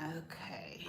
Okay.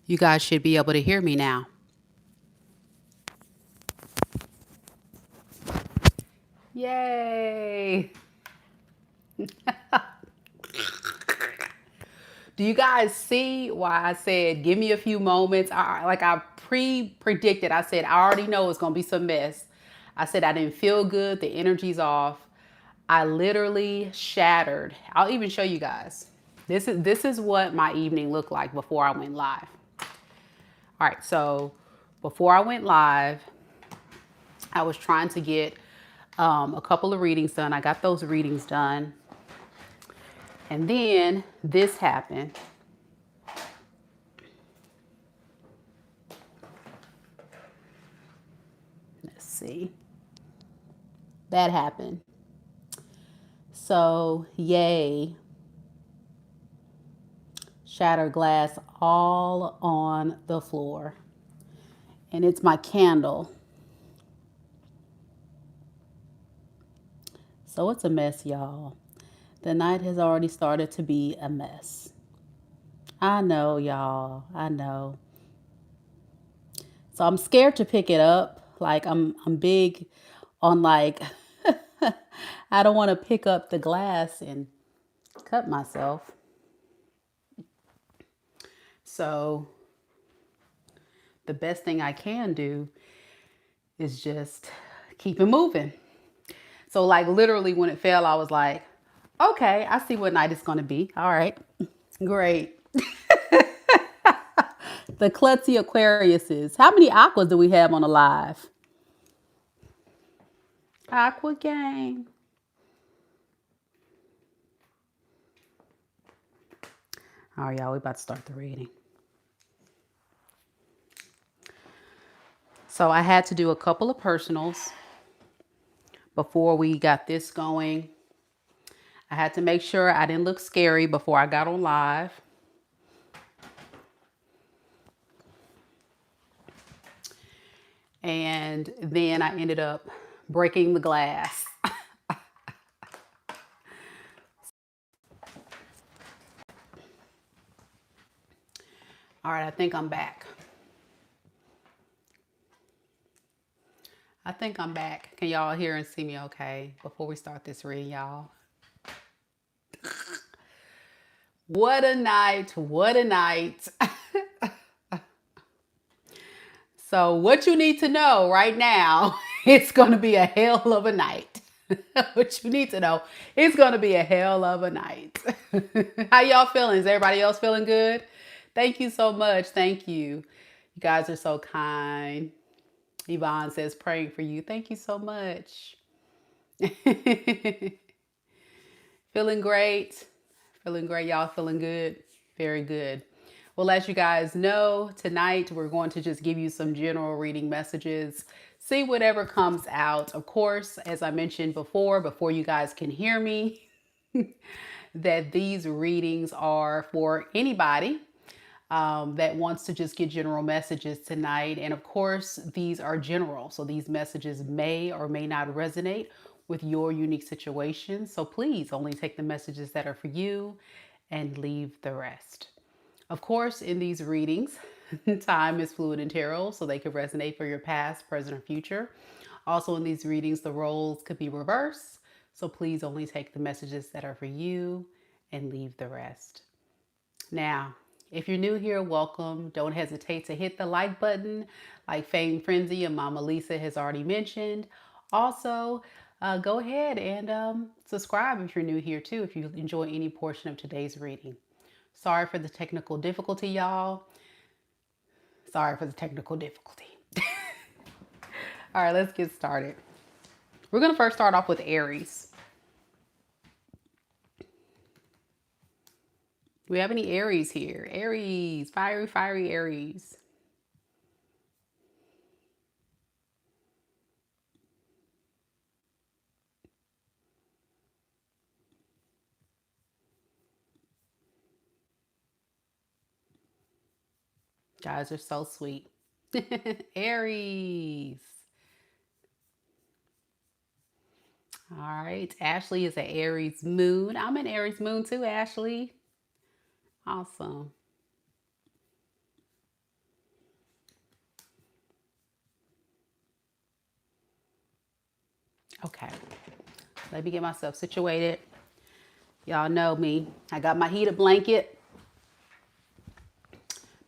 You guys should be able to hear me now. Yay! Do you guys see why I said, give me a few moments? I predicted. I said, I already know it's going to be some mess. I said, I didn't feel good. The energy's off. I literally shattered. I'll even show you guys. This is what my evening looked like before I went live. All right, so before I went live, I was trying to get a couple of readings done. I got those readings done. And then this happened. Let's see. That happened. So, yay. Shattered glass all on the floor. And it's my candle. So it's a mess, y'all. The night has already started to be a mess. I know, y'all. I know. So I'm scared to pick it up. Like I'm big on like I don't want to pick up the glass and cut myself. So the best thing I can do is just keep it moving. So like literally when it fell, I was like, okay, I see what night it's going to be. All right, great. The klutzy Aquariuses. How many aquas do we have on the live? Aqua gang. All right, y'all, we about to start the reading. So I had to do a couple of personals before we got this going. I had to make sure I didn't look scary before I got on live. And then I ended up breaking the glass. All right, I think I'm back. I think I'm back. Can y'all hear and see me okay before we start this reading, y'all? What a night. What a night. So what you need to know right now, it's going to be a hell of a night. What you need to know, it's going to be a hell of a night. How y'all feeling? Is everybody else feeling good? Thank you so much. Thank you. You guys are so kind. Yvonne says praying for you. Thank you so much. Feeling great. Feeling great. Y'all feeling good? Very good. Well, as you guys know, tonight we're going to just give you some general reading messages. See whatever comes out. Of course, as I mentioned before you guys can hear me, that these readings are for anybody. that wants to just get general messages tonight. And of course, these are general. So these messages may or may not resonate with your unique situation. So please only take the messages that are for you and leave the rest. Of course, in these readings, time is fluid in tarot, so they could resonate for your past, present, or future. Also, in these readings, the roles could be reversed. So please only take the messages that are for you and leave the rest. Now, if you're new here, welcome. Don't hesitate to hit the like button, like Fame Frenzy and Mama Lisa has already mentioned. Also, go ahead and subscribe if you're new here too, if you enjoy any portion of today's reading. Sorry for the technical difficulty, y'all. Sorry for the technical difficulty. All right, let's get started. We're going to first start off with Aries. Do we have any Aries here? Aries, fiery, fiery Aries. Guys are so sweet. Aries. All right. Ashley is an Aries moon. I'm an Aries moon too, Ashley. Awesome. Okay. Let me get myself situated. Y'all know me. I got my heated blanket.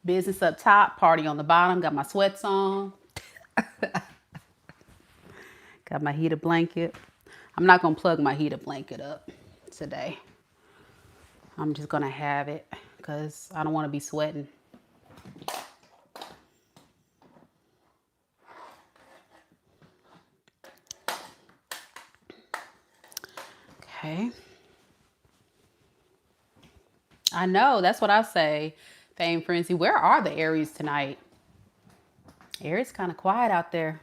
Business up top, party on the bottom. Got my sweats on. Got my heated blanket. I'm not going to plug my heated blanket up today. I'm just going to have it because I don't want to be sweating. Okay. I know. That's what I say. Fame Frenzy. Where are the Aries tonight? Aries kind of quiet out there.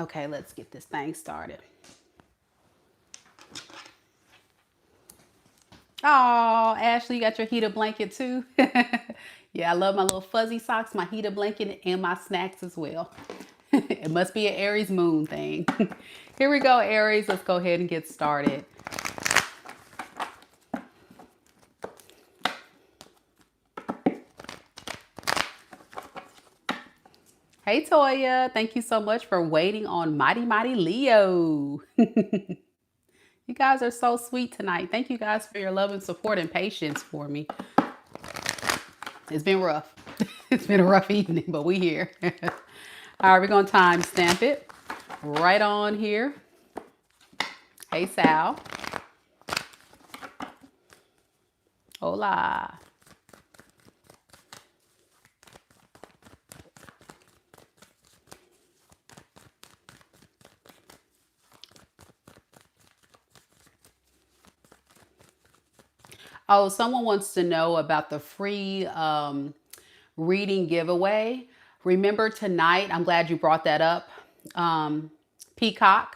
Okay, let's get this thing started. Oh, Ashley, you got your heated blanket too? Yeah, I love my little fuzzy socks, my heated blanket, and my snacks as well. It must be an Aries moon thing. Here we go, Aries. Let's go ahead and get started. Hey, Toya. Thank you so much for waiting on Mighty Mighty Leo. You guys are so sweet tonight. Thank you guys for your love and support and patience for me. It's been rough. It's been a rough evening, but we here. All right, we're going to time stamp it right on here. Hey, Sal. Hola. Oh, someone wants to know about the free reading giveaway. Remember tonight, I'm glad you brought that up, Peacock.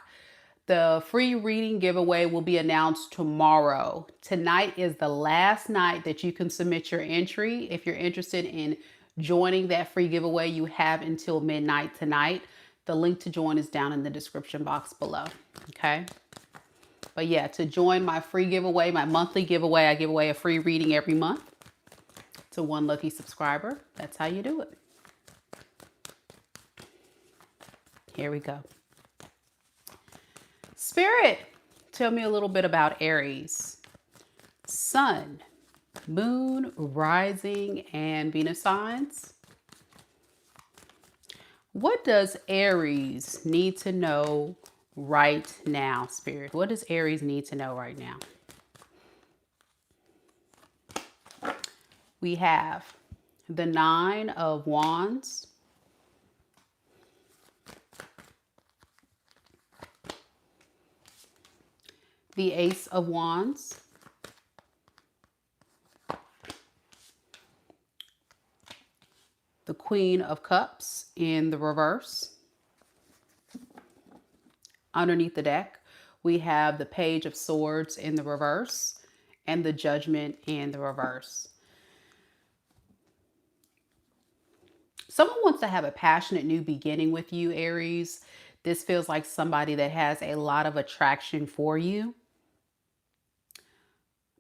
The free reading giveaway will be announced tomorrow. Tonight is the last night that you can submit your entry. If you're interested in joining that free giveaway, you have until midnight tonight. The link to join is down in the description box below. Okay. But yeah, to join my free giveaway, my monthly giveaway, I give away a free reading every month to one lucky subscriber. That's how you do it. Here we go. Spirit, tell me a little bit about Aries. Sun, Moon, Rising, and Venus signs. What does Aries need to know right now, Spirit? What does Aries need to know right now? We have the Nine of Wands, the Ace of Wands, the Queen of Cups in the reverse. Underneath the deck, we have the Page of Swords in the reverse and the Judgment in the reverse. Someone wants to have a passionate new beginning with you, Aries. This feels like somebody that has a lot of attraction for you.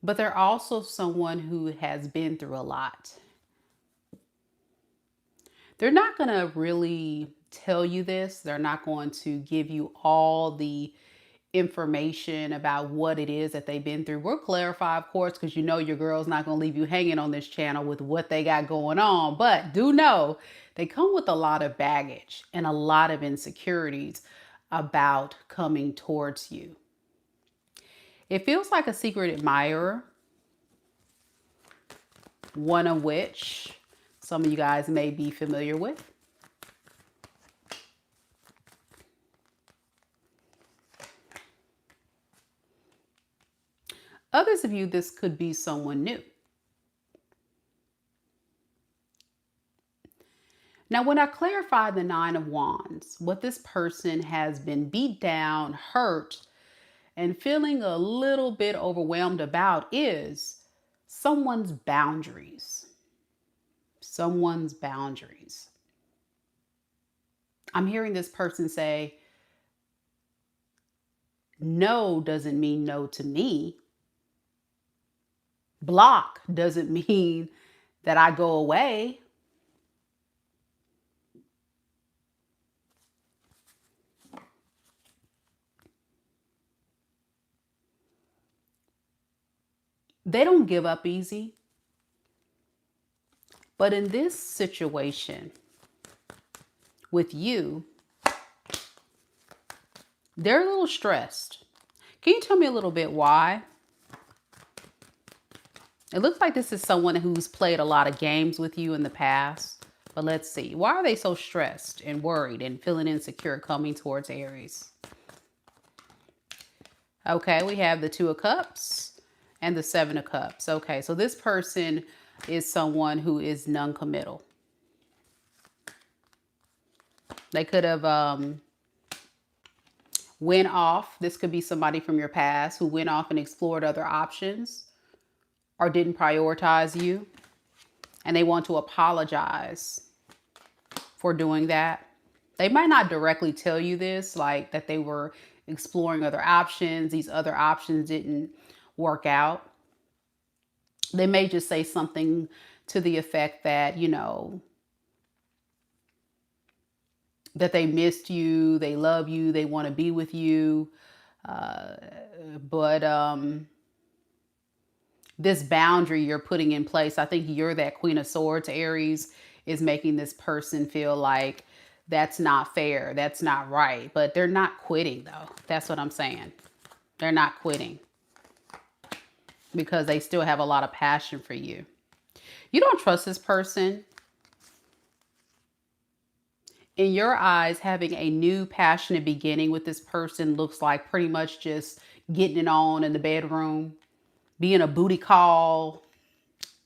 But they're also someone who has been through a lot. They're not going to really tell you this. They're not going to give you all the information about what it is that they've been through. We'll clarify, of course, because you know your girl's not going to leave you hanging on this channel with what they got going on. But do know they come with a lot of baggage and a lot of insecurities about coming towards you. It feels like a secret admirer, one of which some of you guys may be familiar with. Others of you, this could be someone new. Now, when I clarify the Nine of Wands, what this person has been beat down, hurt, and feeling a little bit overwhelmed about is someone's boundaries. Someone's boundaries. I'm hearing this person say, no doesn't mean no to me. Block doesn't mean that I go away. They don't give up easy. But in this situation with you, they're a little stressed. Can you tell me a little bit why? It looks like this is someone who's played a lot of games with you in the past. But let's see. Why are they so stressed and worried and feeling insecure coming towards Aries? Okay, we have the Two of Cups and the Seven of Cups. Okay, so this person is someone who is non-committal. They could have went off. This could be somebody from your past who went off and explored other options or didn't prioritize you. And they want to apologize for doing that. They might not directly tell you this, like that they were exploring other options. These other options didn't work out. They may just say something to the effect that, you know, that they missed you, they love you, they want to be with you. But this boundary you're putting in place, I think you're that Queen of Swords, Aries, is making this person feel like that's not fair, that's not right. But they're not quitting, though. That's what I'm saying. They're not quitting because they still have a lot of passion for you. You don't trust this person. In your eyes, having a new passionate beginning with this person looks like pretty much just getting it on in the bedroom, being a booty call,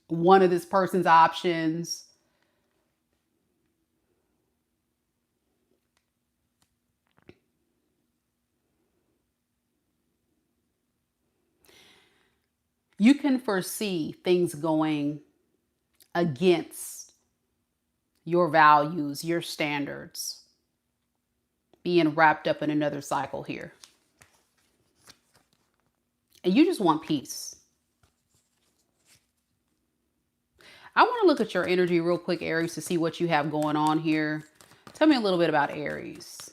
one of this person's options. You can foresee things going against your values, your standards, being wrapped up in another cycle here. And you just want peace. I want to look at your energy real quick, Aries, to see what you have going on here. Tell me a little bit about Aries.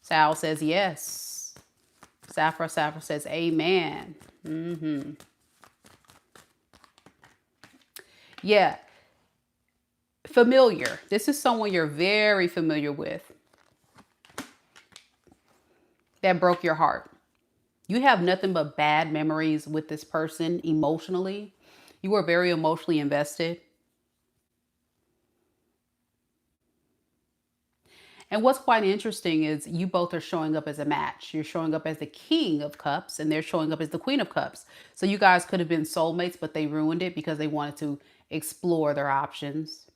Sal says yes. Saffra says amen. Yeah. Familiar. This is someone you're very familiar with that broke your heart. You have nothing but bad memories with this person emotionally. You are very emotionally invested. And what's quite interesting is you both are showing up as a match. You're showing up as the King of Cups and they're showing up as the Queen of Cups. So you guys could have been soulmates, but they ruined it because they wanted to explore their options.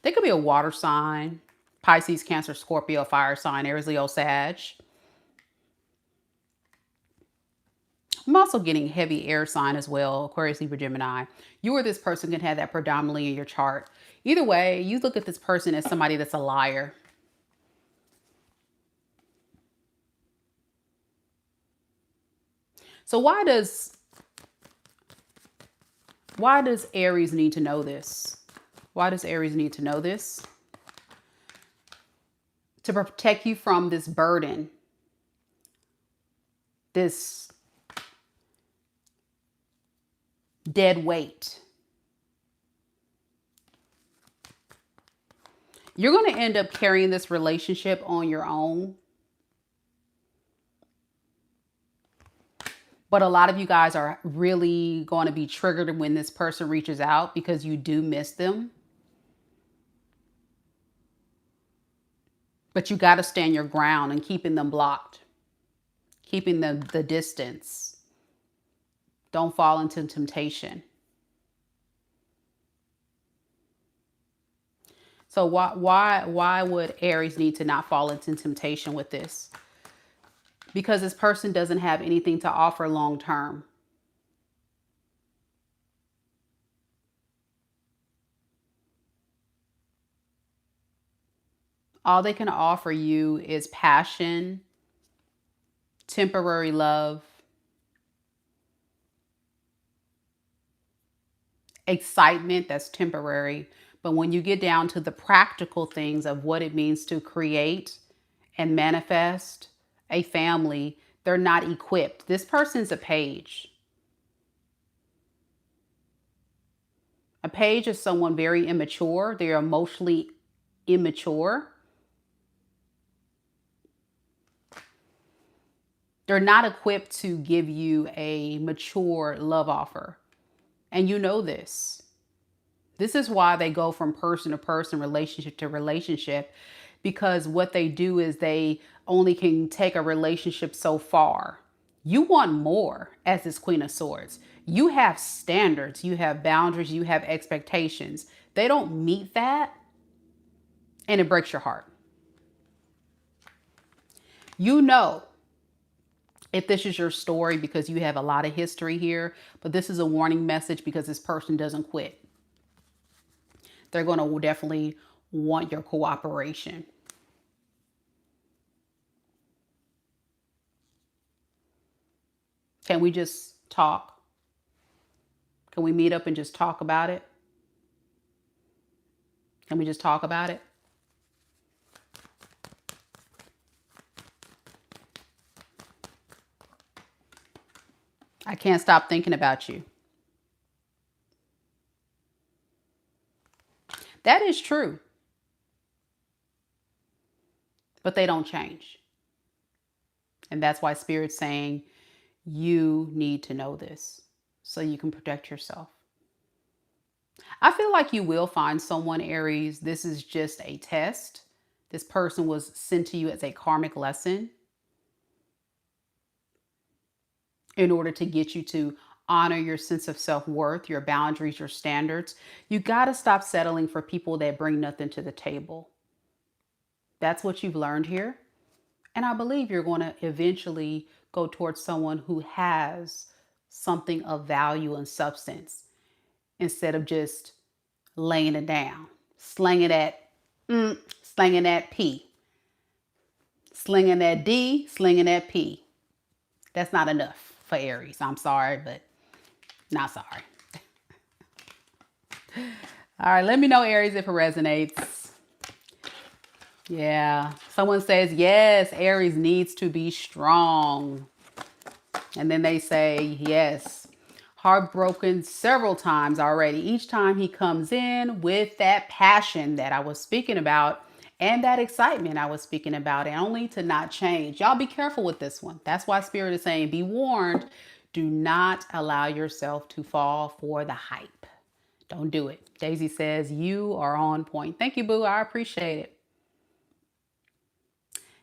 They could be a water sign, Pisces, Cancer, Scorpio, fire sign, Aries, Leo, Sag. I'm also getting heavy air sign as well, Aquarius, Libra, Gemini. You or this person can have that predominantly in your chart. Either way, you look at this person as somebody that's a liar. So why does Aries need to know this? Why does Aries need to know this? To protect you from this burden, this dead weight. You're going to end up carrying this relationship on your own. But a lot of you guys are really going to be triggered when this person reaches out because you do miss them. But you got to stand your ground and keeping them blocked, keeping the distance. Don't fall into temptation. So why would Aries need to not fall into temptation with this? Because this person doesn't have anything to offer long term. All they can offer you is passion, temporary love, excitement that's temporary. But when you get down to the practical things of what it means to create and manifest a family, they're not equipped. This person's a page. A page is someone very immature. They're emotionally immature. They're not equipped to give you a mature love offer. And you know this. This is why they go from person to person, relationship to relationship, because what they do is they only can take a relationship so far. You want more as this Queen of Swords. You have standards, you have boundaries, you have expectations. They don't meet that, and it breaks your heart. You know, if this is your story, because you have a lot of history here, but this is a warning message because this person doesn't quit. They're going to definitely want your cooperation. Can we just talk? Can we meet up and just talk about it? Can we just talk about it? I can't stop thinking about you. That is true. But they don't change. And that's why Spirit's saying you need to know this so you can protect yourself. I feel like you will find someone, Aries. This is just a test. This person was sent to you as a karmic lesson in order to get you to honor your sense of self-worth, your boundaries, your standards. You got to stop settling for people that bring nothing to the table. That's what you've learned here. And I believe you're going to eventually go towards someone who has something of value and substance instead of just laying it down, slanging that P, slinging that D, slinging that P. That's not enough for Aries. I'm sorry, but not sorry. All right, let me know, Aries, if it resonates. Yeah, someone says, yes, Aries needs to be strong. And then they say, yes, heartbroken several times already. Each time he comes in with that passion that I was speaking about and that excitement I was speaking about, and only to not change. Y'all be careful with this one. That's why Spirit is saying, be warned. Do not allow yourself to fall for the hype. Don't do it. Daisy says, you are on point. Thank you, boo. I appreciate it.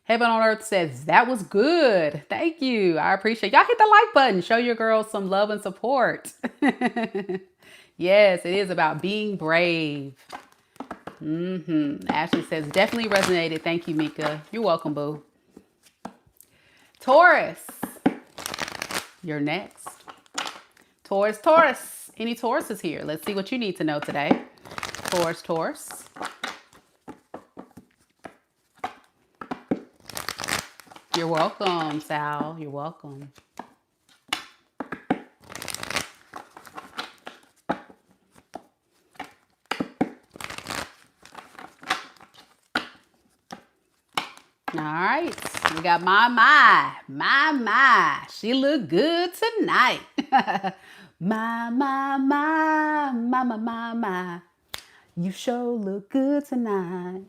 Heaven on Earth says, that was good. Thank you. I appreciate it. Y'all hit the like button. Show your girls some love and support. Yes, it is about being brave. Ashley says, definitely resonated. Thank you, Mika. You're welcome, boo. Taurus. You're next. Taurus, Taurus. Any Tauruses here? Let's see what you need to know today. Taurus, Taurus. You're welcome, Sal. You're welcome. All right, we got my. She look good tonight. My. You sure look good tonight.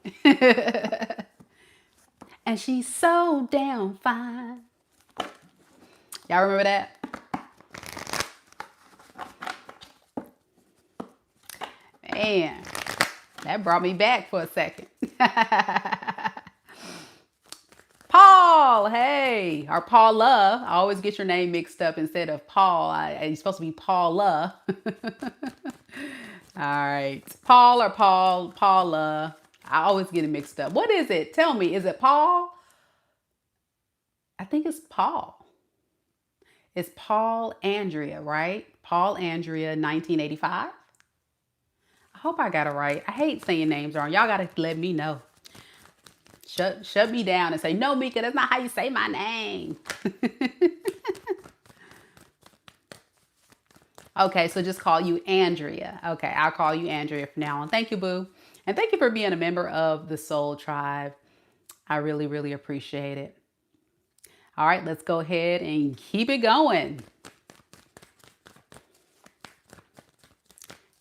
And she's so damn fine. Y'all remember that? Man, that brought me back for a second. Paul, hey, or Paula. I always get your name mixed up instead of Paul. You're supposed to be Paula. All right, Paul or Paula. I always get it mixed up. What is it? Tell me, is it Paul? I think it's Paul. It's Paul Andrea, right? Paul Andrea, 1985. I hope I got it right. I hate saying names wrong. Y'all got to let me know. Shut me down and say, no, Mika, that's not how you say my name. Okay, so just call you Andrea. Okay, I'll call you Andrea from now on. Thank you, boo. And thank you for being a member of the Soul Tribe. I really, really appreciate it. All right, let's go ahead and keep it going.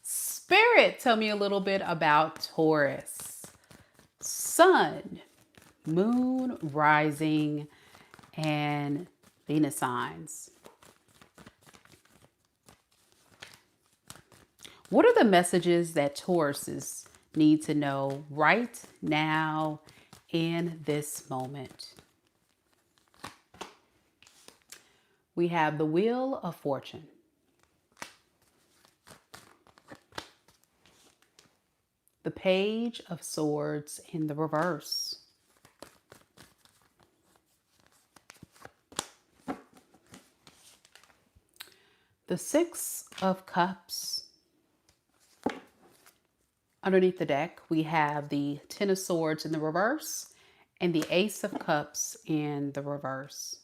Spirit, tell me a little bit about Taurus. Sun, Moon, Rising, and Venus signs. What are the messages that Tauruses need to know right now in this moment? We have the Wheel of Fortune. The Page of Swords in the reverse. The Six of Cups. Underneath the deck, we have the Ten of Swords in the reverse and the Ace of Cups in the reverse.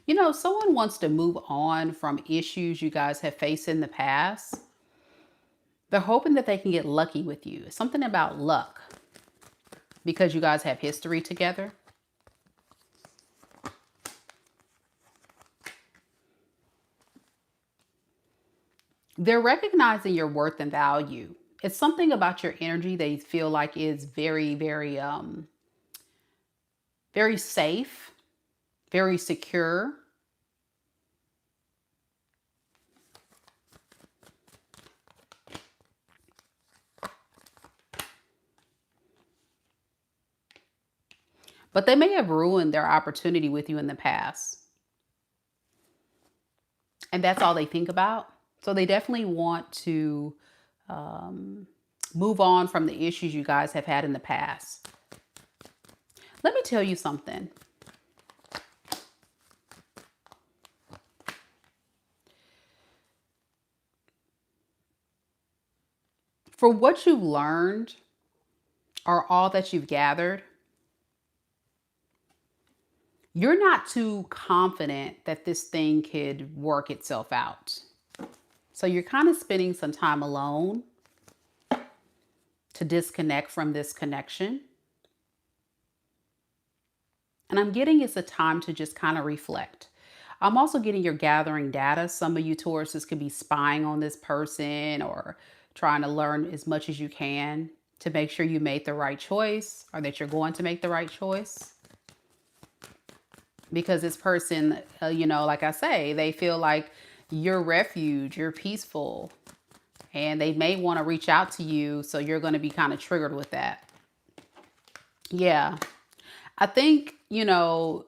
You know, someone wants to move on from issues you guys have faced in the past. They're hoping that they can get lucky with you. It's something about luck because you guys have history together. They're recognizing your worth and value. It's something about your energy they feel like is very, very, very safe, very secure. But they may have ruined their opportunity with you in the past. And that's all they think about. So they definitely want to move on from the issues you guys have had in the past. Let me tell you something. For what you've learned or all that you've gathered, you're not too confident that this thing could work itself out. So you're kind of spending some time alone to disconnect from this connection. And I'm getting it's a time to just kind of reflect. I'm also getting you're gathering data. Some of you Tauruses could be spying on this person or trying to learn as much as you can to make sure you made the right choice or that you're going to make the right choice. Because this person, you know, like I say, they feel like you're refuge, you're peaceful, and they may want to reach out to you. So you're going to be kind of triggered with that. Yeah. I think, you know,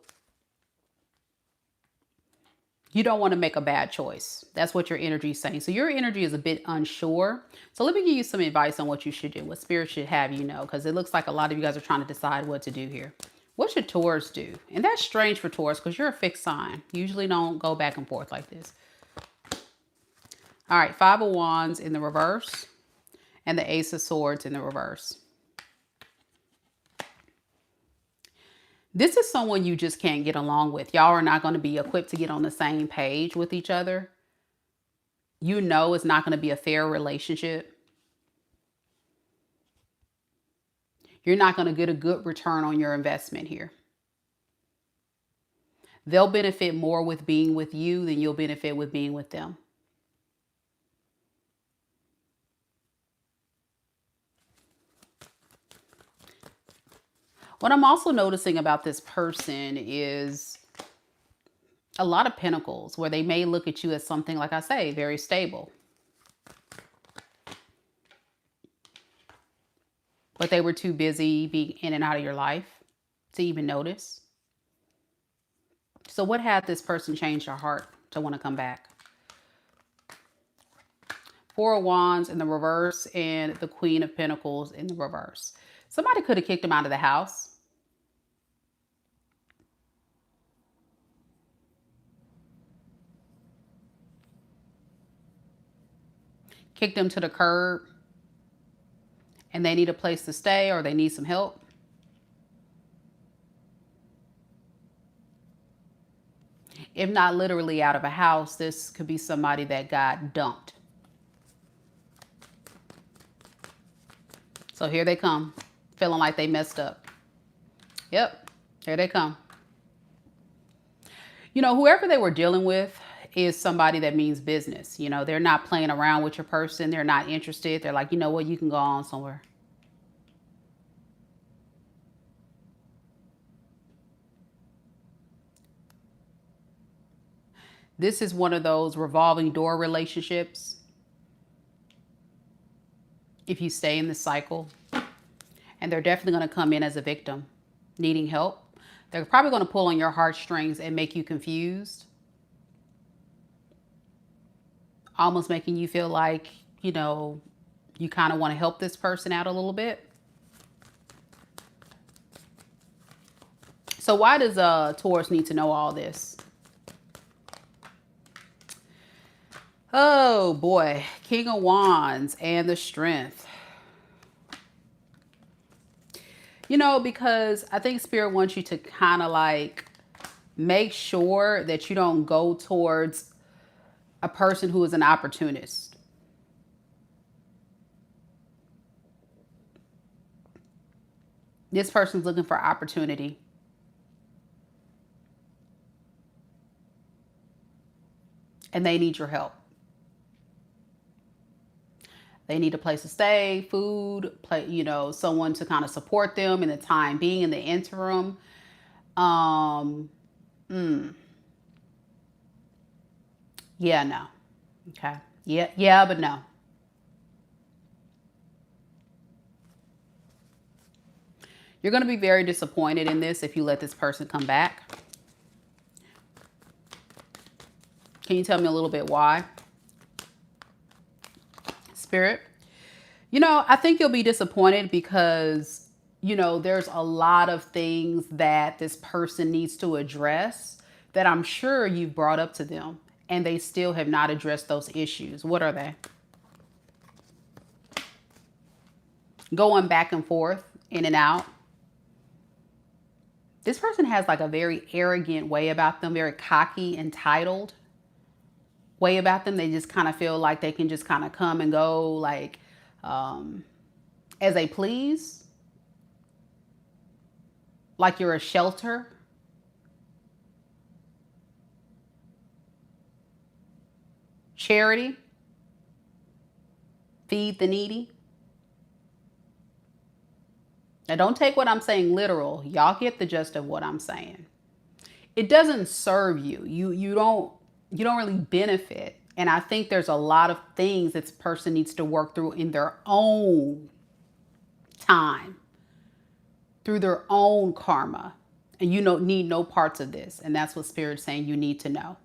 You don't want to make a bad choice. That's what your energy is saying. So your energy is a bit unsure. So let me give you some advice on what you should do, what spirit should have you know, because it looks like a lot of you guys are trying to decide what to do here. What should Taurus do? And that's strange for Taurus because you're a fixed sign. You usually don't go back and forth like this. All right, Five of Wands in the reverse and the Ace of Swords in the reverse. This is someone you just can't get along with. Y'all are not going to be equipped to get on the same page with each other. You know it's not going to be a fair relationship. You're not going to get a good return on your investment here. They'll benefit more with being with you than you'll benefit with being with them. What I'm also noticing about this person is a lot of pentacles where they may look at you as something, like I say, very stable. But they were too busy being in and out of your life to even notice. So what had this person change your heart to want to come back? Four of Wands in the reverse and the Queen of Pentacles in the reverse. Somebody could have kicked him out of the house. Kicked them to the curb. And they need a place to stay or they need some help. If not literally out of a house, this could be somebody that got dumped. So here they come, feeling like they messed up. Yep, here they come. You know, whoever they were dealing with is somebody that means business. You know, they're not playing around with your person. They're not interested. They're like, you know what, you can go on somewhere. This is one of those revolving door relationships. If you stay in the cycle, and they're definitely going to come in as a victim, needing help. They're probably going to pull on your heartstrings and make you confused. Almost making you feel like, you know, you kind of want to help this person out a little bit. So why does Taurus need to know all this? Oh boy, King of Wands and the Strength. You know, because I think Spirit wants you to kind of like make sure that you don't go towards a person who is an opportunist. This person's looking for opportunity. And they need your help. They need a place to stay, food, you know, someone to kind of support them in the time being, in the interim. Yeah, no. Okay. Yeah, but no. You're going to be very disappointed in this if you let this person come back. Can you tell me a little bit why? Spirit? You know, I think you'll be disappointed because, you know, there's a lot of things that this person needs to address that I'm sure you've brought up to them and they still have not addressed those issues. What are they? Going back and forth, in and out. This person has like a very arrogant way about them, very cocky, entitled way about them. They just kind of feel like they can just kind of come and go like as they please. Like you're a shelter. Charity. Feed the needy. Now don't take what I'm saying literal. Y'all get the gist of what I'm saying. It doesn't serve you. You don't really benefit. And I think there's a lot of things this person needs to work through in their own time, through their own karma. And you don't need no parts of this. And that's what Spirit's saying you need to know.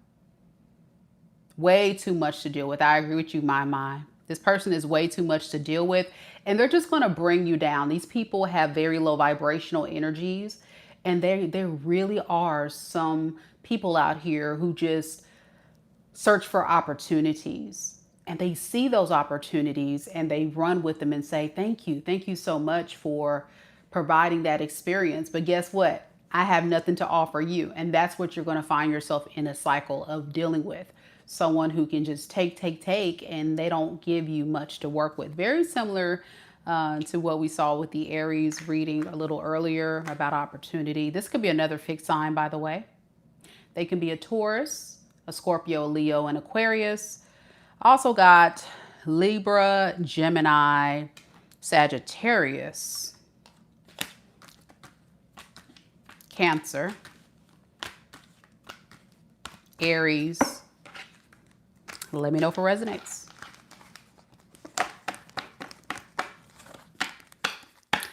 Way too much to deal with. I agree with you, my. This person is way too much to deal with, and they're just going to bring you down. These people have very low vibrational energies, and there really are some people out here who just search for opportunities, and they see those opportunities and they run with them and say, thank you so much for providing that experience, but guess what, I have nothing to offer you. And that's what you're going to find yourself in a cycle of dealing with. Someone who can just take, and they don't give you much to work with. Very similar to what we saw with the Aries reading a little earlier about opportunity. This could be another fixed sign, by the way. They can be a Taurus, a Scorpio, Leo, and Aquarius. Also got Libra, Gemini, Sagittarius, Cancer, Aries. Let me know if it resonates.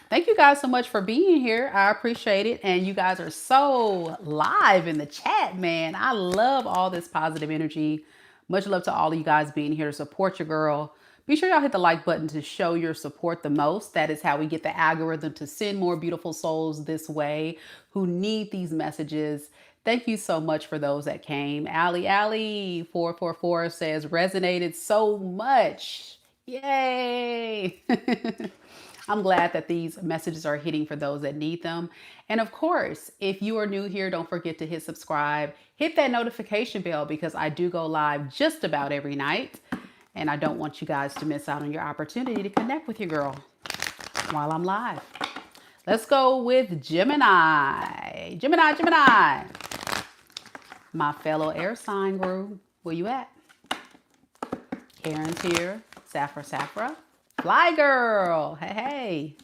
Thank you guys so much for being here. I appreciate it. And you guys are so live in the chat, man. I love all this positive energy. Much love to all of you guys being here to support your girl. Be sure y'all hit the like button to show your support the most. That is how we get the algorithm to send more beautiful souls this way who need these messages. Thank you so much for those that came. Allie 444 says resonated so much. Yay. I'm glad that these messages are hitting for those that need them. And of course, if you are new here, don't forget to hit subscribe, hit that notification bell, because I do go live just about every night. And I don't want you guys to miss out on your opportunity to connect with your girl while I'm live. Let's go with Gemini. Gemini. My fellow air sign group, where you at? Karen's here. Safra. Fly girl. Hey.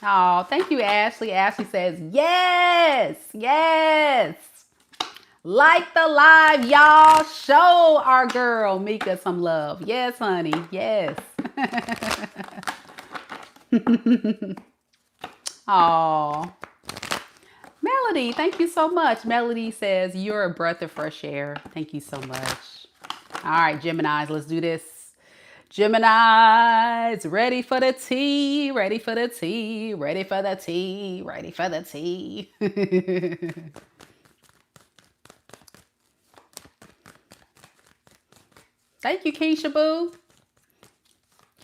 Oh, thank you, Ashley. Ashley says, yes. Like the live, y'all. Show our girl Mika some love. Yes, honey. Yes. Oh. Melody, thank you so much. Melody says, you're a breath of fresh air. Thank you so much. All right, Geminis, let's do this. Geminis, ready for the tea, ready for the tea, ready for the tea, ready for the tea. Thank you, Keisha Boo.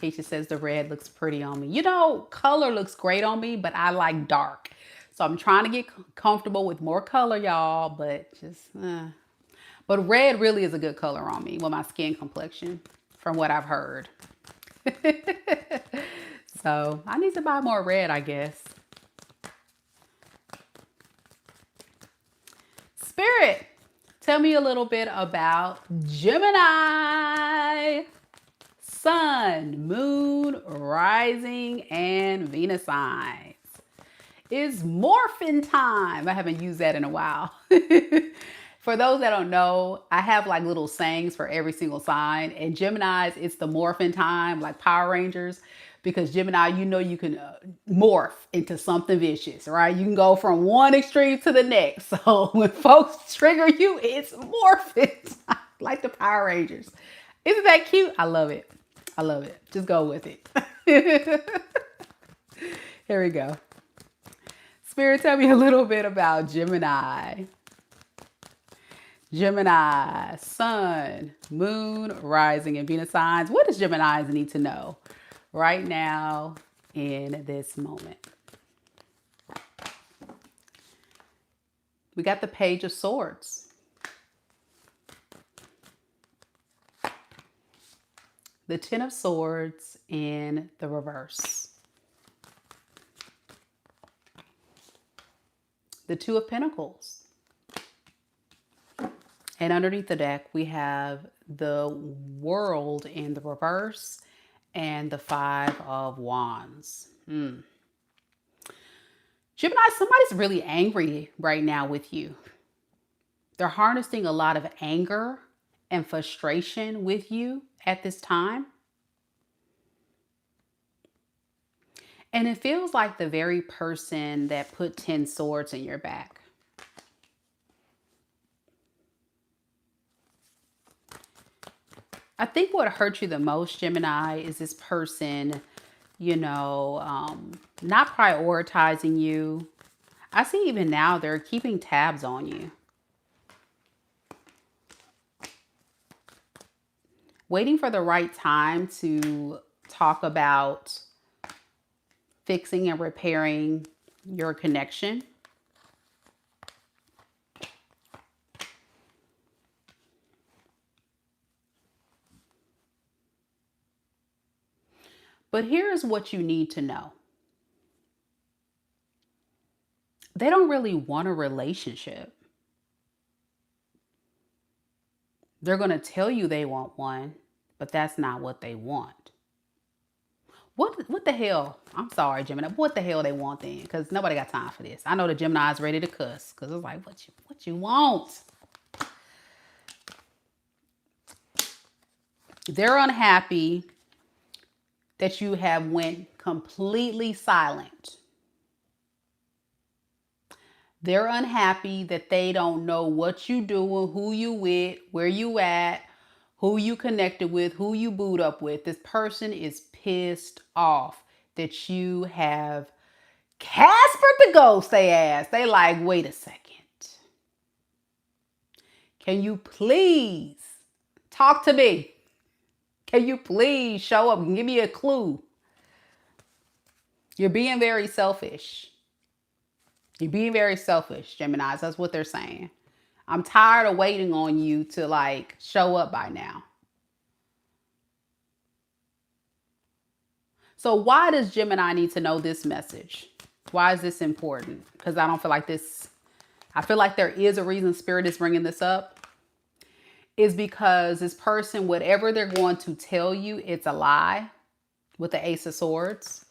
Keisha says the red looks pretty on me. You know, color looks great on me, but I like dark. So I'm trying to get comfortable with more color, y'all, but but red really is a good color on me with my skin complexion, from what I've heard. So I need to buy more red, I guess. Spirit, tell me a little bit about Gemini. Sun, moon, rising, and Venus signs. It's morphin time. I haven't used that in a while. For those that don't know, I have like little sayings for every single sign. And Gemini's, it's the morphin time, like Power Rangers. Because Gemini, you know you can morph into something vicious, right? You can go from one extreme to the next. So when folks trigger you, it's morphin time, like the Power Rangers. Isn't that cute? I love it. I love it. Just go with it. Here we go. Spirit, tell me a little bit about Gemini. Gemini, sun, moon, rising, and Venus signs. What does Geminis need to know right now in this moment? We got the Page of Swords. The Ten of Swords in the reverse. The Two of Pentacles. And underneath the deck, we have the World in the reverse and the Five of Wands. Gemini, somebody's really angry right now with you. They're harnessing a lot of anger and frustration with you at this time. And it feels like the very person that put 10 swords in your back. I think what hurt you the most, Gemini, is this person, you know, not prioritizing you. I see even now they're keeping tabs on you. Waiting for the right time to talk about fixing and repairing your connection. But here's what you need to know. They don't really want a relationship. They're going to tell you they want one, but that's not what they want. What the hell? I'm sorry, Gemini. What the hell they want then? Because nobody got time for this. I know the Gemini's ready to cuss because it's like, what you want? They're unhappy that you have went completely silent. They're unhappy that they don't know what you doing, who you with, where you at, who you connected with, who you booed up with. This person is pissed off that you have Caspered the ghost, they ass. They like, wait a second. Can you please talk to me? Can you please show up and give me a clue? You're being very selfish. You're being very selfish, Geminis. That's what they're saying. I'm tired of waiting on you to like show up by now. So why does Gemini need to know this message? Why is this important? Because I don't feel like this, I feel like there is a reason Spirit is bringing this up. Is because this person, whatever they're going to tell you, it's a lie with the Ace of Swords.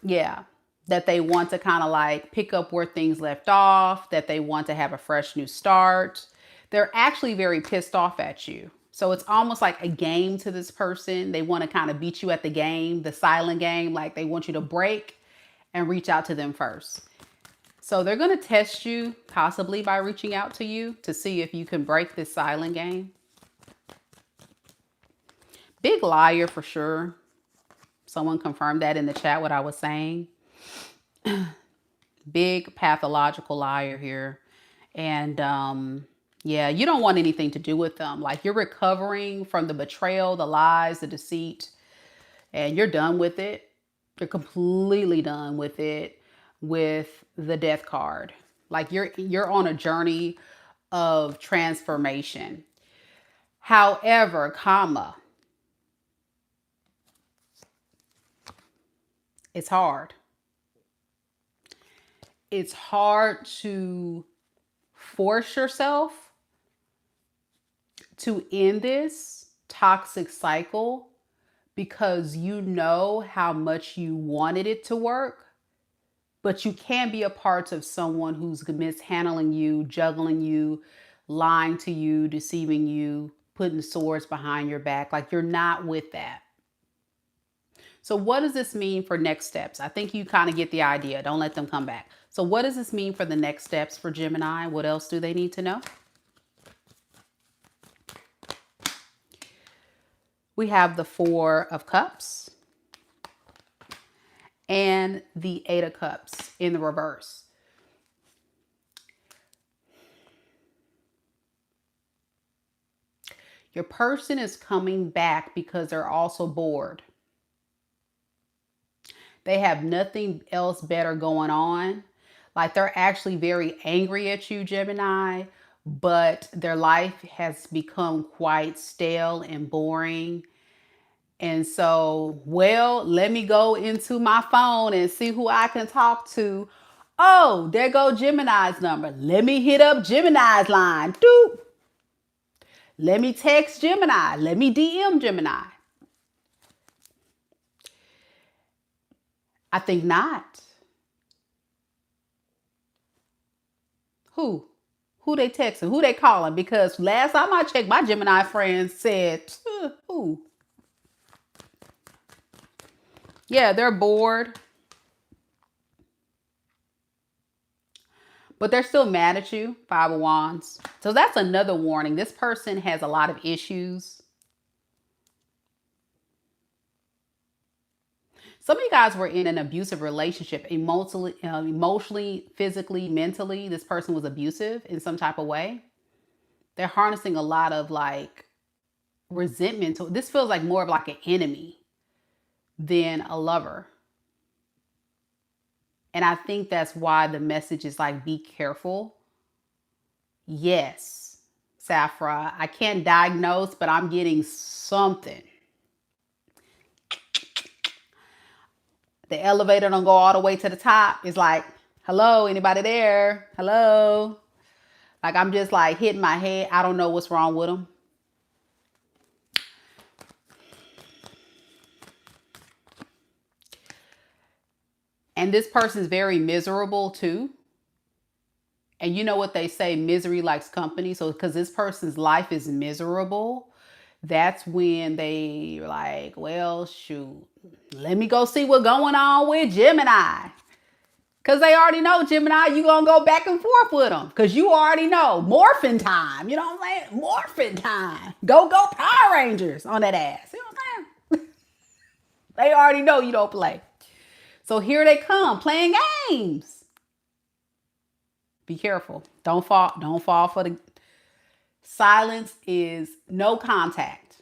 Yeah. That they want to kind of like pick up where things left off, that they want to have a fresh new start. They're actually very pissed off at you. So it's almost like a game to this person. They want to kind of beat you at the game, the silent game. Like they want you to break and reach out to them first. So they're going to test you possibly by reaching out to you to see if you can break this silent game. Big liar for sure. Someone confirmed that in the chat, what I was saying. Big pathological liar here. And yeah, you don't want anything to do with them. Like you're recovering from the betrayal, the lies, the deceit, and you're done with it. You're completely done with it with the Death card. Like you're on a journey of transformation. However, it's hard. It's hard to force yourself to end this toxic cycle because you know how much you wanted it to work, but you can't be a part of someone who's mishandling you, juggling you, lying to you, deceiving you, putting swords behind your back. Like you're not with that. So what does this mean for next steps? I think you kind of get the idea. Don't let them come back. So what does this mean for the next steps for Gemini? What else do they need to know? We have the Four of Cups and the Eight of Cups in the reverse. Your person is coming back because they're also bored. They have nothing else better going on. Like they're actually very angry at you, Gemini, but their life has become quite stale and boring. And so, well, let me go into my phone and see who I can talk to. Oh, there go Gemini's number. Let me hit up Gemini's line. Doop. Let me text Gemini. Let me DM Gemini. I think not. Who they texting? Who they calling? Because last time I checked, my Gemini friends said, who? Yeah, they're bored. but they're still mad at you. Five of Wands. So that's another warning. This person has a lot of issues. Some of you guys were in an abusive relationship, emotionally, physically, mentally. This person was abusive in some type of way. They're harnessing a lot of like resentment. So this feels like more of like an enemy than a lover. And I think that's why the message is like, be careful. Yes, Safra, I can't diagnose, but I'm getting something. The elevator don't go all the way to the top. It's like, hello, anybody there? Hello. Like I'm just like hitting my head. I don't know what's wrong with them. And this person's very miserable too. And you know what they say, misery likes company. So because this person's life is miserable, that's when they like, well, shoot, let me go see what's going on with Gemini. Because they already know, Gemini, you going to go back and forth with them. Because you already know, morphin' time. You know what I'm saying? Morphin' time. Go Power Rangers on that ass. You know what I'm saying? They already know you don't play. So here they come, playing games. Be careful. Don't fall for the... Silence is no contact.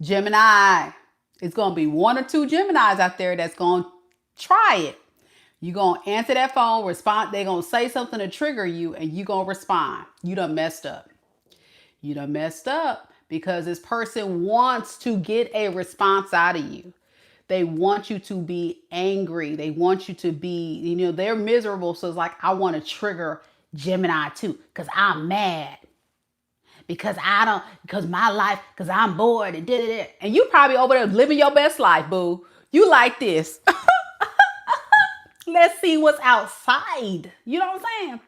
Gemini, it's going to be one or two Geminis out there that's going to try it. You're going to answer that phone, respond. They're going to say something to trigger you and you're going to respond. You done messed up. You done messed up because this person wants to get a response out of you. They want you to be angry. They want you to be, they're miserable. So it's like, I want to trigger Gemini too because I'm mad. Because my life, because I'm bored and did it. And you probably over there living your best life, boo. You like this. Let's see what's outside. You know what I'm saying?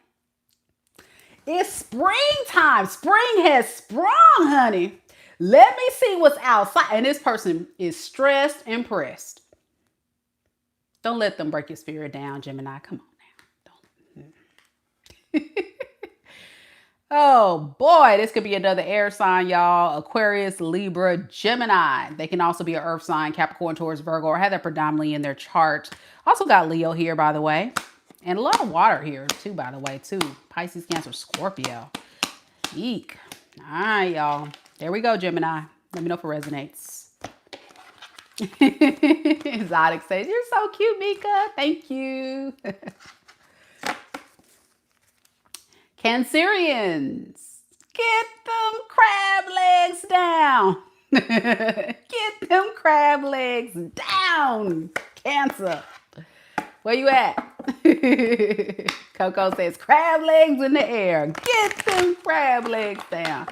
It's springtime. Spring has sprung, honey. Let me see what's outside. And this person is stressed and pressed. Don't let them break your spirit down, Gemini. Come on now. Don't. Oh boy, this could be another air sign, y'all. Aquarius, Libra, Gemini. They can also be an earth sign, Capricorn, Taurus, Virgo, or have that predominantly in their chart. Also got Leo here, by the way. And a lot of water here, too, by the way, too. Pisces, Cancer, Scorpio. Eek. All right, y'all. There we go, Gemini. Let me know if it resonates. Exotic says, you're so cute, Mika. Thank you. Cancerians, get them crab legs down. Get them crab legs down. Cancer. Where you at? Coco says, crab legs in the air. Get them crab legs down.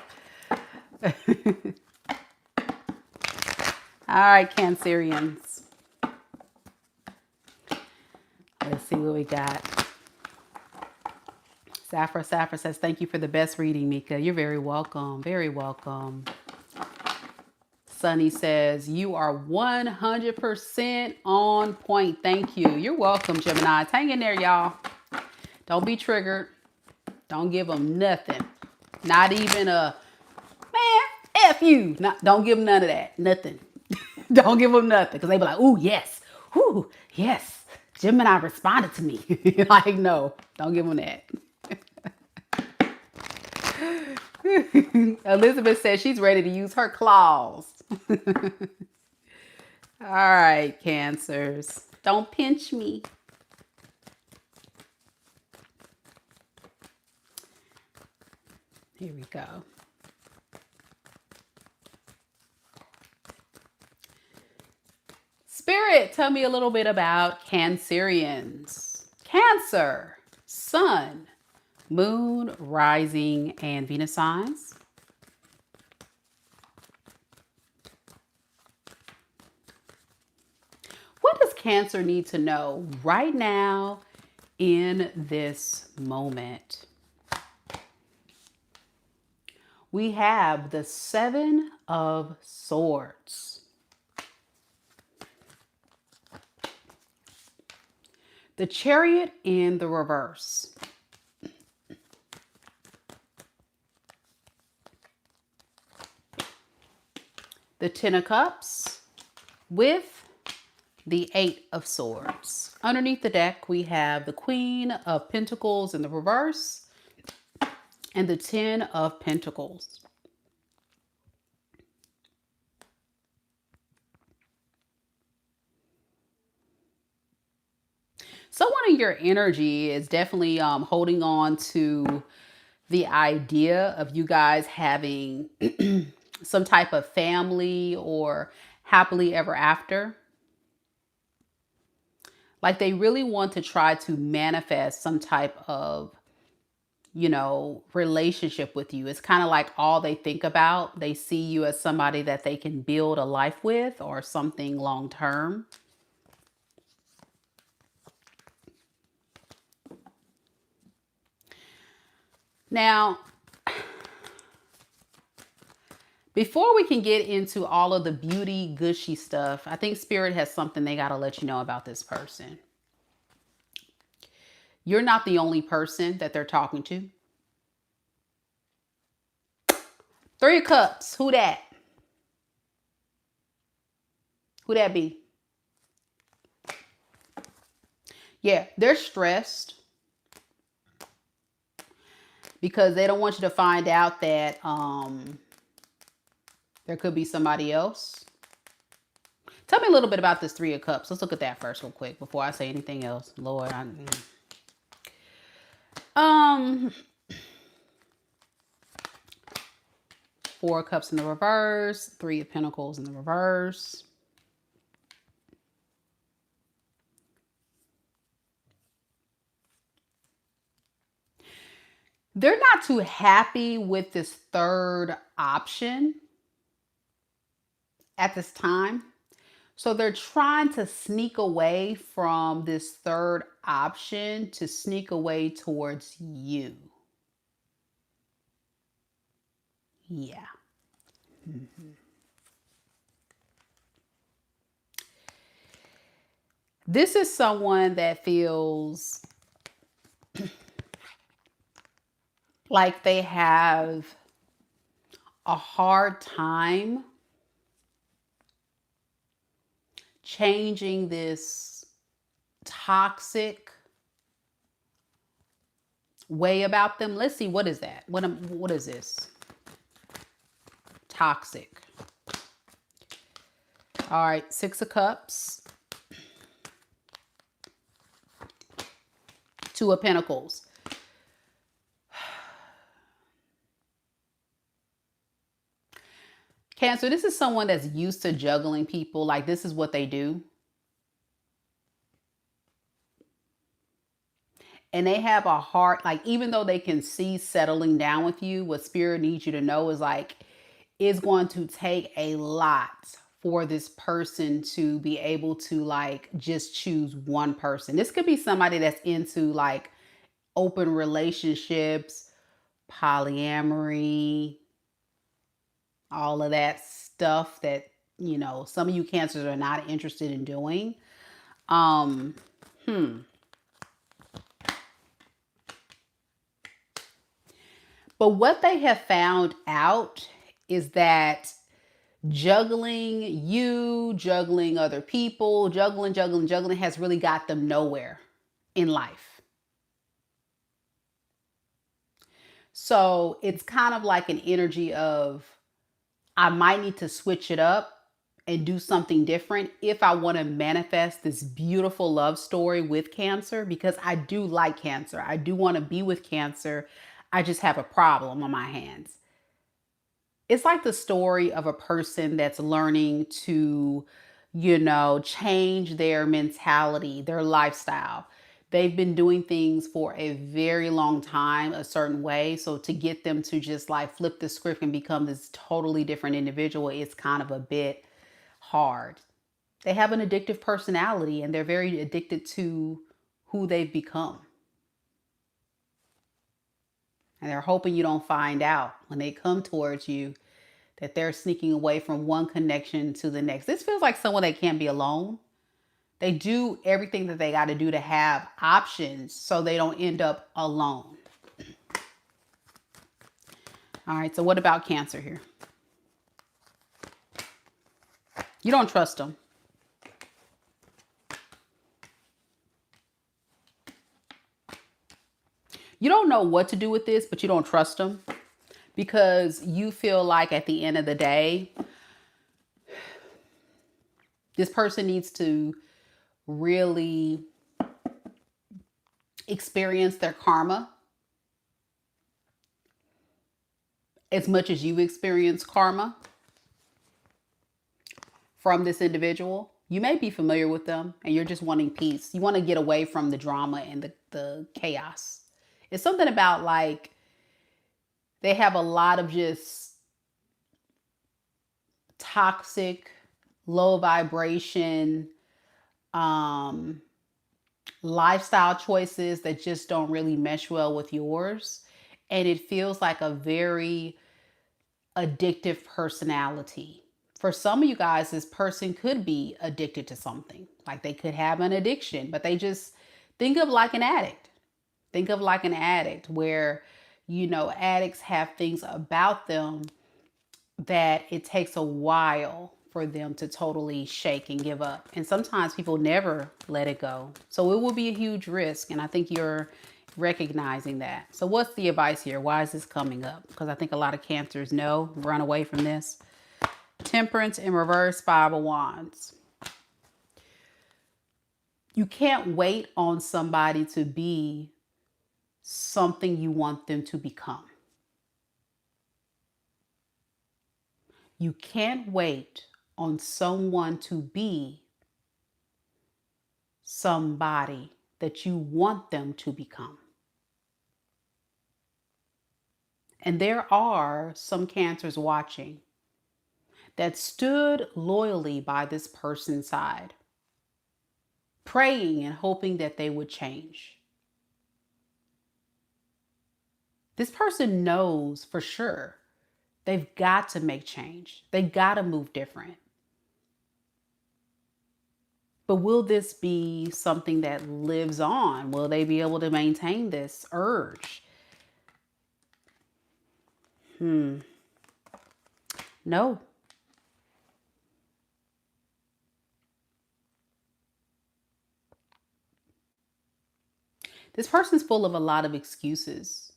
All right, Cancerians. Let's see what we got. Safra says, thank you for the best reading, Mika. You're very welcome. Very welcome. Sunny says, you are 100% on point. Thank you. You're welcome, Gemini. Hang in there, y'all. Don't be triggered. Don't give them nothing. Not even a, man, F you. Don't give them none of that. Nothing. Don't give them nothing. Because they be like, ooh, yes. Ooh, yes. Gemini responded to me. Like, no. Don't give them that. Elizabeth says she's ready to use her claws. All right, Cancers. Don't pinch me. Here we go. Spirit, tell me a little bit about Cancerians. Cancer, Sun, Moon, Rising, and Venus signs. What does Cancer need to know right now in this moment? We have the Seven of Swords. The Chariot in the reverse. The Ten of Cups with the Eight of Swords. Underneath the deck, we have the Queen of Pentacles in the reverse and the Ten of Pentacles. Someone in your energy is definitely holding on to the idea of you guys having some type of family or happily ever after. Like they really want to try to manifest some type of, you know, relationship with you. It's kind of like all they think about. They see you as somebody that they can build a life with or something long term. Now, before we can get into all of the beauty, gushy stuff, I think Spirit has something they got to let you know about this person. You're not the only person that they're talking to. Three of Cups. Who that? Who that be? Yeah, they're stressed because they don't want you to find out that there could be somebody else. Tell me a little bit about this Three of Cups. Let's look at that first real quick before I say anything else. Lord, Four of Cups in the reverse, Three of Pentacles in the reverse. They're not too happy with this third option at this time. So they're trying to sneak away from this third option to sneak away towards you. Yeah. This is someone that feels like they have a hard time changing this toxic way about them. Let's see, what is that? What is this? Toxic. All right, Six of Cups. Two of Pentacles. Cancer, this is someone that's used to juggling people. Like this is what they do. And they have a heart, like even though they can see settling down with you, what Spirit needs you to know is like, it's going to take a lot for this person to be able to like just choose one person. This could be somebody that's into like open relationships, polyamory, all of that stuff that, you know, some of you Cancers are not interested in doing. But what they have found out is that juggling you, juggling other people, juggling has really got them nowhere in life. So it's kind of like an energy of, I might need to switch it up and do something different if I want to manifest this beautiful love story with Cancer, because I do like Cancer. I do want to be with Cancer. I just have a problem on my hands. It's like the story of a person that's learning to, you know, change their mentality, their lifestyle. They've been doing things for a very long time a certain way. So to get them to just like flip the script and become this totally different individual, it's kind of a bit hard. They have an addictive personality and they're very addicted to who they've become. And they're hoping you don't find out when they come towards you that they're sneaking away from one connection to the next. This feels like someone that can't be alone. They do everything that they got to do to have options so they don't end up alone. All right, so what about Cancer here? You don't trust them. You don't know what to do with this, but you don't trust them because you feel like at the end of the day, this person needs to really experience their karma as much as you experience karma from this individual. You may be familiar with them and you're just wanting peace. You want to get away from the drama and the chaos. It's something about like they have a lot of just toxic, low vibration, lifestyle choices that just don't really mesh well with yours. And it feels like a very addictive personality. For some of you guys, this person could be addicted to something. Like they could have an addiction, but they just think of like an addict. Think of like an addict where, you know, addicts have things about them that it takes a while for them to totally shake and give up. And sometimes people never let it go. So it will be a huge risk. And I think you're recognizing that. So what's the advice here? Why is this coming up? Because I think a lot of Cancers know, run away from this. Temperance in reverse, 5 of Wands. You can't wait on somebody to be something you want them to become. You can't wait on someone to be somebody that you want them to become. And there are some Cancers watching that stood loyally by this person's side, praying and hoping that they would change. This person knows for sure they've got to make change. They got to move different. But will this be something that lives on? Will they be able to maintain this urge? No. This person's full of a lot of excuses.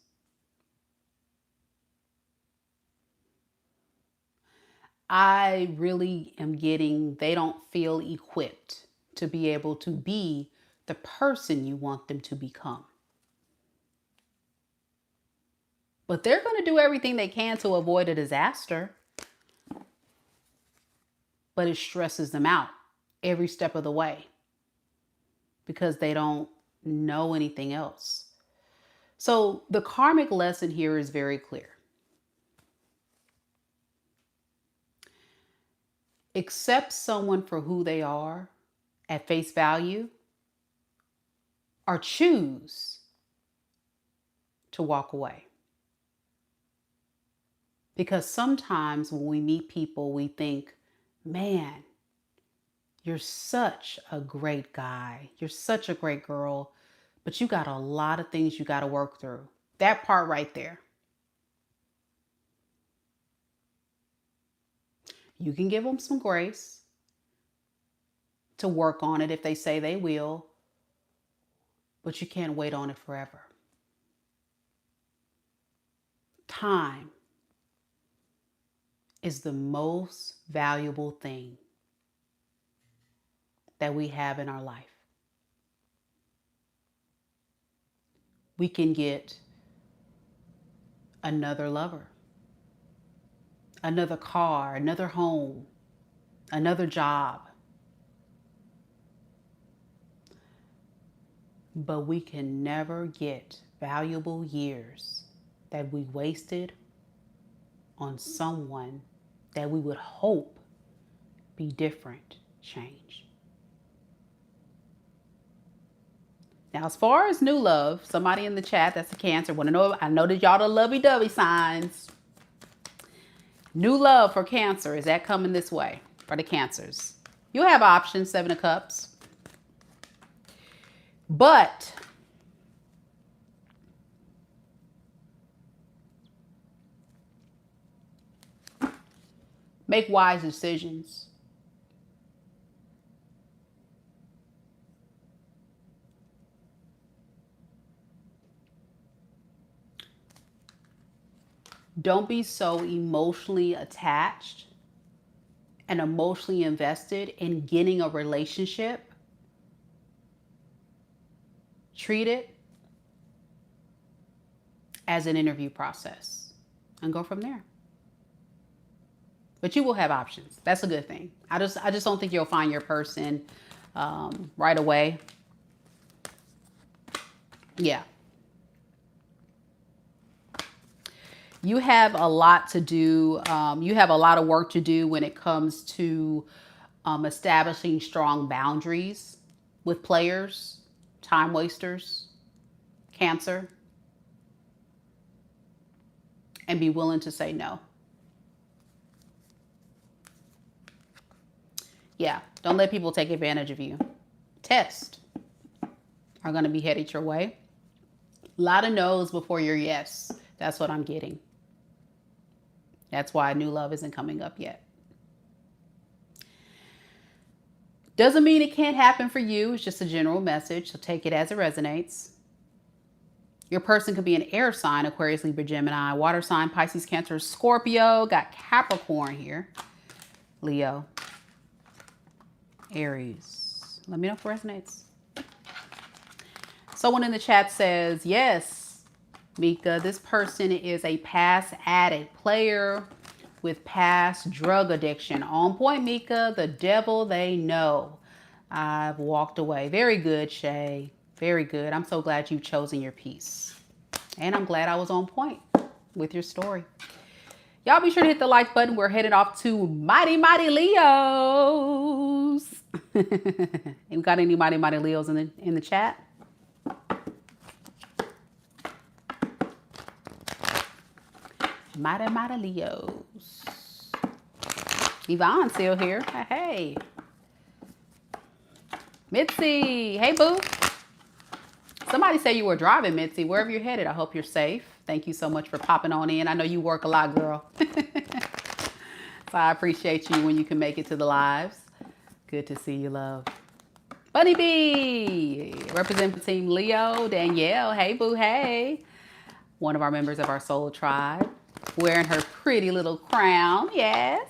I really am getting they don't feel equipped to be able to be the person you want them to become. But they're going to do everything they can to avoid a disaster. But it stresses them out every step of the way because they don't know anything else. So the karmic lesson here is very clear. Accept someone for who they are at face value, or choose to walk away. Because sometimes when we meet people, we think, man, you're such a great guy. You're such a great girl, but you got a lot of things you got to work through. That part right there. You can give them some grace to work on it if they say they will, but you can't wait on it forever. Time is the most valuable thing that we have in our life. We can get another lover, another car, another home, another job. But we can never get valuable years that we wasted on someone that we would hope be different, change. Now, as far as new love, somebody in the chat that's a Cancer want to know. I know that y'all the lovey-dovey signs. New love for Cancer, is that coming this way for the Cancers? You have options, 7 of Cups. But make wise decisions. Don't be so emotionally attached and emotionally invested in getting a relationship. Treat it as an interview process and go from there. But you will have options. That's a good thing. I just don't think you'll find your person right away. Yeah. You have a lot to do. You have a lot of work to do when it comes to establishing strong boundaries with players, time wasters, Cancer, and be willing to say no. Yeah, don't let people take advantage of you. Tests are going to be headed your way. A lot of no's before your yes. That's what I'm getting. That's why new love isn't coming up yet. Doesn't mean it can't happen for you. It's just a general message, so take it as it resonates. Your person could be an air sign, Aquarius, Libra, Gemini, water sign, Pisces, Cancer, Scorpio. Got Capricorn here. Leo, Aries. Let me know if it resonates. Someone in the chat says, yes, Mika, this person is a past addict, player with past drug addiction. On point, Mika, the devil they know. I've walked away. Very good, Shay. Very good. I'm so glad you've chosen your piece. And I'm glad I was on point with your story. Y'all be sure to hit the like button. We're headed off to Mighty Mighty Leos. You got any Mighty Mighty Leos in the chat? Mighty Mighty Leos. Yvonne's still here. Hey. Mitzi. Hey, boo. Somebody say you were driving, Mitzi. Wherever you're headed, I hope you're safe. Thank you so much for popping on in. I know you work a lot, girl. So I appreciate you when you can make it to the lives. Good to see you, love. Bunny Bee. Represent Team Leo. Danielle. Hey, boo. Hey. One of our members of our soul tribe. Wearing her pretty little crown. Yes.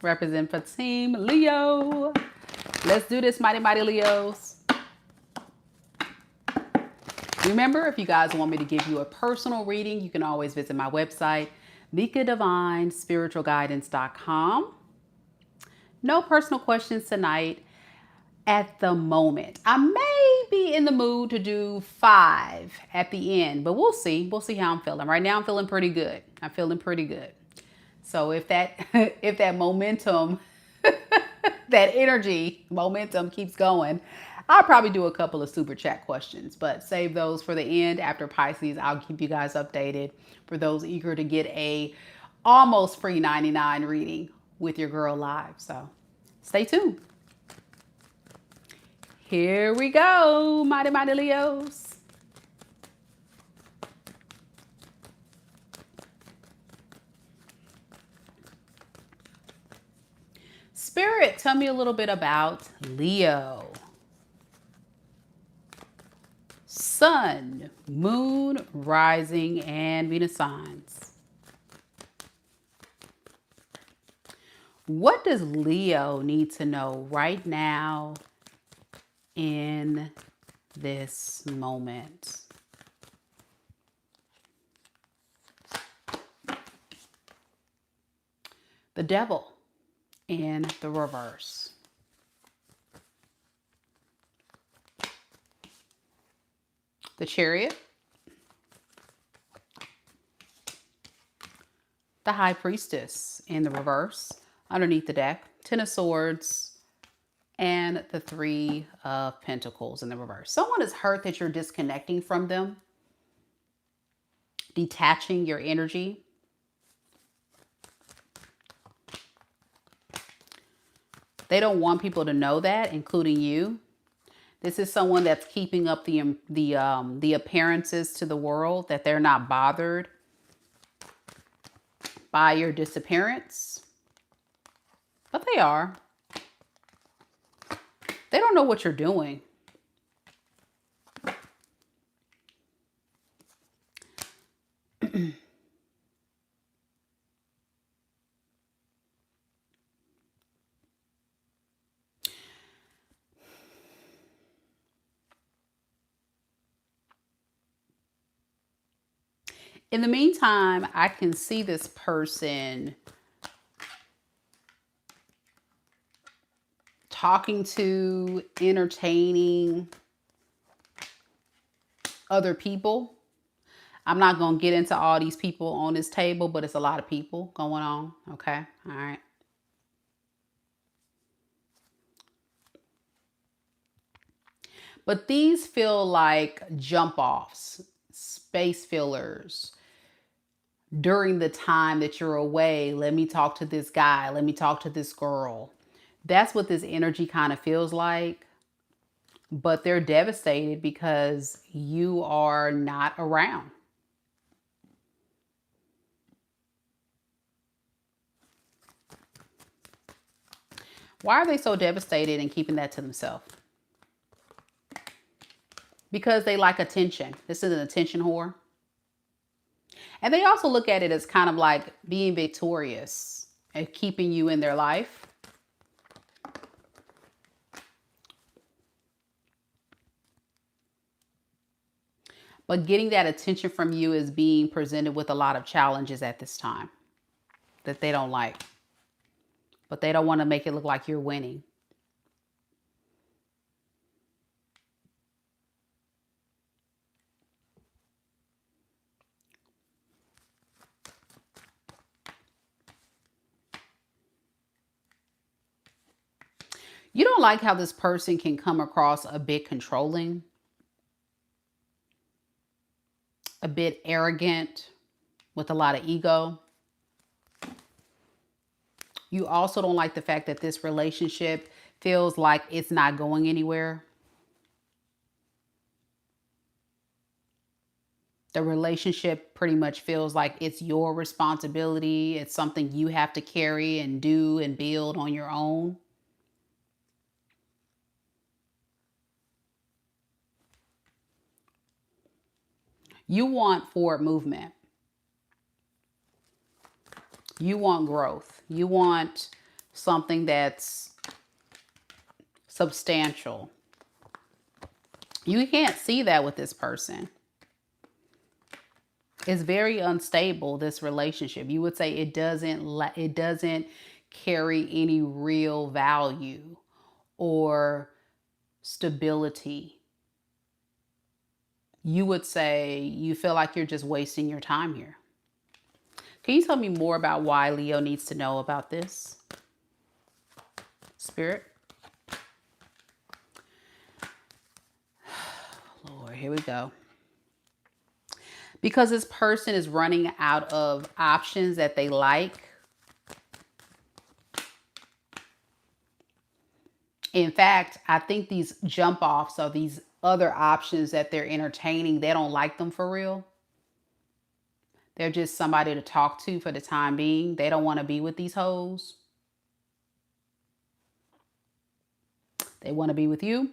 Represent for Team Leo. Let's do this, Mighty Mighty Leos. Remember, if you guys want me to give you a personal reading, you can always visit my website, MikaDivineSpiritualGuidance.com. No personal questions tonight at the moment. I may be in the mood to do 5 at the end, but we'll see. We'll see how I'm feeling. Right now, I'm feeling pretty good. I'm feeling pretty good. So if that momentum, that energy momentum keeps going, I'll probably do a couple of super chat questions, but save those for the end. After Pisces, I'll keep you guys updated for those eager to get a almost free 99 reading with your girl live. So stay tuned. Here we go, Mighty Mighty Leos. Spirit, tell me a little bit about Leo. Sun, moon, rising, and Venus signs. What does Leo need to know right now in this moment? The Devil in the reverse. The Chariot. The High Priestess in the reverse. Underneath the deck, 10 of Swords, and the 3 of Pentacles in the reverse. Someone is hurt that you're disconnecting from them, detaching your energy. They don't want people to know that, including you. This is someone that's keeping up the appearances to the world, that they're not bothered by your disappearance, but they are. They don't know what you're doing. In the meantime, I can see this person talking to, entertaining other people. I'm not going to get into all these people on this table, but it's a lot of people going on. Okay. All right. But these feel like jump offs, space fillers. During the time that you're away, let me talk to this guy. Let me talk to this girl. That's what this energy kind of feels like. But they're devastated because you are not around. Why are they so devastated and keeping that to themselves? Because they like attention. This is an attention whore. And they also look at it as kind of like being victorious and keeping you in their life. But getting that attention from you is being presented with a lot of challenges at this time that they don't like. But they don't want to make it look like you're winning. You don't like how this person can come across a bit controlling, a bit arrogant, with a lot of ego. You also don't like the fact that this relationship feels like it's not going anywhere. The relationship pretty much feels like it's your responsibility. It's something you have to carry and do and build on your own. You want forward movement. You want growth. You want something that's substantial. You can't see that with this person. It's very unstable, this relationship. You would say it doesn't carry any real value or stability. You would say you feel like you're just wasting your time here. Can you tell me more about why Leo needs to know about this? Spirit? Lord, here we go. Because this person is running out of options that they like. In fact, I think these jump offs or these other options that they're entertaining, they don't like them for real. They're just somebody to talk to for the time being. They don't want to be with these hoes. They want to be with you.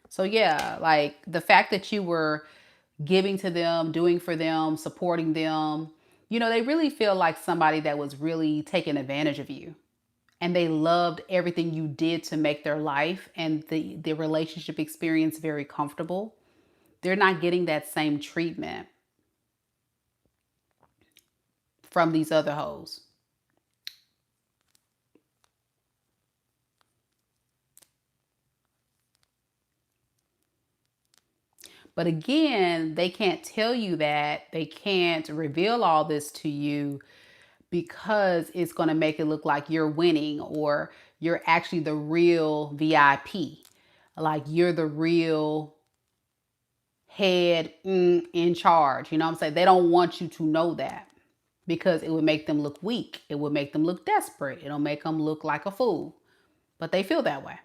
So yeah, like the fact that you were giving to them, doing for them, supporting them, you know, they really feel like somebody that was really taking advantage of you. And they loved everything you did to make their life and the relationship experience very comfortable. They're not getting that same treatment from these other hoes. But again, they can't tell you that. They can't reveal all this to you because it's going to make it look like you're winning or you're actually the real VIP. Like you're the real head in charge. You know what I'm saying? They don't want you to know that because it would make them look weak. It would make them look desperate. It'll make them look like a fool. But they feel that way.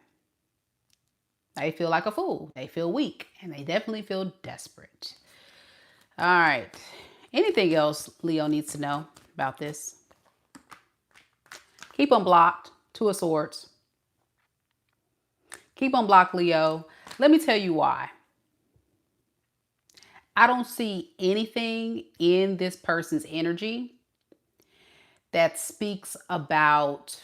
They feel like a fool. They feel weak. And they definitely feel desperate. All right. Anything else Leo needs to know about this? Keep them blocked. Two of Swords. Keep them blocked, Leo. Let me tell you why. I don't see anything in this person's energy that speaks about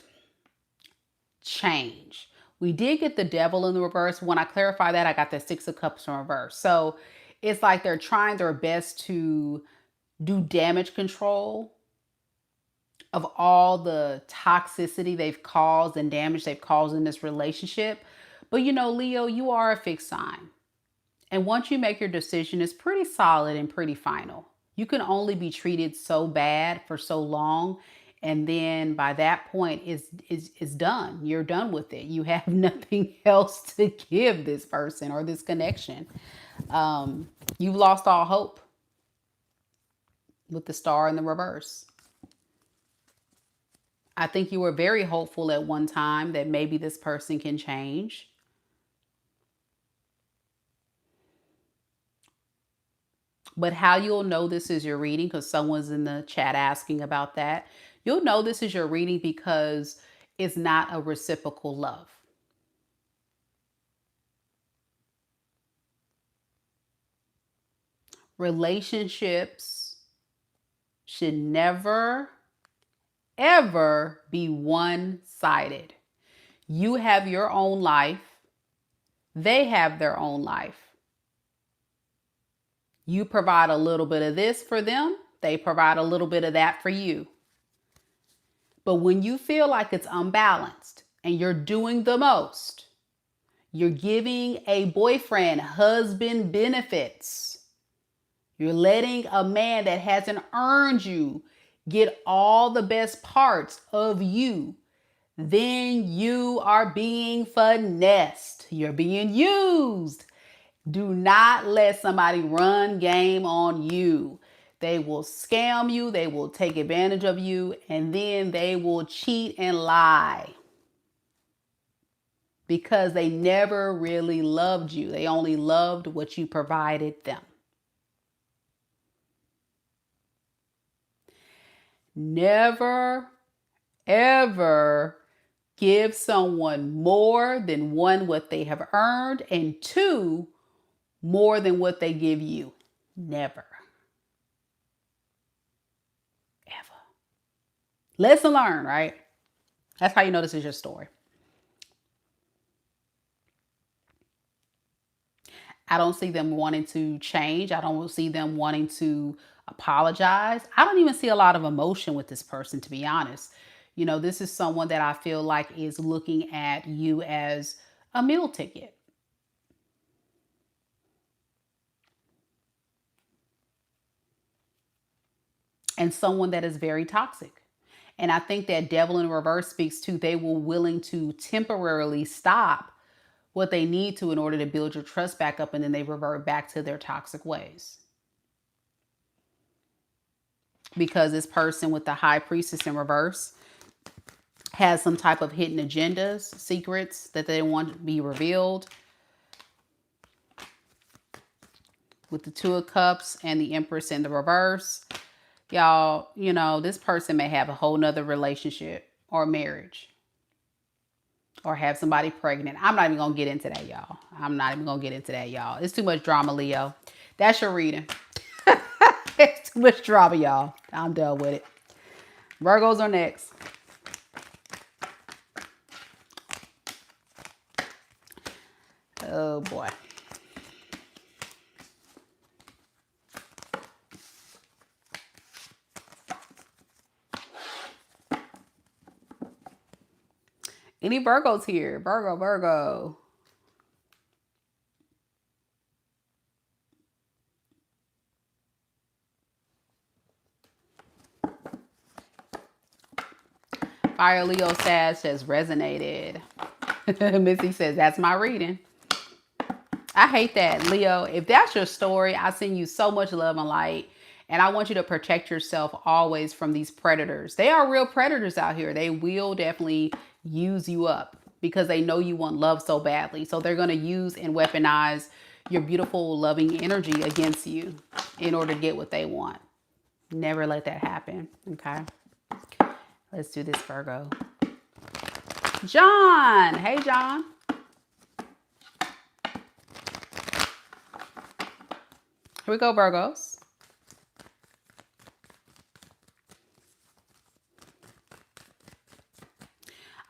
change. We did get the Devil in the reverse. When I clarify that, I got the Six of Cups in reverse. So it's like they're trying their best to do damage control of all the toxicity they've caused and damage they've caused in this relationship. But you know, Leo, you are a fixed sign. And once you make your decision, it's pretty solid and pretty final. You can only be treated so bad for so long. And then by that point, it's done. You're done with it. You have nothing else to give this person or this connection. You've lost all hope with the Star in the reverse. I think you were very hopeful at one time that maybe this person can change. But how you'll know this is your reading, because someone's in the chat asking about that. You'll know this is your reading because it's not a reciprocal love. Relationships should never, ever be one-sided. You have your own life. They have their own life. You provide a little bit of this for them. They provide a little bit of that for you. But when you feel like it's unbalanced and you're doing the most, you're giving a boyfriend husband benefits. You're letting a man that hasn't earned you get all the best parts of you. Then you are being finessed. You're being used. Do not let somebody run game on you. They will scam you. They will take advantage of you. And then they will cheat and lie. Because they never really loved you. They only loved what you provided them. Never, ever give someone more than one, what they have earned, and two, more than what they give you. Never. Ever. Lesson learned, right? That's how you know this is your story. I don't see them wanting to change. I don't see them wanting to apologize. I don't even see a lot of emotion with this person, to be honest. You know, this is someone that I feel like is looking at you as a meal ticket. And someone that is very toxic. And I think that Devil in reverse speaks to they were willing to temporarily stop what they need to in order to build your trust back up, and then they revert back to their toxic ways. Because this person with the High Priestess in reverse has some type of hidden agendas, secrets that they want to be revealed. With the Two of Cups and the Empress in the reverse. Y'all, you know, this person may have a whole nother relationship or marriage. Or have somebody pregnant. I'm not even going to get into that, y'all. I'm not even going to get into that, y'all. It's too much drama, Leo. That's your reading. It's too much drama, y'all. I'm done with it. Virgos are next. Oh, boy. Any Virgos here? Virgo, Virgo. Fire Leo Sag says resonated. Missy says that's my reading. I hate that, Leo. If that's your story, I send you so much love and light. And I want you to protect yourself always from these predators. They are real predators out here. They will definitely use you up. because they know you want love so badly. So they're going to use and weaponize your beautiful, loving energy against you in order to get what they want. Never let that happen. Okay. Let's do this, Virgo. John. Hey, John. Here we go, Virgos.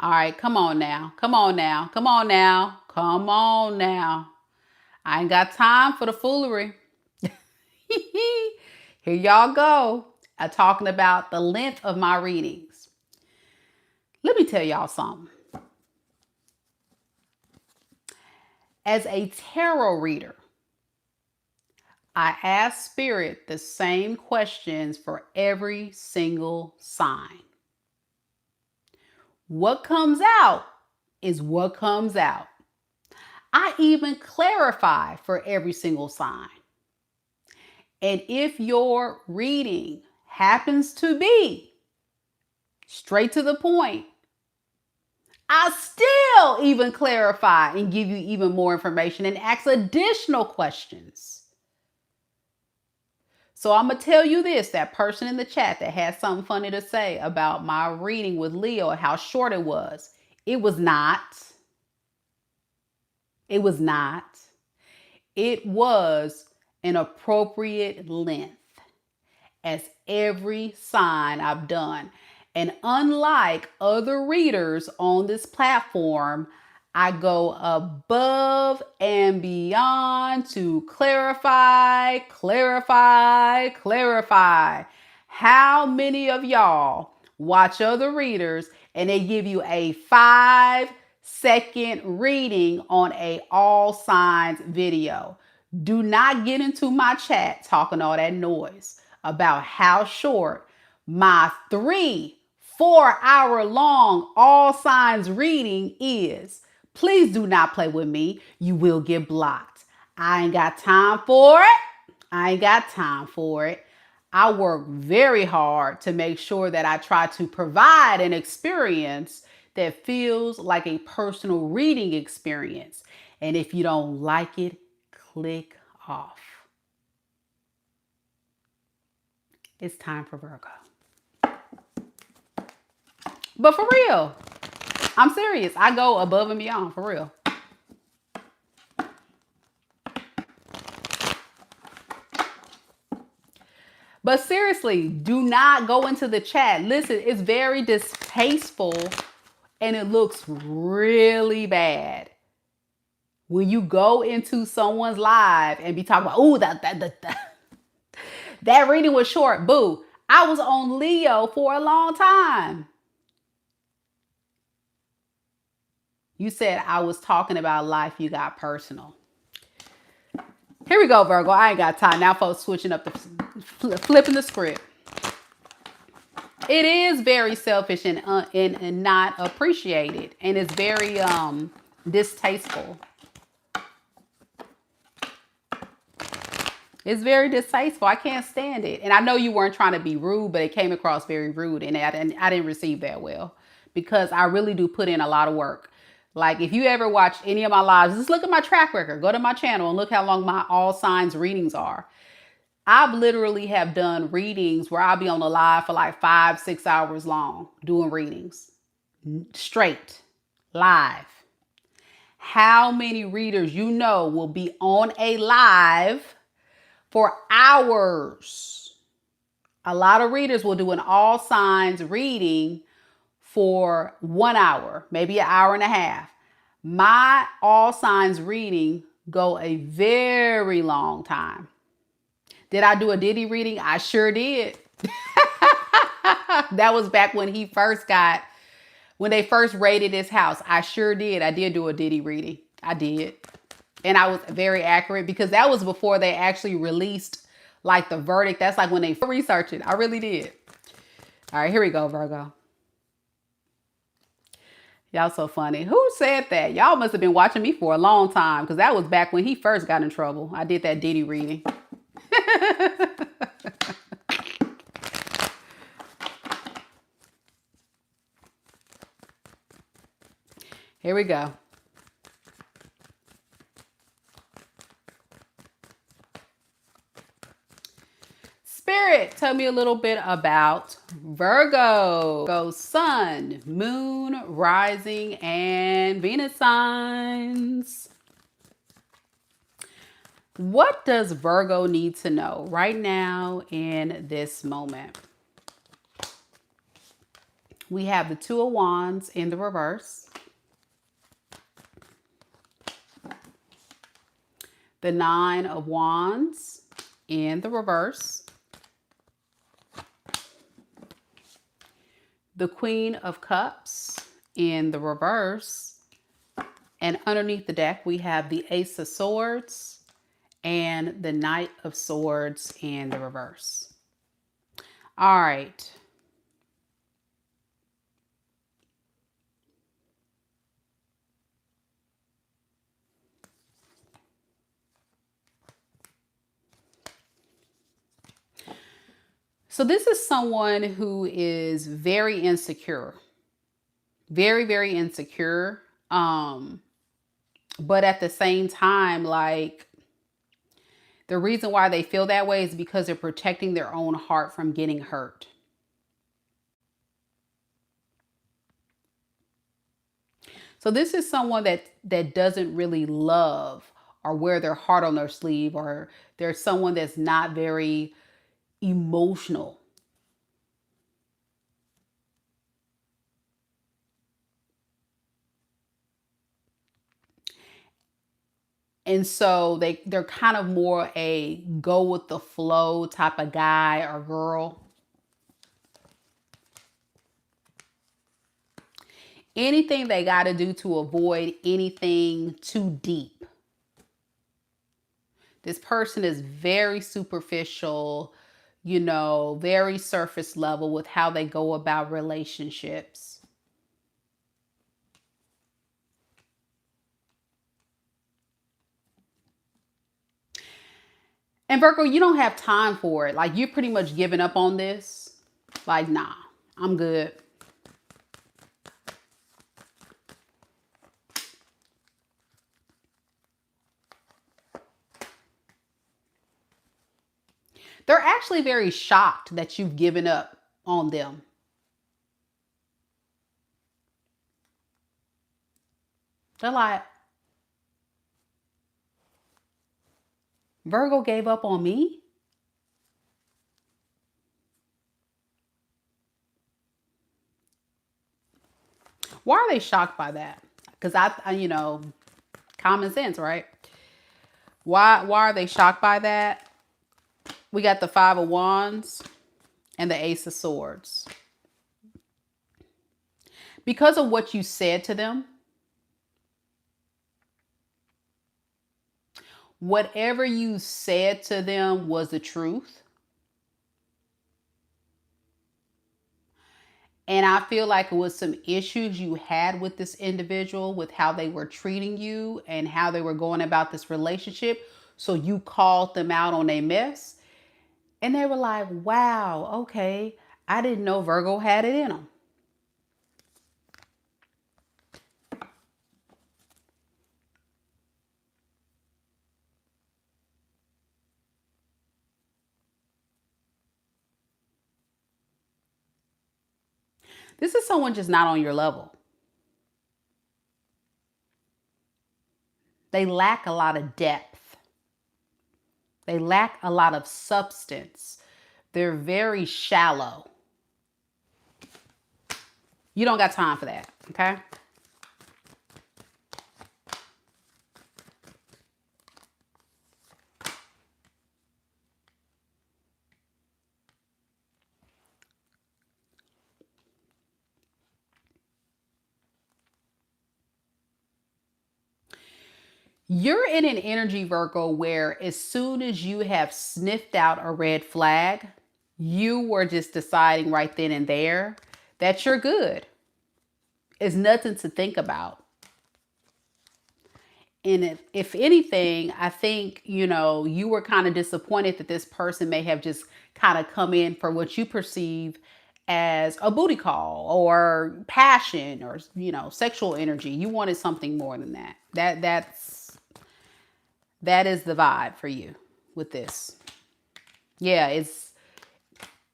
All right, come on now. Come on now. Come on now. Come on now. I ain't got time for the foolery. Here y'all go. I'm talking about the length of my readings. Let me tell y'all something. As a tarot reader, I ask Spirit the same questions for every single sign. What comes out is what comes out. I even clarify for every single sign. And if your reading happens to be straight to the point, I still even clarify and give you even more information and ask additional questions. So I'm going to tell you this, that person in the chat that had something funny to say about my reading with Leo, how short it was. It was not. It was not. It was an appropriate length as every sign I've done. And unlike other readers on this platform, I go above and beyond to clarify, clarify, clarify. How many of y'all watch other readers and they give you a 5-second reading on a all signs video? Do not get into my chat talking all that noise about how short my 3-4 hour long all signs reading is. Please do not play with me. You will get blocked. I ain't got time for it. I ain't got time for it. I work very hard to make sure that I try to provide an experience that feels like a personal reading experience. And if you don't like it, click off. It's time for Virgo. But for real, I'm serious. I go above and beyond, for real. But seriously, do not go into the chat. Listen, it's very distasteful and it looks really bad when you go into someone's live and be talking about, oh, that reading was short. Boo. I was on Leo for a long time. You said I was talking about life. You got personal. Here we go, Virgo. I ain't got time. Now folks switching up, flipping the script. It is very selfish and not appreciated. And it's very distasteful. It's very distasteful. I can't stand it. And I know you weren't trying to be rude, but it came across very rude. And I didn't receive that well because I really do put in a lot of work. Like if you ever watch any of my lives, just look at my track record. Go to my channel and look how long my all signs readings are. I've literally have done readings where I'll be on the live for like 5-6 hours long doing readings. Straight. Live. How many readers you know will be on a live for hours? A lot of readers will do an all signs reading for 1 hour, maybe an hour and a half. My all signs reading go a very long time. Did I do a Diddy reading? I sure did. That was back when when they first raided his house. I sure did. I did do a Diddy reading. I did. And I was very accurate because that was before they actually released like the verdict. That's like when they researched it. I really did. All right, here we go, Virgo. Y'all so funny. Who said that? Y'all must have been watching me for a long time because that was back when he first got in trouble. I did that Diddy reading. Here we go. Spirit, tell me a little bit about Virgo. Go sun, moon, rising, and Venus signs. What does Virgo need to know right now in this moment? We have the Two of Wands in the reverse. The Nine of Wands in the reverse. The Queen of Cups in the reverse. And underneath the deck, we have the Ace of Swords and the Knight of Swords in the reverse. All right. So this is someone who is very insecure. Very, very insecure. But at the same time, like, the reason why they feel that way is because they're protecting their own heart from getting hurt. So this is someone that doesn't really love or wear their heart on their sleeve, or they're someone that's not very emotional. And so they're kind of more a go with the flow type of guy or girl. Anything they got to do to avoid anything too deep. This person is very superficial, you know, very surface level with how they go about relationships. And Virgo, you don't have time for it. Like, you're pretty much giving up on this. Like, nah, I'm good. They're actually very shocked that you've given up on them. They're like, Virgo gave up on me? Why are they shocked by that? Because you know, common sense, right? Why are they shocked by that? We got the Five of Wands and the Ace of Swords. Because of what you said to them, whatever you said to them was the truth. And I feel like it was some issues you had with this individual, with how they were treating you and how they were going about this relationship. So you called them out on their mess. And they were like, wow, okay, I didn't know Virgo had it in them. This is someone just not on your level. They lack a lot of depth. They lack a lot of substance. They're very shallow. You don't got time for that, okay? You're in an energy, Virgo, where as soon as you have sniffed out a red flag, you were just deciding right then and there that you're good. It's nothing to think about. And if anything, I think, you know, you were kind of disappointed that this person may have just kind of come in for what you perceive as a booty call or passion or, you know, sexual energy. You wanted something more than that. That is the vibe for you with this. Yeah,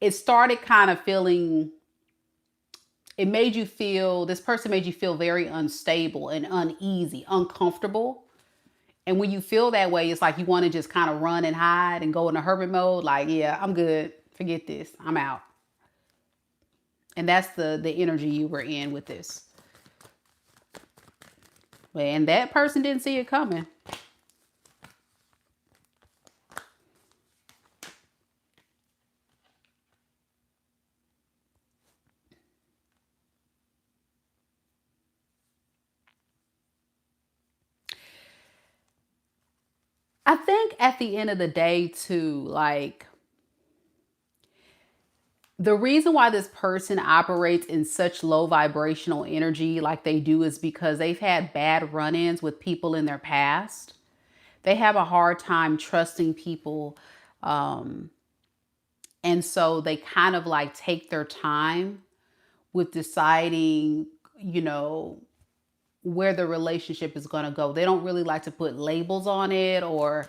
it started kind of feeling, it made you feel, this person made you feel very unstable and uneasy, uncomfortable. And when you feel that way, it's like you want to just kind of run and hide and go in a hermit mode. Like, yeah, I'm good. Forget this. I'm out. And that's the energy you were in with this. And that person didn't see it coming. I think at the end of the day, too, like, the reason why this person operates in such low vibrational energy like they do is because they've had bad run-ins with people in their past. They have a hard time trusting people. And so they kind of like take their time with deciding, you know, where the relationship is going to go. They don't really like to put labels on it or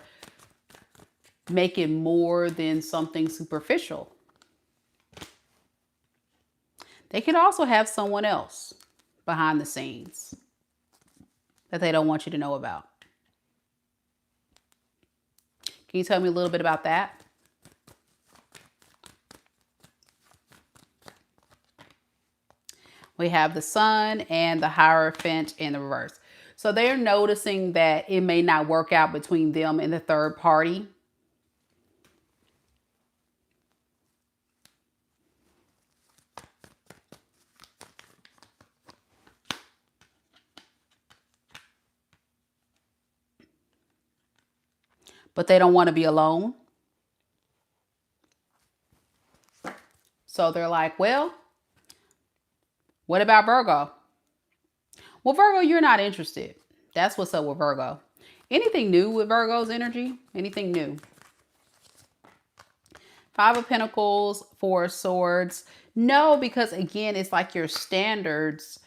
make it more than something superficial. They could also have someone else behind the scenes that they don't want you to know about. Can you tell me a little bit about that? We have the Sun and the Hierophant in the reverse. So they're noticing that it may not work out between them and the third party. But they don't want to be alone. So they're like, well, what about Virgo? Well, Virgo, you're not interested. That's what's up with Virgo. Anything new with Virgo's energy? Anything new? Five of Pentacles, Four of Swords. No, because again, it's like your standards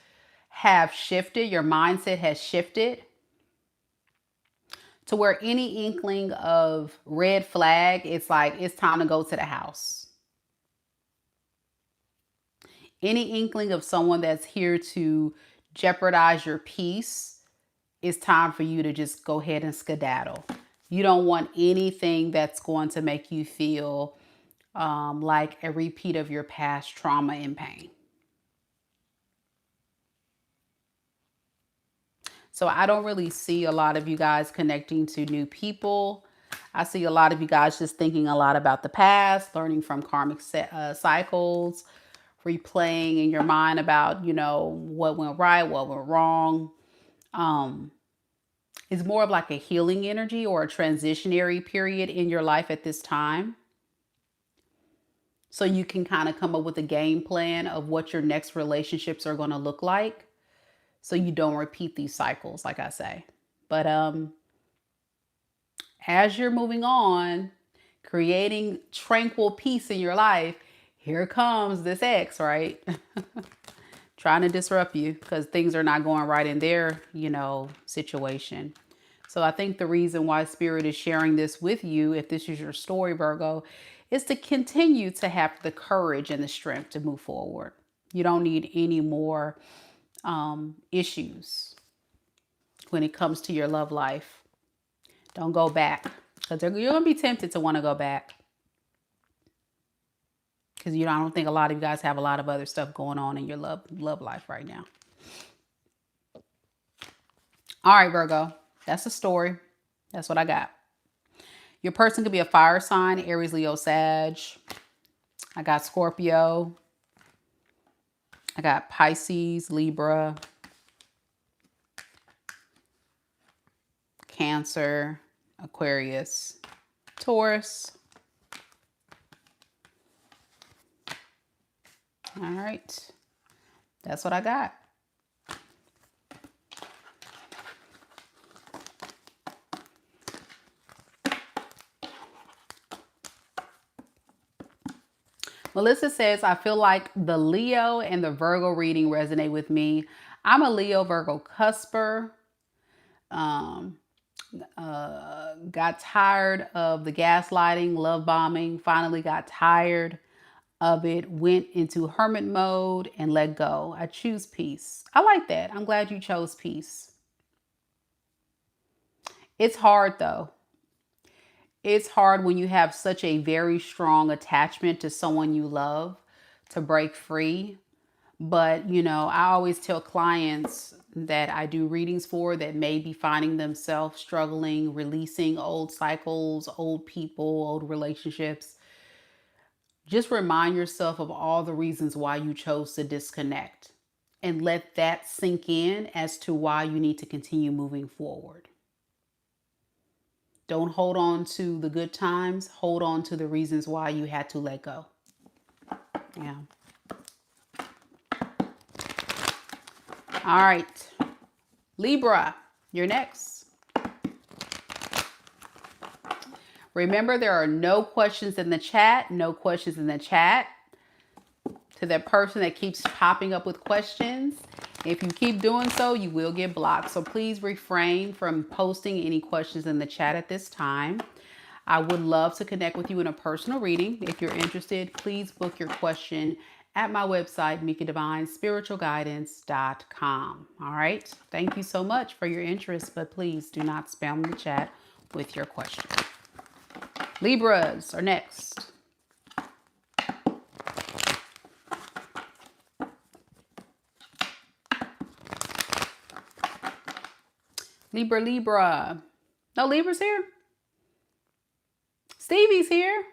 have shifted. Your mindset has shifted to where any inkling of red flag, it's like, it's time to go to the house. Any inkling of someone that's here to jeopardize your peace, it's time for you to just go ahead and skedaddle. You don't want anything that's going to make you feel like a repeat of your past trauma and pain. So I don't really see a lot of you guys connecting to new people. I see a lot of you guys just thinking a lot about the past, learning from karmic cycles, replaying in your mind about, you know, what went right, what went wrong. It's more of like a healing energy or a transitionary period in your life at this time. So you can kind of come up with a game plan of what your next relationships are going to look like, so you don't repeat these cycles, like I say. But as you're moving on, creating tranquil peace in your life, here comes this ex, right? Trying to disrupt you because things are not going right in their, you know, situation. So I think the reason why Spirit is sharing this with you, if this is your story, Virgo, is to continue to have the courage and the strength to move forward. You don't need any more issues when it comes to your love life. Don't go back, because you're going to be tempted to want to go back. Because I don't think a lot of you guys have a lot of other stuff going on in your love life right now. All right, Virgo. That's the story. That's what I got. Your person could be a fire sign, Aries, Leo, Sag. I got Scorpio. I got Pisces, Libra, Cancer, Aquarius, Taurus. All right. That's what I got. Melissa says, I feel like the Leo and the Virgo reading resonate with me. I'm a Leo Virgo cusper. Um, got tired of the gaslighting, love bombing, finally got tired of it, went into hermit mode and let go. I choose peace. I like that. I'm glad you chose peace. It's hard though. It's hard when you have such a very strong attachment to someone you love to break free. But, you know, I always tell clients that I do readings for that may be finding themselves struggling, releasing old cycles, old people, old relationships. Just remind yourself of all the reasons why you chose to disconnect and let that sink in as to why you need to continue moving forward. Don't hold on to the good times. Hold on to the reasons why you had to let go. Yeah. All right. Libra, you're next. Remember, there are no questions in the chat. No questions in the chat. To that person that keeps popping up with questions, if you keep doing so, you will get blocked. So please refrain from posting any questions in the chat at this time. I would love to connect with you in a personal reading. If you're interested, please book your question at my website, MikaDivineSpiritualGuidance.com. All right. Thank you so much for your interest, but please do not spam the chat with your question. Libras are next. Libra. No, Libra's here. Stevie's here.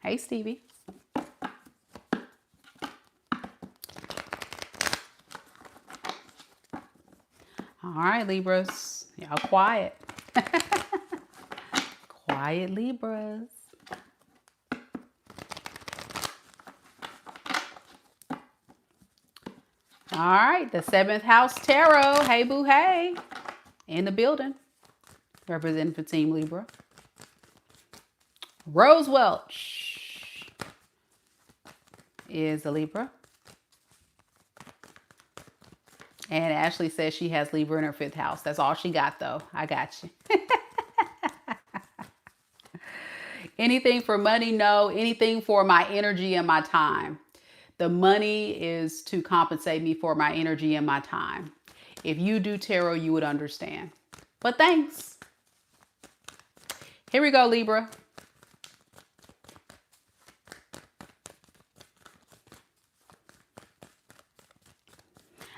Hey, Stevie. All right, Libras. Y'all quiet. Quiet Libras. All right, the 7th house tarot. Hey, boo, hey. In the building. Representing for Team Libra. Rose Welch is a Libra. And Ashley says she has Libra in her 5th house. That's all she got, though. I got you. Anything for money? No. Anything for my energy and my time. The money is to compensate me for my energy and my time. If you do tarot, you would understand. But thanks. Here we go, Libra.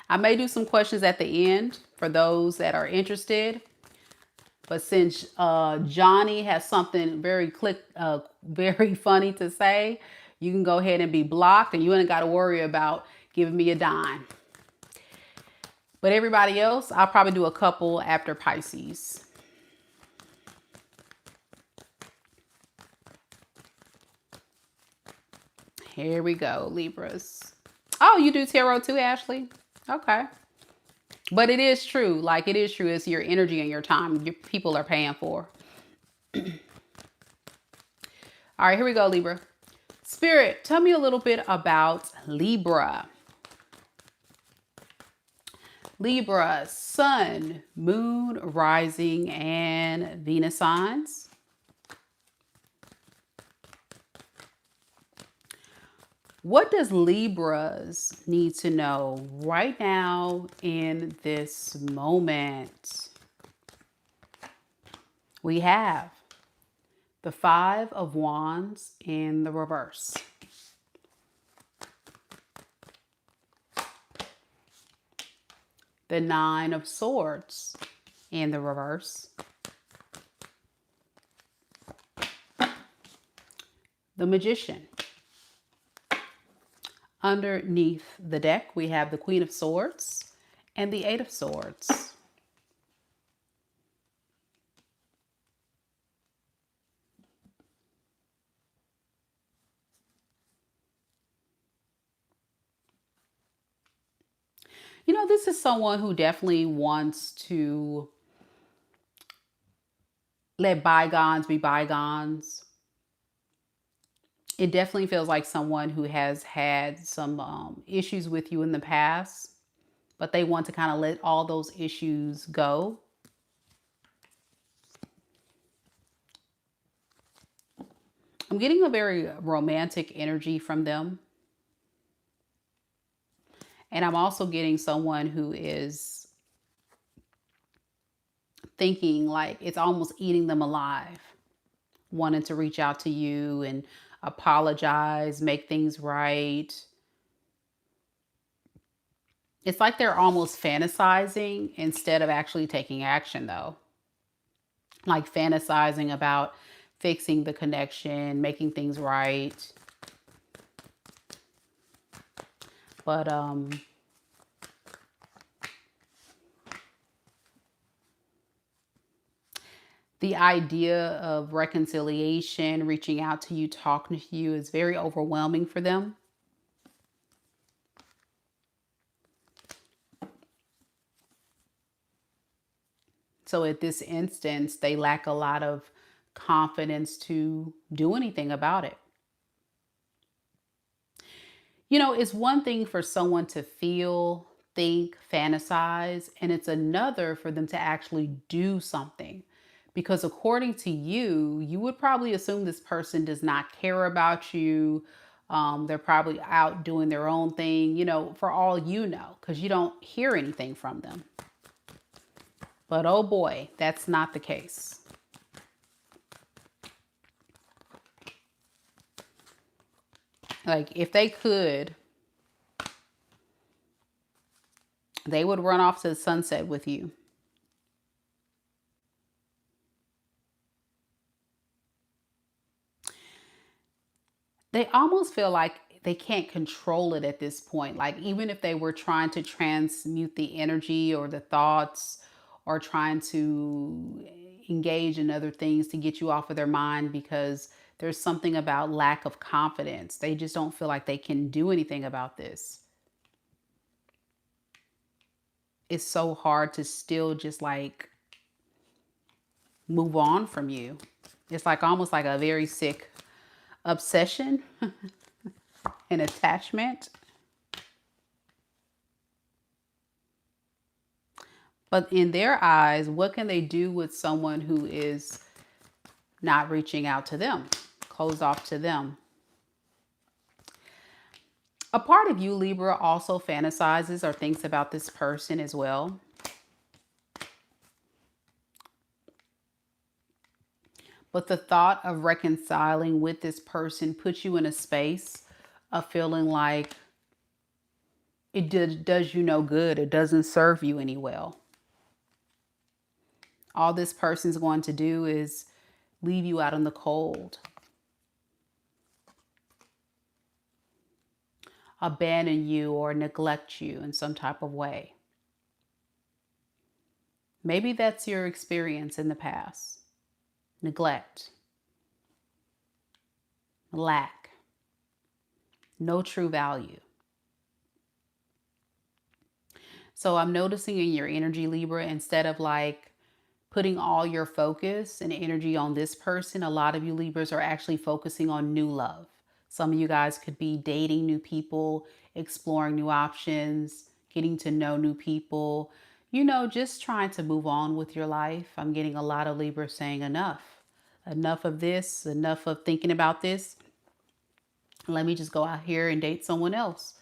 I may do some questions at the end for those that are interested. But since Johnny has something very funny to say, you can go ahead and be blocked and you ain't got to worry about giving me a dime. But everybody else, I'll probably do a couple after Pisces. Here we go, Libras. Oh, you do tarot too, Ashley? Okay. But it is true. Like, it is true. It's your energy and your time your people are paying for. All right, here we go, Libra. Spirit, tell me a little bit about Libra. Libra, Sun, Moon, Rising, and Venus signs. What does Libras need to know right now in this moment? We have the 5 of Wands in the reverse. The 9 of Swords in the reverse. The Magician. Underneath the deck, we have the Queen of Swords and the 8 of Swords. You know, this is someone who definitely wants to let bygones be bygones. It definitely feels like someone who has had some issues with you in the past, but they want to kind of let all those issues go. I'm getting a very romantic energy from them. And I'm also getting someone who is thinking like it's almost eating them alive, wanting to reach out to you and apologize, make things right. It's like they're almost fantasizing instead of actually taking action, though. Like fantasizing about fixing the connection, making things right. But the idea of reconciliation, reaching out to you, talking to you is very overwhelming for them. So at this instance, they lack a lot of confidence to do anything about it. You know, it's one thing for someone to feel, think, fantasize, and it's another for them to actually do something. Because according to you, you would probably assume this person does not care about you. They're probably out doing their own thing, you know, for all you know, because you don't hear anything from them. But oh boy, that's not the case. Like, if they could, they would run off to the sunset with you. They almost feel like they can't control it at this point. Like, even if they were trying to transmute the energy or the thoughts or trying to engage in other things to get you off of their mind, because there's something about lack of confidence. They just don't feel like they can do anything about this. It's so hard to still just like move on from you. It's like almost like a very sick obsession and attachment. But in their eyes, what can they do with someone who is not reaching out to them, closed off to them? A part of you, Libra, also fantasizes or thinks about this person as well. But the thought of reconciling with this person puts you in a space of feeling like does you no good. It doesn't serve you any well. All this person's going to do is leave you out in the cold, abandon you or neglect you in some type of way. Maybe that's your experience in the past. Neglect, lack, no true value. So I'm noticing in your energy, Libra, instead of like putting all your focus and energy on this person, a lot of you Libras are actually focusing on new love. Some of you guys could be dating new people, exploring new options, getting to know new people, you know, just trying to move on with your life. I'm getting a lot of Libras saying enough. Enough of this, enough of thinking about this. Let me just go out here and date someone else.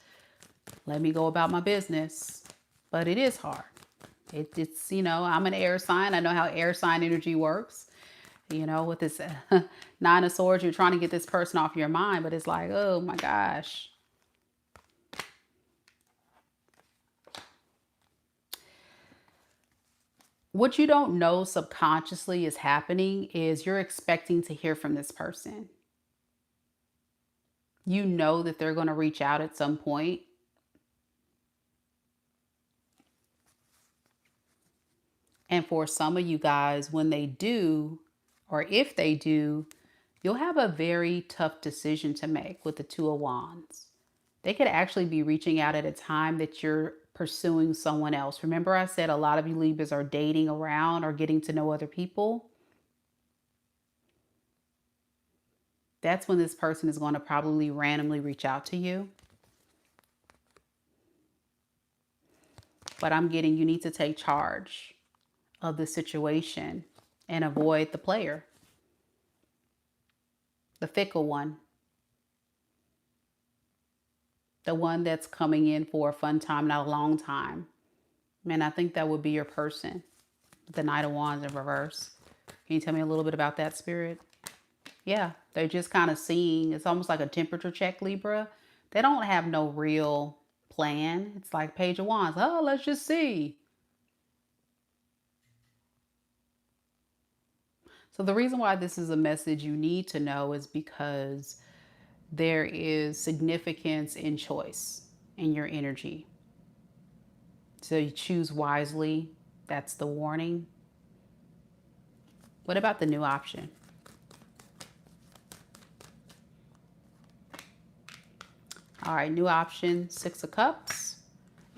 Let me go about my business. But it is hard. It's, you know, I'm an air sign. I know how air sign energy works. You know, with this Nine of Swords, you're trying to get this person off your mind, but it's like, oh my gosh. What you don't know subconsciously is happening is you're expecting to hear from this person. You know that they're going to reach out at some point. And for some of you guys, when they do, or if they do, you'll have a very tough decision to make with the Two of Wands. They could actually be reaching out at a time that you're pursuing someone else. Remember I said a lot of you Libras are dating around or getting to know other people. That's when this person is going to probably randomly reach out to you. But I'm getting you need to take charge of the situation and avoid the player, the fickle one, the one that's coming in for a fun time, not a long time. And I think that would be your person. The Knight of Wands in reverse. Can you tell me a little bit about that, Spirit? Yeah, they're just kind of seeing. It's almost like a temperature check, Libra. They don't have no real plan. It's like Page of Wands. Oh, let's just see. So the reason why this is a message you need to know is because there is significance in choice in your energy. So you choose wisely. That's the warning. What about the new option? All right, new option, Six of Cups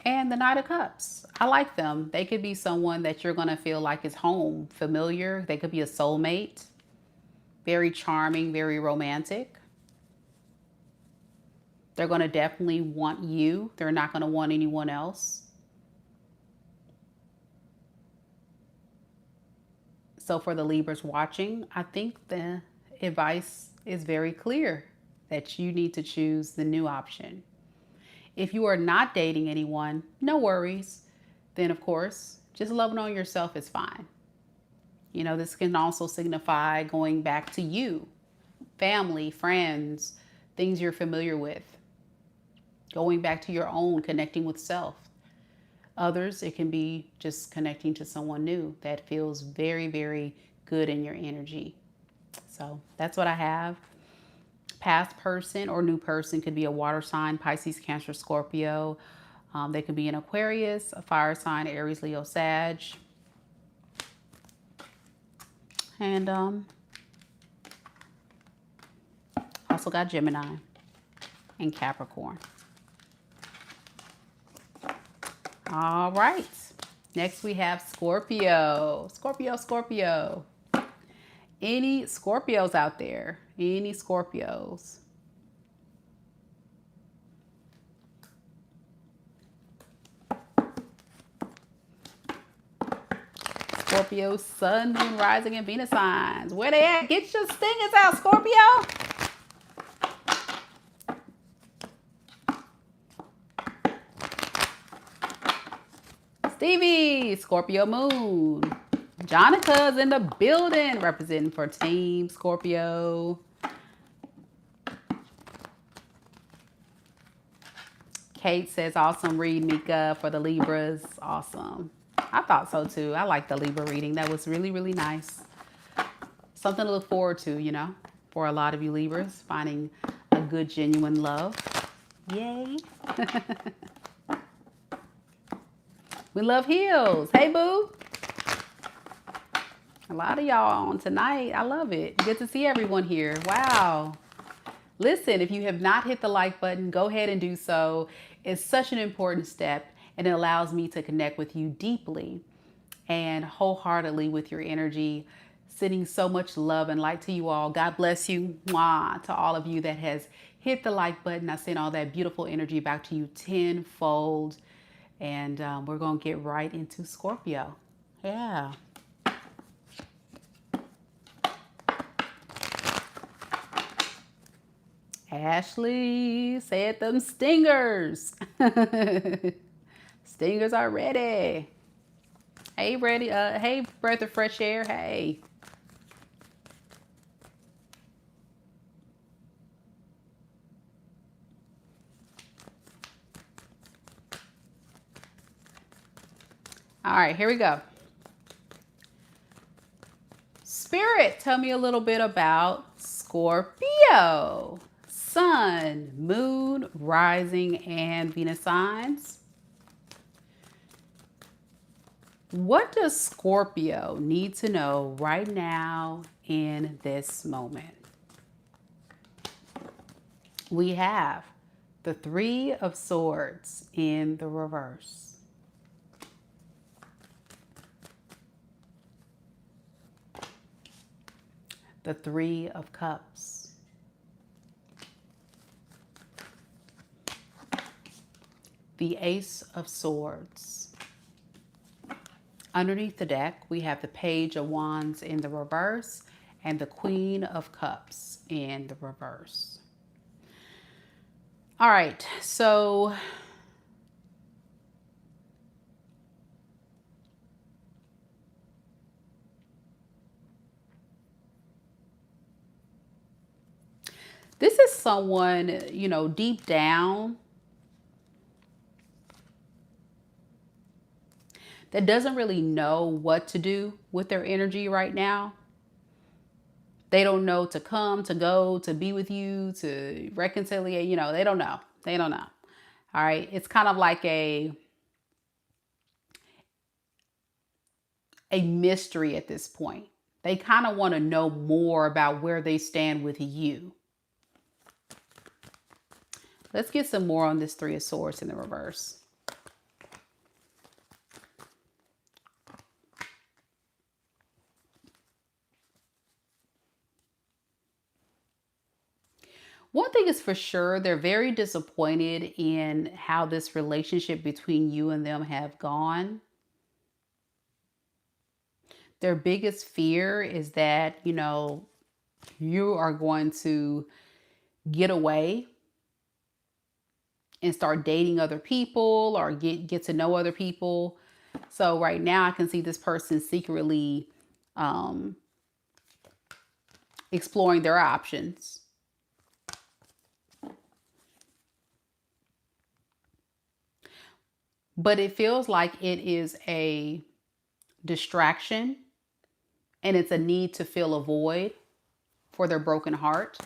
and the Knight of Cups. I like them. They could be someone that you're going to feel like is home, familiar. They could be a soulmate. Very charming, very romantic. They're going to definitely want you. They're not going to want anyone else. So for the Libras watching, I think the advice is very clear that you need to choose the new option. If you are not dating anyone, no worries. Then, of course, just loving on yourself is fine. You know, this can also signify going back to you, family, friends, things you're familiar with. Going back to your own, connecting with self. Others, it can be just connecting to someone new that feels very, very good in your energy. So that's what I have. Past person or new person could be a water sign, Pisces, Cancer, Scorpio. They could be an Aquarius, a fire sign, Aries, Leo, Sag. And also got Gemini and Capricorn. All right. Next we have Scorpio. Scorpio, Scorpio. Any Scorpios out there? Any Scorpios? Scorpio, Sun, Moon, Rising, and Venus signs. Where they at? Get your stingers out, Scorpio. Stevie, Scorpio Moon. Jonica's in the building, representing for Team Scorpio. Kate says, awesome read, Mika, for the Libras. Awesome. I thought so too. I like the Libra reading. That was really, really nice. Something to look forward to, you know, for a lot of you Libras, finding a good, genuine love. Yay. We love heels. Hey, boo. A lot of y'all on tonight. I love it. Good to see everyone here. Wow. Listen, if you have not hit the like button, go ahead and do so. It's such an important step, and it allows me to connect with you deeply and wholeheartedly with your energy, sending so much love and light to you all. God bless you. Mwah, to all of you that has hit the like button. I send all that beautiful energy back to you tenfold. And we're going to get right into Scorpio. Yeah. Ashley said them stingers. Stingers are ready. Hey, ready. Hey, breath of fresh air. Hey. All right, here we go. Spirit, tell me a little bit about Scorpio. Sun, Moon, Rising, and Venus signs. What does Scorpio need to know right now in this moment? We have the Three of Swords in the reverse. The Three of Cups. the Ace of Swords. Underneath the deck, we have the Page of Wands in the reverse and the Queen of Cups in the reverse. All right, so this is someone, you know, deep down that doesn't really know what to do with their energy right now. They don't know to come, to go, to be with you, to reconcile. You know, they don't know. They don't know. All right. It's kind of like a mystery at this point. They kind of want to know more about where they stand with you. Let's get some more on this Three of Swords in the reverse. One thing is for sure, they're very disappointed in how this relationship between you and them have gone. Their biggest fear is that, you know, you are going to get away and start dating other people or get to know other people. So right now I can see this person secretly exploring their options. But it feels like it is a distraction and it's a need to fill a void for their broken heart.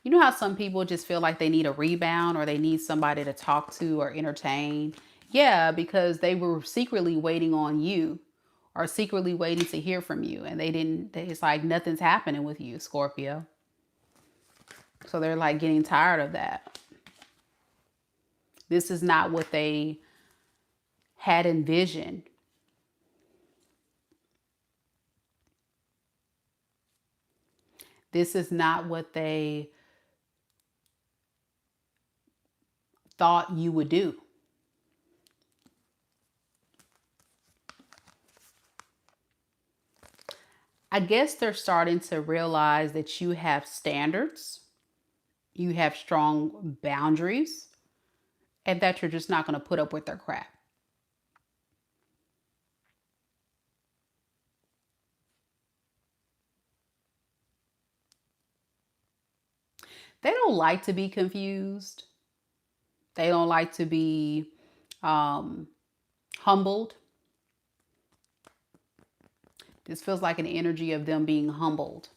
You know how some people just feel like they need a rebound or they need somebody to talk to or entertain? Yeah, because they were secretly waiting on you or secretly waiting to hear from you. And it's like nothing's happening with you, Scorpio. So they're like getting tired of that. This is not what they had envisioned. This is not what they thought you would do. I guess they're starting to realize that you have standards, you have strong boundaries, and that you're just not going to put up with their crap. They don't like to be confused. They don't like to be humbled. This feels like an energy of them being humbled.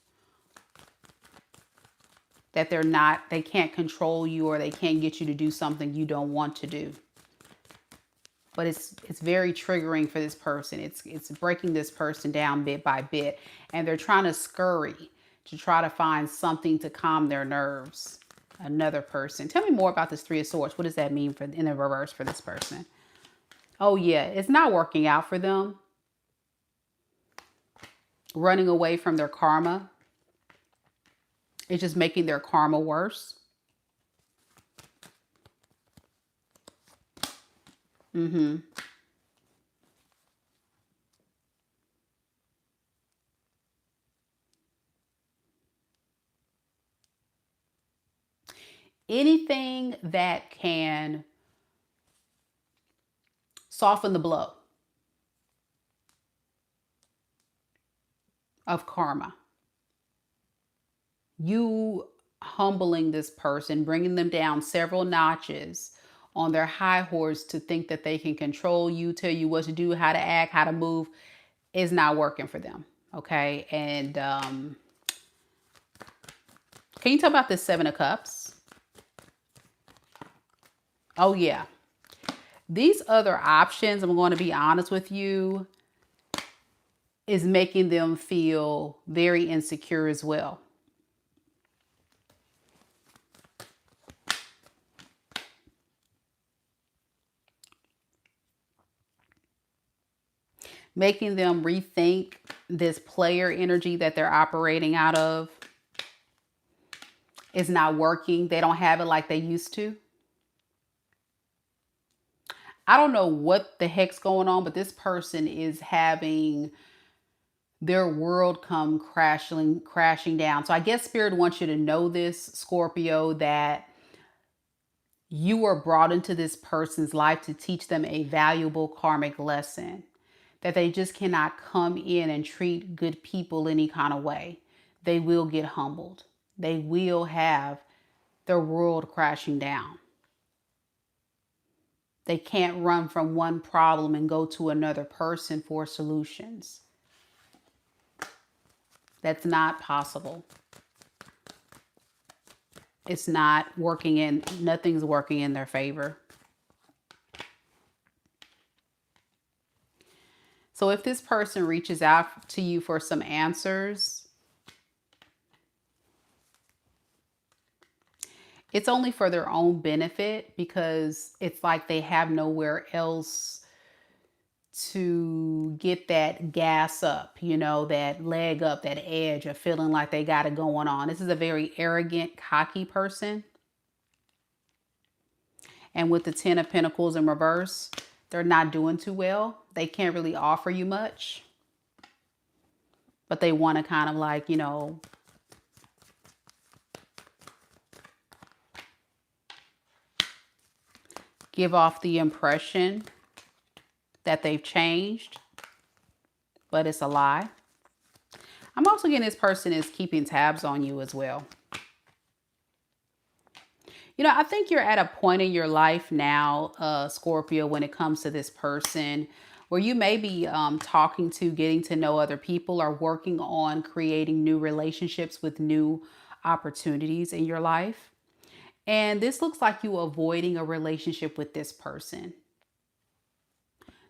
That they can't control you or they can't get you to do something you don't want to do. But it's very triggering for this person. It's breaking this person down bit by bit. And they're trying to scurry to try to find something to calm their nerves. Another person. Tell me more about this Three of Swords. What does that mean in the reverse for this person? Oh yeah, it's not working out for them. Running away from their karma. It's just making their karma worse. Anything that can soften the blow of karma. You humbling this person, bringing them down several notches on their high horse to think that they can control you, tell you what to do, how to act, how to move, is not working for them. Okay. And can you talk about this Seven of Cups? Oh yeah. These other options, I'm going to be honest with you, is making them feel very insecure as well. Making them rethink this player energy that they're operating out of. Is not working. They don't have it like they used to. I don't know what the heck's going on, but this person is having their world come crashing down. So I guess Spirit wants you to know this, Scorpio, that you were brought into this person's life to teach them a valuable karmic lesson, that they just cannot come in and treat good people any kind of way. They will get humbled. They will have their world crashing down. They can't run from one problem and go to another person for solutions. That's not possible. It's not working in, nothing's working in their favor. So if this person reaches out to you for some answers, it's only for their own benefit, because it's like they have nowhere else to get that gas up, you know, that leg up, that edge of feeling like they got it going on. This is a very arrogant, cocky person. And with the 10 of Pentacles in reverse, they're not doing too well. They can't really offer you much, but they want to kind of like, you know, give off the impression that they've changed, but it's a lie. I'm also getting this person is keeping tabs on you as well. You know, I think you're at a point in your life now, Scorpio, when it comes to this person, where you may be talking to, getting to know other people, or working on creating new relationships with new opportunities in your life. And this looks like you avoiding a relationship with this person.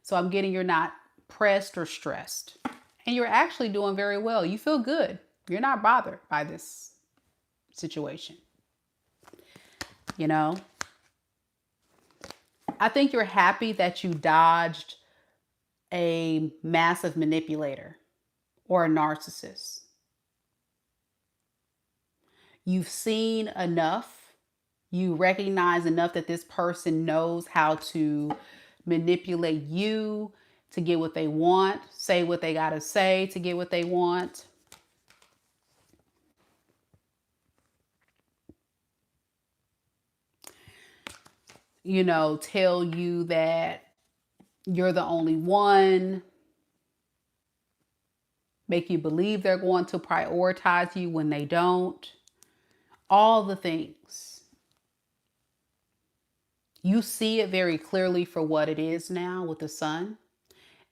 So I'm getting you're not pressed or stressed. And you're actually doing very well. You feel good. You're not bothered by this situation. You know? I think you're happy that you dodged a massive manipulator or a narcissist. You've seen enough. You recognize enough that this person knows how to manipulate you to get what they want, say what they got to say to get what they want. You know, tell you that you're the only one, make you believe they're going to prioritize you when they don't. All the things. You see it very clearly for what it is now with the sun,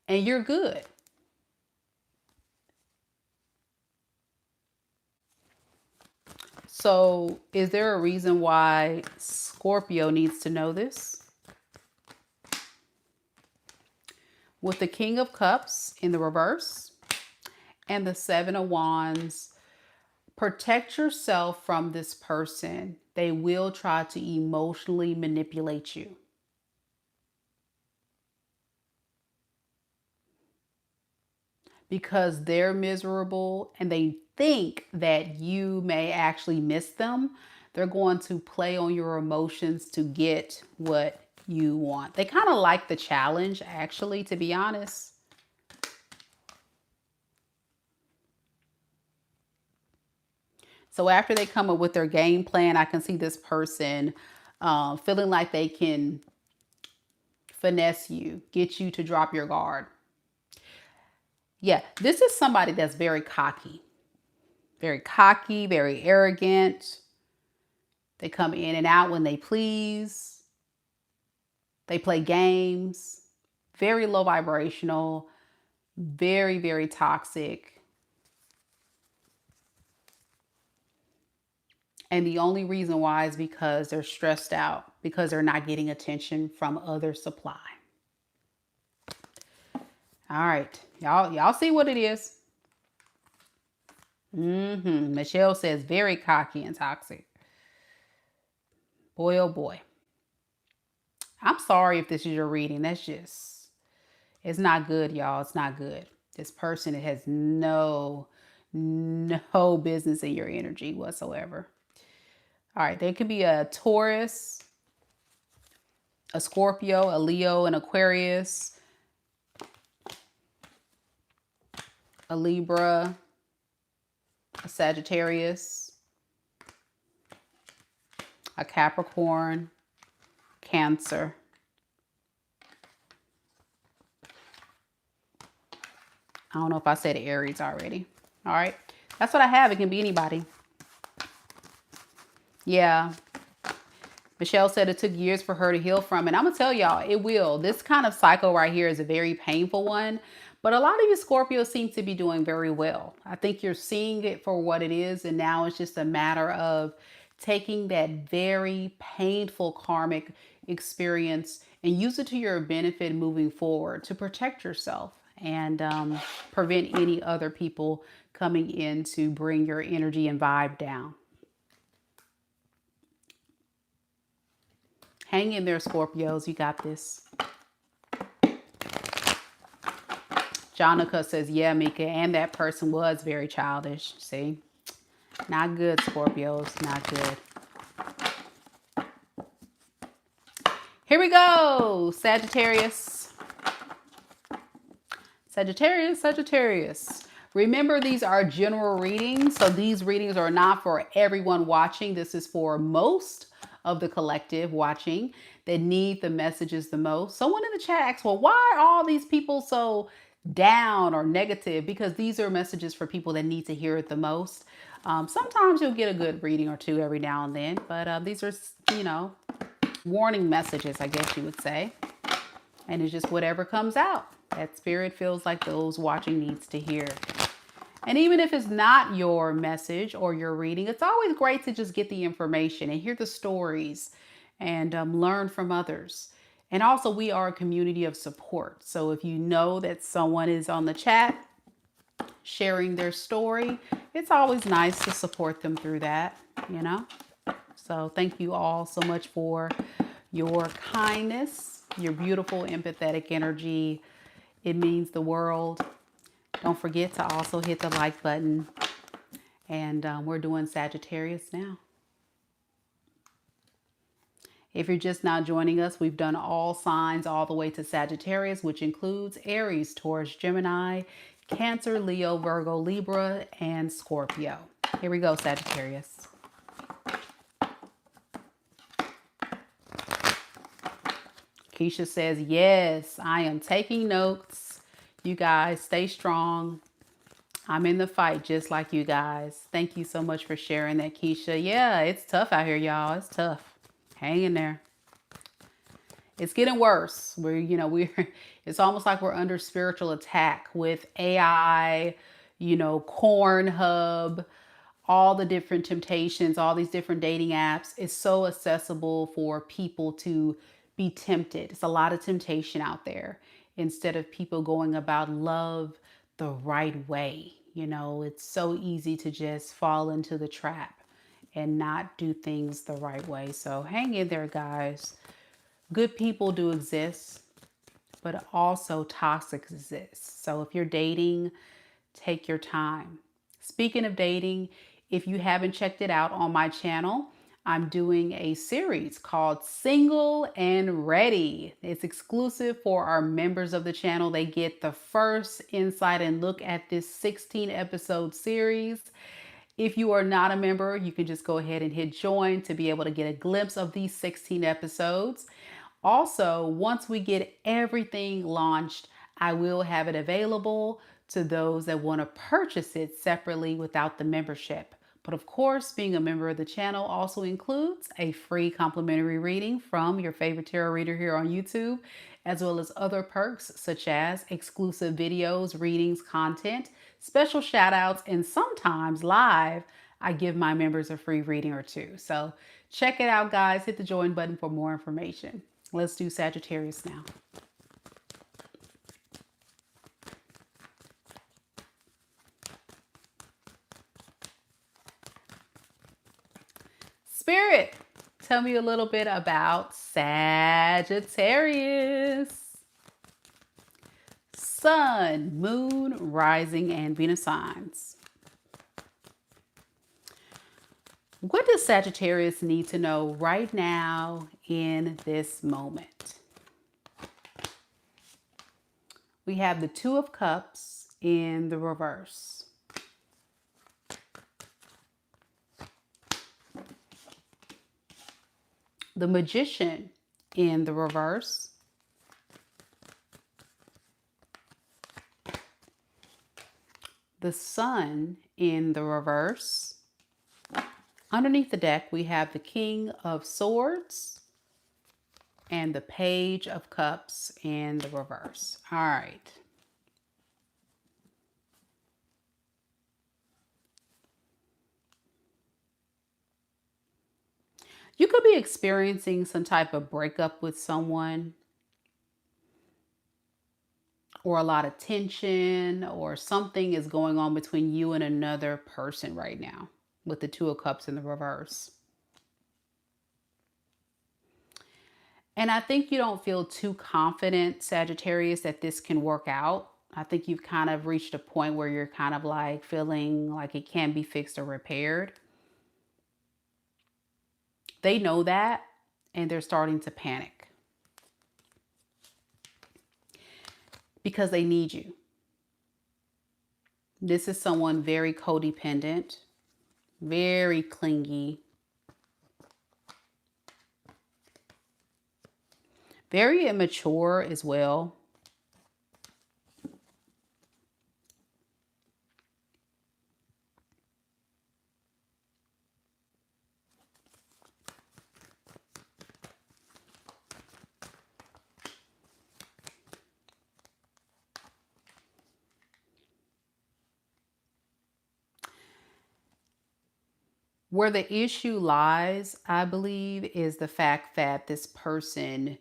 and you're good. So is there a reason why Scorpio needs to know this? With the King of Cups in the reverse and the Seven of Wands, protect yourself from this person. They will try to emotionally manipulate you. Because they're miserable and they think that you may actually miss them. They're going to play on your emotions to get what you want. They kind of like the challenge, actually, to be honest. So after they come up with their game plan, I can see this person feeling like they can finesse you, get you to drop your guard. Yeah, this is somebody that's very cocky, very arrogant. They come in and out when they please. They play games, very low vibrational, very toxic. And the only reason why is because they're stressed out, because they're not getting attention from other supply. All right, y'all see what it is. Michelle says very cocky and toxic. Boy, oh boy. I'm sorry if this is your reading. That's just, it's not good, y'all. It's not good. This person has no business in your energy whatsoever. All right, there could be a Taurus a Scorpio, a Leo, an Aquarius, a Libra, a Sagittarius, a Capricorn, Cancer. I don't know if I said Aries already. All right. That's what I have. It can be anybody. Yeah. Michelle said it took years for her to heal from. And I'm going to tell y'all, it will. This kind of cycle right here is a very painful one. But a lot of you Scorpios seem to be doing very well. I think you're seeing it for what it is. And now it's just a matter of taking that very painful karmic experience and use it to your benefit moving forward to protect yourself and prevent any other people coming in to bring your energy and vibe down. Hang in there, Scorpios. You got this. Jonica says, yeah, Mika, and that person was very childish. See? Not good, Scorpios. Not good. Here we go. Sagittarius. Sagittarius, Sagittarius. Remember, these are general readings. So these readings are not for everyone watching. This is for most of the collective watching that need the messages the most. Someone in the chat asked, well, why are all these people so down or negative? Because these are messages for people that need to hear it the most. Sometimes you'll get a good reading or two every now and then, but these are, you know, warning messages, I guess you would say. And it's just whatever comes out that spirit feels like those watching needs to hear. And even if it's not your message or your reading, it's always great to just get the information and hear the stories and learn from others. And also, we are a community of support. So if you know that someone is on the chat sharing their story, it's always nice to support them through that, you know. So thank you all so much for your kindness, your beautiful, empathetic energy. It means the world. Don't forget to also hit the like button. And we're doing Sagittarius now. If you're just now joining us, we've done all signs all the way to Sagittarius, which includes Aries, Taurus, Gemini, Cancer, Leo, Virgo, Libra, and Scorpio. Here we go, Sagittarius. Keisha says, yes, I am taking notes. You guys stay strong. I'm in the fight just like you guys. Thank you so much for sharing that, Keisha. Yeah, it's tough out here, y'all. It's tough. Hang in there. It's getting worse. It's almost like we're under spiritual attack with AI, Corn Hub, all the different temptations, all these different dating apps. It's so accessible for people to be tempted. It's a lot of temptation out there instead of people going about love the right way. It's so easy to just fall into the trap and not do things the right way. So hang in there, guys. Good people do exist, but also toxic exists. So if you're dating, take your time. Speaking of dating, if you haven't checked it out on my channel, I'm doing a series called Single and Ready. It's exclusive for our members of the channel. They get the first insight and look at this 16 episode series. If you are not a member, you can just go ahead and hit join to be able to get a glimpse of these 16 episodes. Also, once we get everything launched, I will have it available to those that want to purchase it separately without the membership. But of course, being a member of the channel also includes a free complimentary reading from your favorite tarot reader here on YouTube, as well as other perks such as exclusive videos, readings, content, special shout outs, and sometimes live, I give my members a free reading or two. So check it out, guys. Hit the join button for more information. Let's do Sagittarius now. Spirit, tell me a little bit about Sagittarius. Sun, Moon, Rising, and Venus signs. What does Sagittarius need to know right now in this moment. We have the Two of Cups in the reverse. The Magician in the reverse. The Sun in the reverse. Underneath the deck, we have the King of Swords and the Page of Cups in the reverse. All right. You could be experiencing some type of breakup with someone, or a lot of tension, or something is going on between you and another person right now with the Two of Cups in the reverse. And I think you don't feel too confident, Sagittarius, that this can work out. I think you've kind of reached a point where you're kind of like feeling like it can be fixed or repaired. They know that, and they're starting to panic because they need you. This is someone very codependent, very clingy, very immature as well. Where the issue lies, I believe, is the fact that this person,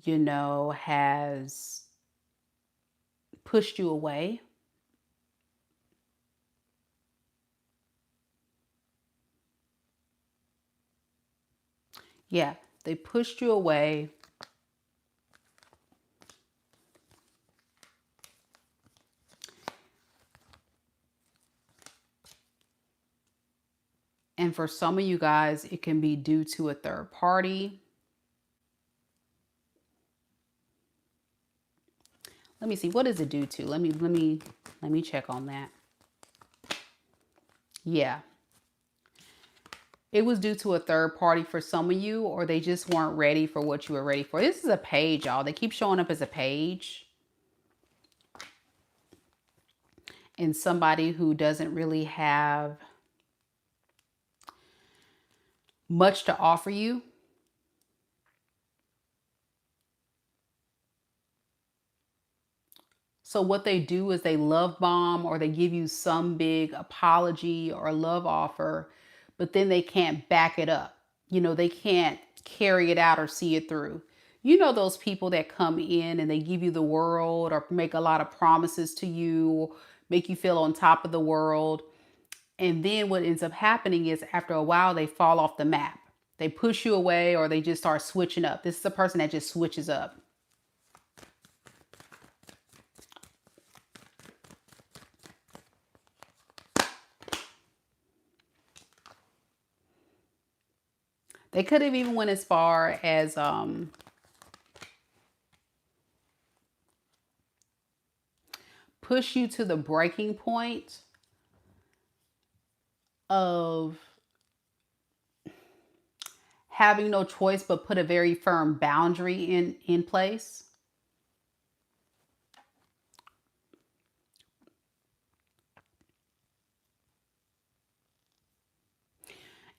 you know, has pushed you away. Yeah, they pushed you away. And for some of you guys, it can be due to a third party. Let me see, what is it due to? Let me check on that. Yeah. It was due to a third party for some of you, or they just weren't ready for what you were ready for. This is a page, y'all. They keep showing up as a page. And somebody who doesn't really have much to offer you. So what they do is they love bomb, or they give you some big apology or love offer, but then they can't back it up. You know, they can't carry it out or see it through. You know, those people that come in and they give you the world or make a lot of promises to you, make you feel on top of the world. And then what ends up happening is after a while, they fall off the map. They push you away, or they just start switching up. This is a person that just switches up. They could have even went as far as push you to the breaking point of having no choice but put a very firm boundary in place.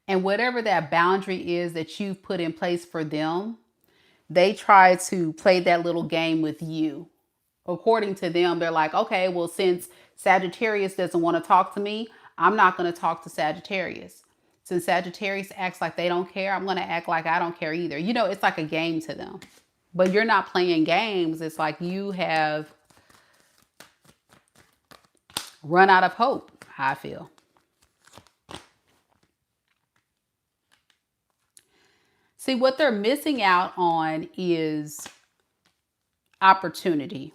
And whatever that boundary is that you've put in place for them, they try to play that little game with you. According to them, they're like, okay, well, since Sagittarius doesn't want to talk to me, I'm not going to talk to Sagittarius. Since Sagittarius acts like they don't care, I'm going to act like I don't care either. You know, it's like a game to them. But you're not playing games. It's like you have run out of hope, I feel. See, what they're missing out on is opportunity.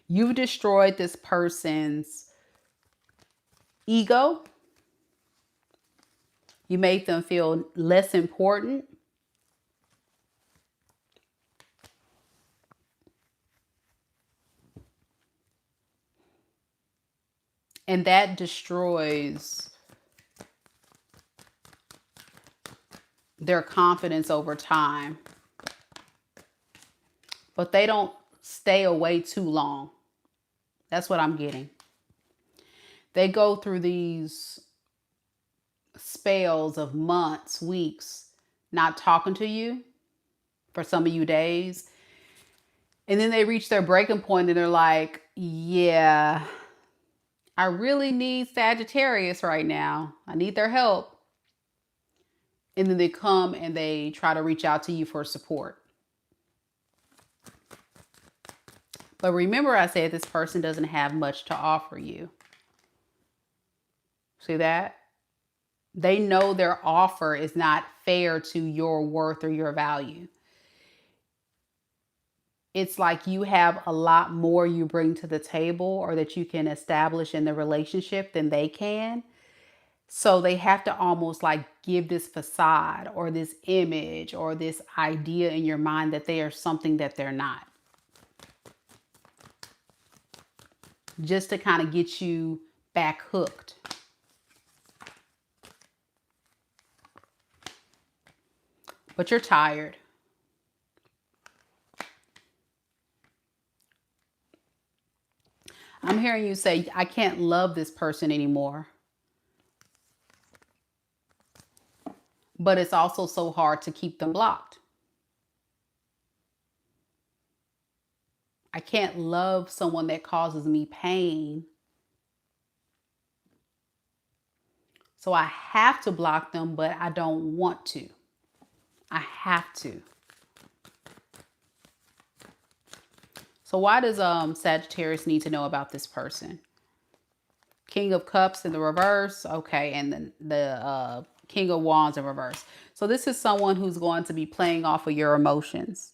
You've destroyed this person's ego. You made them feel less important. And that destroys their confidence over time. But they don't stay away too long. That's what I'm getting. They go through these spells of months, weeks, not talking to you, for some of you days. And then they reach their breaking point and they're like, yeah, I really need Sagittarius right now. I need their help. And then they come and they try to reach out to you for support. But remember, I said this person doesn't have much to offer you. See that? They know their offer is not fair to your worth or your value. It's like you have a lot more you bring to the table or that you can establish in the relationship than they can. So they have to almost like give this facade or this image or this idea in your mind that they are something that they're not. Just to kind of get you back hooked. But you're tired. I'm hearing you say, I can't love this person anymore. But it's also so hard to keep them blocked. I can't love someone that causes me pain. So I have to block them, but I don't want to. I have to. So why does Sagittarius need to know about this person? King of Cups in the reverse. Okay, and then the King of Wands in reverse. So this is someone who's going to be playing off of your emotions.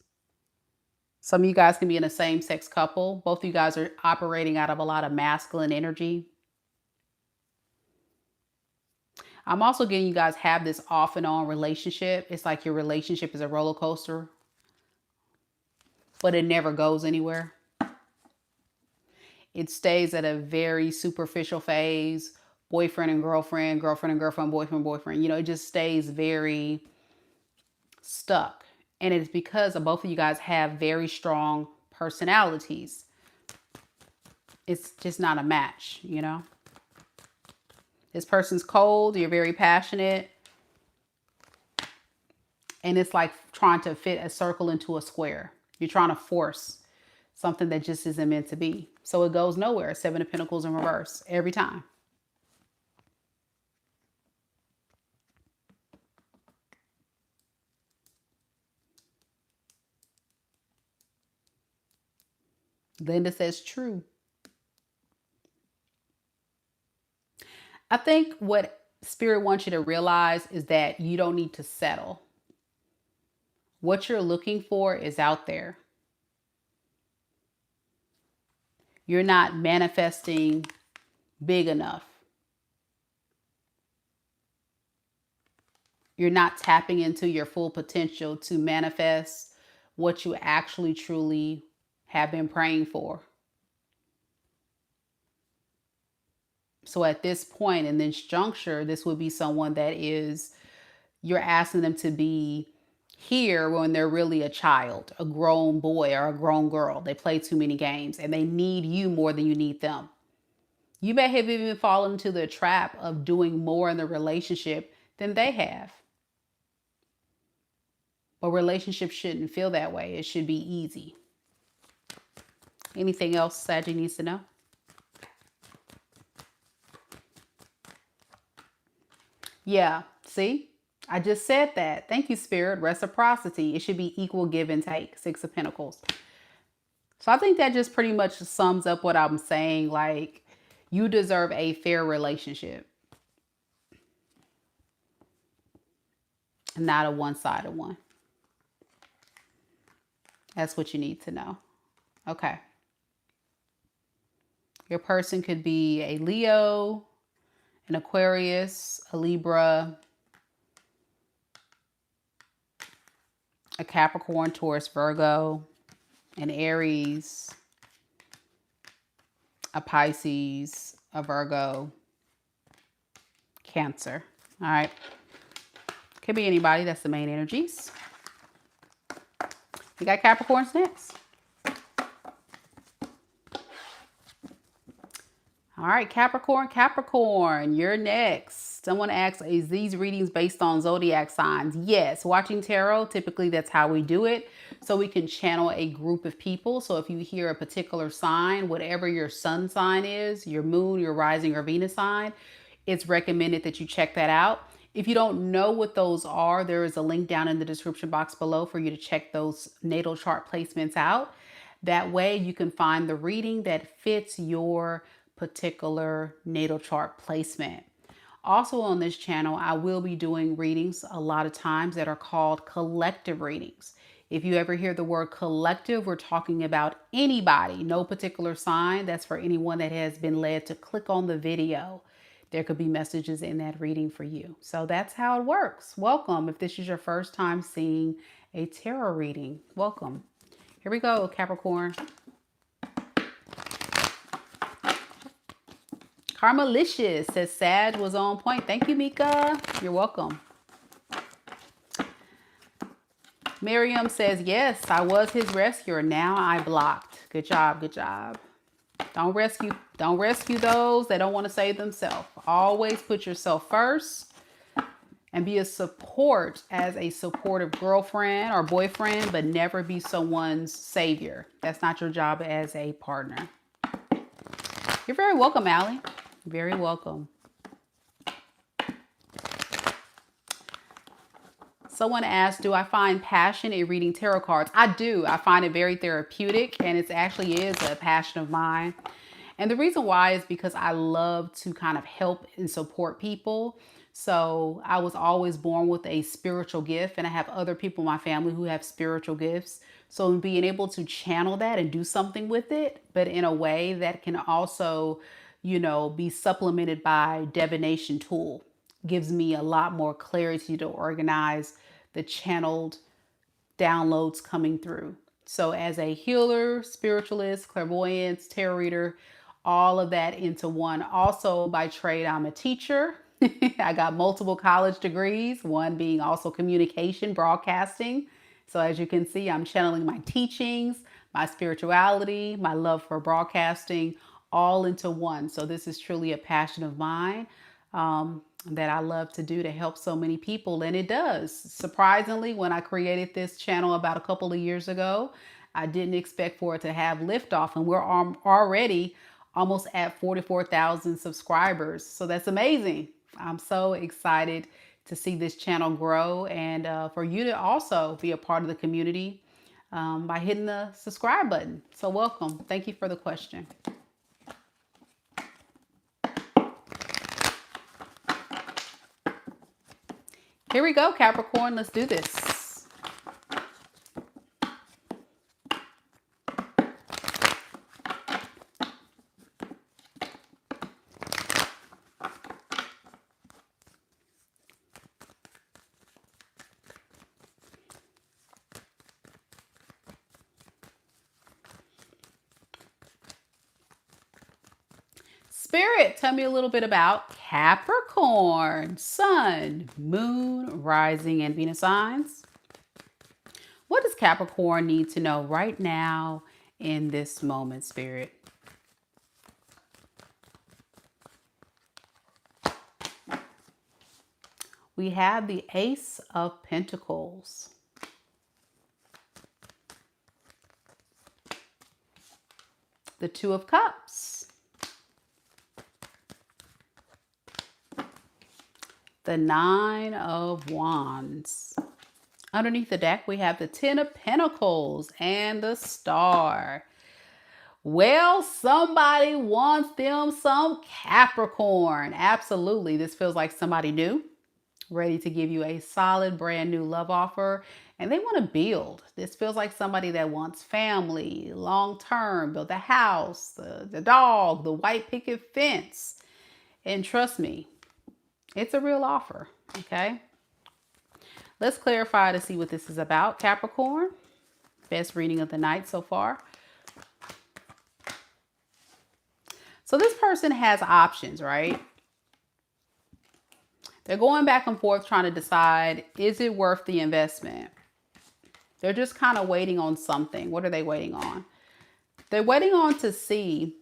Some of you guys can be in a same-sex couple. Both of you guys are operating out of a lot of masculine energy. I'm also getting you guys have this off and on relationship. It's like your relationship is a roller coaster, but it never goes anywhere. It stays at a very superficial phase. Boyfriend and girlfriend, girlfriend and girlfriend, boyfriend, boyfriend. You know, it just stays very stuck. And it's because of both of you guys have very strong personalities. It's just not a match, you know. This person's cold. You're very passionate. And it's like trying to fit a circle into a square. You're trying to force something that just isn't meant to be. So it goes nowhere. Seven of Pentacles in reverse every time. Linda says true. I think what Spirit wants you to realize is that you don't need to settle. What you're looking for is out there. You're not manifesting big enough. You're not tapping into your full potential to manifest what you actually truly have been praying for. So at this point, in this juncture, this would be someone that is, you're asking them to be here when they're really a child, a grown boy or a grown girl. They play too many games and they need you more than you need them. You may have even fallen into the trap of doing more in the relationship than they have. But relationships shouldn't feel that way. It should be easy. Anything else Saggy needs to know? Yeah, see? I just said that. Thank you, Spirit. Reciprocity. It should be equal give and take. Six of Pentacles. So I think that just pretty much sums up what I'm saying. Like, you deserve a fair relationship. Not a one-sided one. That's what you need to know. Okay. Your person could be a Leo, an Aquarius, a Libra, a Capricorn, Taurus, Virgo, an Aries, a Pisces, a Virgo, Cancer. All right. Could be anybody. That's the main energies. We got Capricorns next. All right, Capricorn, you're next. Someone asks, is these readings based on zodiac signs? Yes, watching tarot, typically that's how we do it. So we can channel a group of people. So if you hear a particular sign, whatever your sun sign is, your moon, your rising or Venus sign, it's recommended that you check that out. If you don't know what those are, there is a link down in the description box below for you to check those natal chart placements out. That way you can find the reading that fits your particular natal chart placement. Also on this channel, I will be doing readings a lot of times that are called collective readings. If you ever hear the word collective, we're talking about anybody, no particular sign. That's for anyone that has been led to click on the video. There could be messages in that reading for you. So that's how it works. Welcome. If this is your first time seeing a tarot reading, welcome. Here we go, Capricorn. Karmalicious says Sag was on point. Thank you, Mika. You're welcome. Miriam says, yes, I was his rescuer. Now I blocked. Good job. Good job. Don't rescue those that don't want to save themselves. Always put yourself first and be a support as a supportive girlfriend or boyfriend, but never be someone's savior. That's not your job as a partner. You're very welcome, Allie. Very welcome. Someone asked, do I find passion in reading tarot cards? I do. I find it very therapeutic, and it actually is a passion of mine. And the reason why is because I love to kind of help and support people. So I was always born with a spiritual gift, and I have other people in my family who have spiritual gifts. So being able to channel that and do something with it, but in a way that can also, you know, be supplemented by divination tool, gives me a lot more clarity to organize the channeled downloads coming through. So as a healer, spiritualist, clairvoyance, tarot reader, all of that into one. Also by trade, I'm a teacher. I got multiple college degrees, one being also communication, broadcasting. So as you can see, I'm channeling my teachings, my spirituality, my love for broadcasting, all into one. So this is truly a passion of mine that I love to do to help so many people. And it does. Surprisingly, when I created this channel about a couple of years ago, I didn't expect for it to have liftoff. And we're already almost at 44,000 subscribers. So that's amazing. I'm so excited to see this channel grow and for you to also be a part of the community by hitting the subscribe button. So welcome. Thank you for the question. Here we go, Capricorn. Let's do this. Spirit, tell me a little bit about Capricorn, Sun, Moon, Rising, and Venus signs. What does Capricorn need to know right now in this moment, Spirit? We have the Ace of Pentacles. The Two of Cups. The Nine of Wands. Underneath the deck, we have the Ten of Pentacles and the Star. Well, somebody wants them some Capricorn. Absolutely. This feels like somebody new, ready to give you a solid, brand new love offer. And they want to build. This feels like somebody that wants family, long-term, build a house, the dog, the white picket fence. And trust me, it's a real offer, okay? Let's clarify to see what this is about, Capricorn. Best reading of the night so far. So this person has options, right? They're going back and forth trying to decide, is it worth the investment? They're just kind of waiting on something. What are they waiting on? They're waiting on to see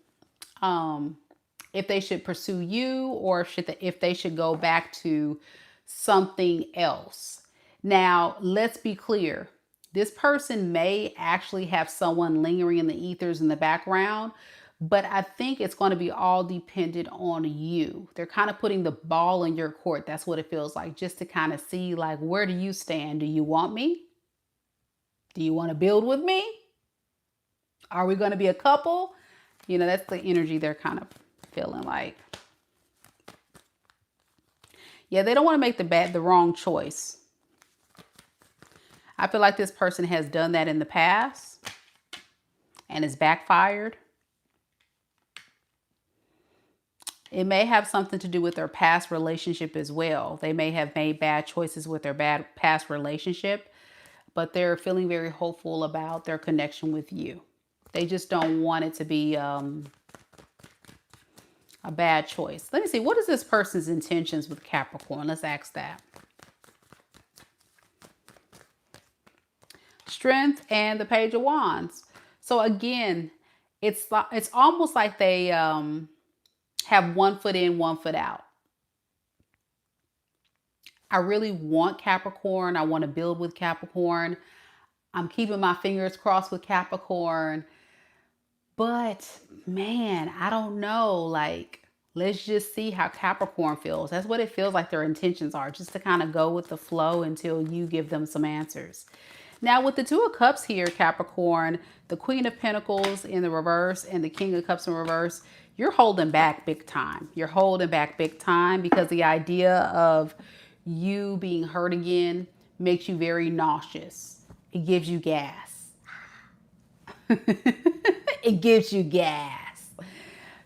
if they should pursue you, or if they should go back to something else. Now, let's be clear. This person may actually have someone lingering in the ethers in the background, but I think it's going to be all dependent on you. They're kind of putting the ball in your court. That's what it feels like, just to kind of see, like, where do you stand? Do you want me? Do you want to build with me? Are we going to be a couple? You know, that's the energy they're kind of feeling like. Yeah, they don't want to make the wrong choice. I feel like this person has done that in the past and it's backfired. It may have something to do with their past relationship as well. They may have made bad choices with their past relationship, but they're feeling very hopeful about their connection with you. They just don't want it to be a bad choice. Let me see. What is this person's intentions with Capricorn? Let's ask that. Strength and the Page of Wands. So again, it's almost like they have one foot in, one foot out. I really want Capricorn. I want to build with Capricorn. I'm keeping my fingers crossed with Capricorn. But man, I don't know. Like, let's just see how Capricorn feels. That's what it feels like their intentions are, just to kind of go with the flow until you give them some answers. Now, with the Two of Cups here, Capricorn, the Queen of Pentacles in the reverse and the King of Cups in reverse, you're holding back big time. You're holding back big time because the idea of you being hurt again makes you very nauseous. It gives you gas. It gives you gas.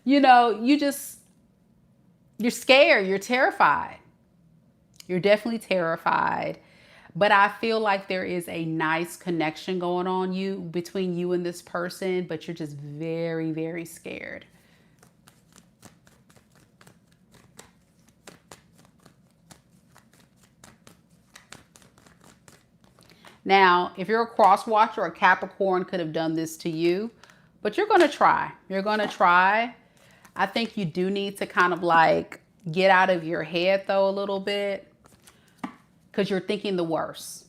You know, you're scared. You're terrified. You're definitely terrified. But I feel like there is a nice connection going on between you and this person, but you're just very, very scared. Now, if you're a cross watcher, a Capricorn could have done this to you, but you're going to try. You're going to try. I think you do need to kind of like get out of your head though a little bit, because you're thinking the worst.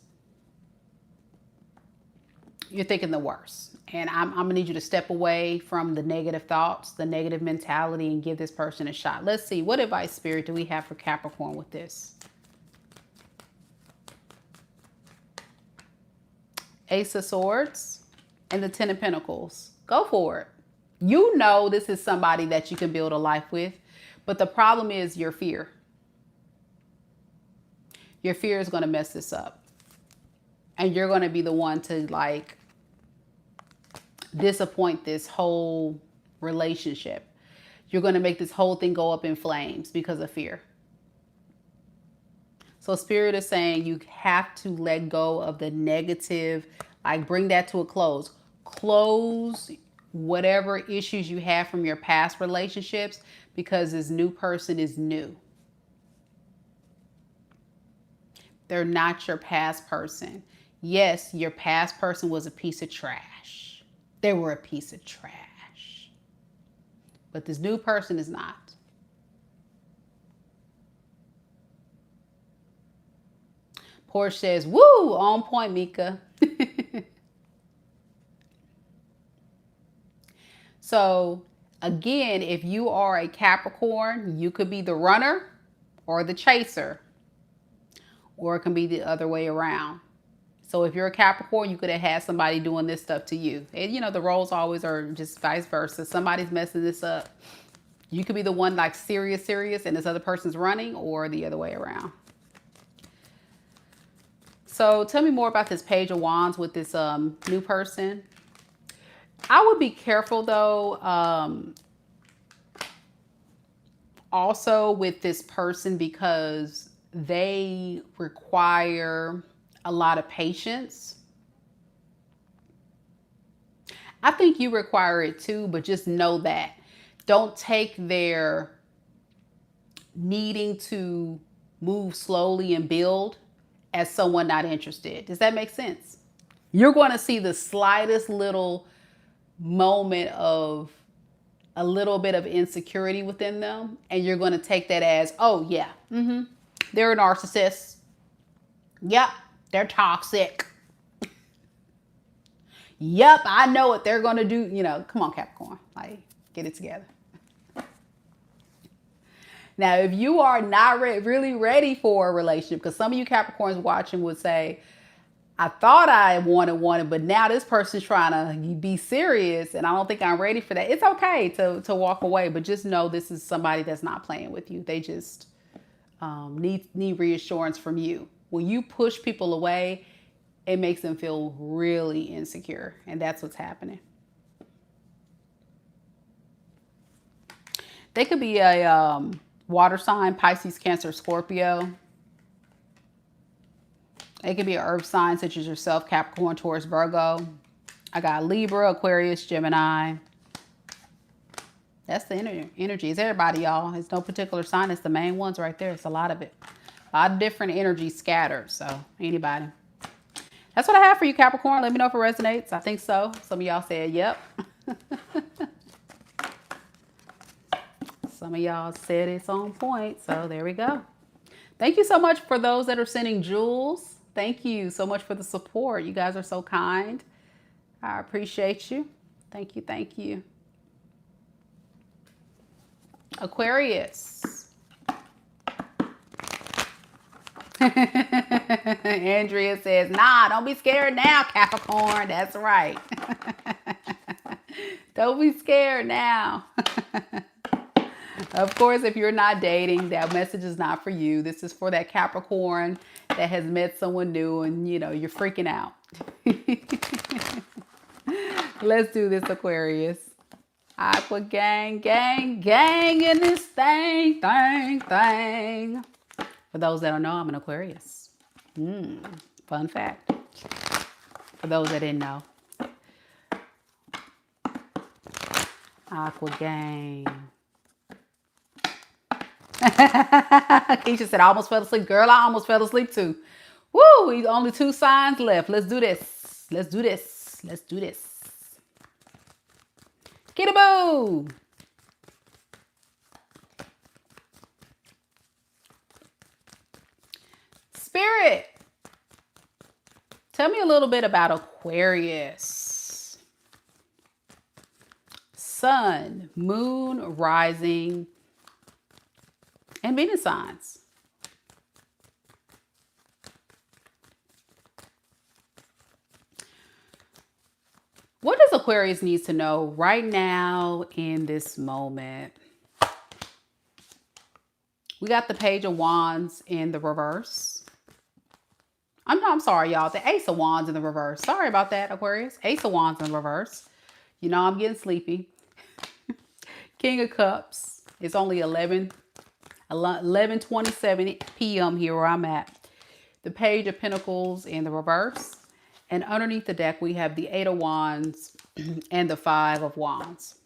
You're thinking the worst. And I'm going to need you to step away from the negative thoughts, the negative mentality, and give this person a shot. Let's see. What advice, Spirit, do we have for Capricorn with this? Ace of Swords and the Ten of Pentacles. Go for it. You know this is somebody that you can build a life with, but the problem is your fear. Your fear is going to mess this up. And you're going to be the one to like disappoint this whole relationship. You're going to make this whole thing go up in flames because of fear. So Spirit is saying you have to let go of the negative, like bring that to a close. Close whatever issues you have from your past relationships, because this new person is new. They're not your past person. Yes, your past person was a piece of trash. They were a piece of trash. But this new person is not. Porsche says, woo, on point, Mika. So again, if you are a Capricorn, you could be the runner or the chaser, or it can be the other way around. So if you're a Capricorn, you could have had somebody doing this stuff to you. And you know, the roles always are just vice versa. Somebody's messing this up. You could be the one like serious, and this other person's running, or the other way around. So tell me more about this Page of Wands with this new person. I would be careful though, also with this person, because they require a lot of patience. I think you require it too, but just know that. Don't take their needing to move slowly and build as someone not interested. Does that make sense? You're going to see the slightest little moment of a little bit of insecurity within them, and you're going to take that as, oh yeah, they're a narcissist. Yep, they're toxic. Yep, I know what they're going to do. You know, come on, Capricorn, like, get it together. Now, if you are not really ready for a relationship, because some of you Capricorns watching would say, I thought I wanted one, but now this person's trying to be serious and I don't think I'm ready for that. It's okay to walk away, but just know this is somebody that's not playing with you. They just need reassurance from you. When you push people away, it makes them feel really insecure, and that's what's happening. They could be a water sign, Pisces, Cancer, Scorpio. It could be an earth sign such as yourself, Capricorn, Taurus, Virgo. I got Libra, Aquarius, Gemini. That's the energy. It's everybody, y'all. It's no particular sign. It's the main ones right there. It's a lot of it. A lot of different energy scattered. So anybody. That's what I have for you, Capricorn. Let me know if it resonates. I think so. Some of y'all said, yep. Some of y'all said it's on point. So there we go. Thank you so much for those that are sending jewels. Thank you so much for the support. You guys are so kind. I appreciate you. Thank you. Thank you. Aquarius. Andrea says, nah, don't be scared now, Capricorn. That's right. Don't be scared now. Of course, if you're not dating, that message is not for you. This is for that Capricorn that has met someone new and, you know, you're freaking out. Let's do this, Aquarius. Aqua gang, gang, gang in this thing. For those that don't know, I'm an Aquarius. Fun fact. For those that didn't know. Aqua gang. Keisha said, I almost fell asleep. Girl, I almost fell asleep too. Woo, only 2 signs left. Let's do this. Let's do this. Let's do this. Kitty-boo. Spirit. Tell me a little bit about Aquarius. Sun, moon, rising, and Venus signs. What does Aquarius need to know right now in this moment? We got the Page of Wands in the reverse. I'm sorry, y'all. The Ace of Wands in the reverse. Sorry about that, Aquarius. Ace of Wands in the reverse. You know I'm getting sleepy. King of Cups. It's only 11:27 p.m. here where I'm at. The Page of Pentacles in the reverse. And underneath the deck, we have the 8 of Wands and the 5 of Wands.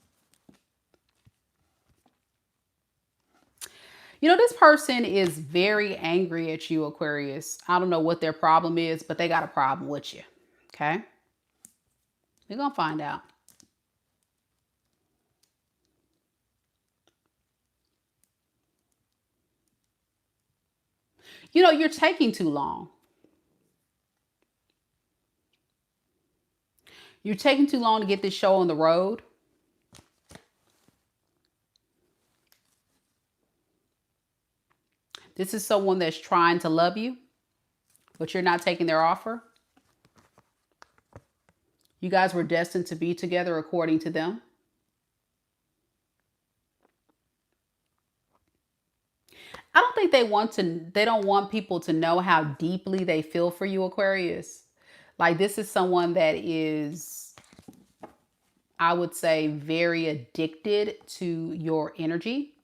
You know, this person is very angry at you, Aquarius. I don't know what their problem is, but they got a problem with you. Okay? We're going to find out. You know, you're taking too long. You're taking too long to get this show on the road. This is someone that's trying to love you, but you're not taking their offer. You guys were destined to be together according to them. I don't think they don't want people to know how deeply they feel for you, Aquarius. Like, this is someone that is, I would say, very addicted to your energy.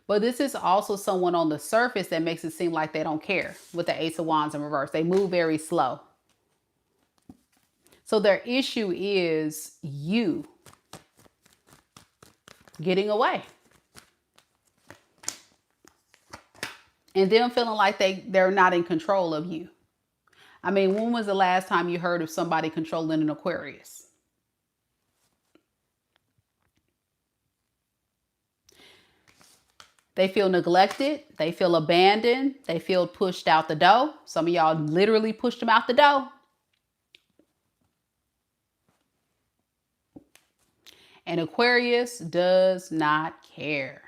But this is also someone on the surface that makes it seem like they don't care with the Ace of Wands in reverse. They move very slow. So their issue is you getting away. And them feeling like they're not in control of you. I mean, when was the last time you heard of somebody controlling an Aquarius? They feel neglected. They feel abandoned. They feel pushed out the door. Some of y'all literally pushed them out the door. And Aquarius does not care.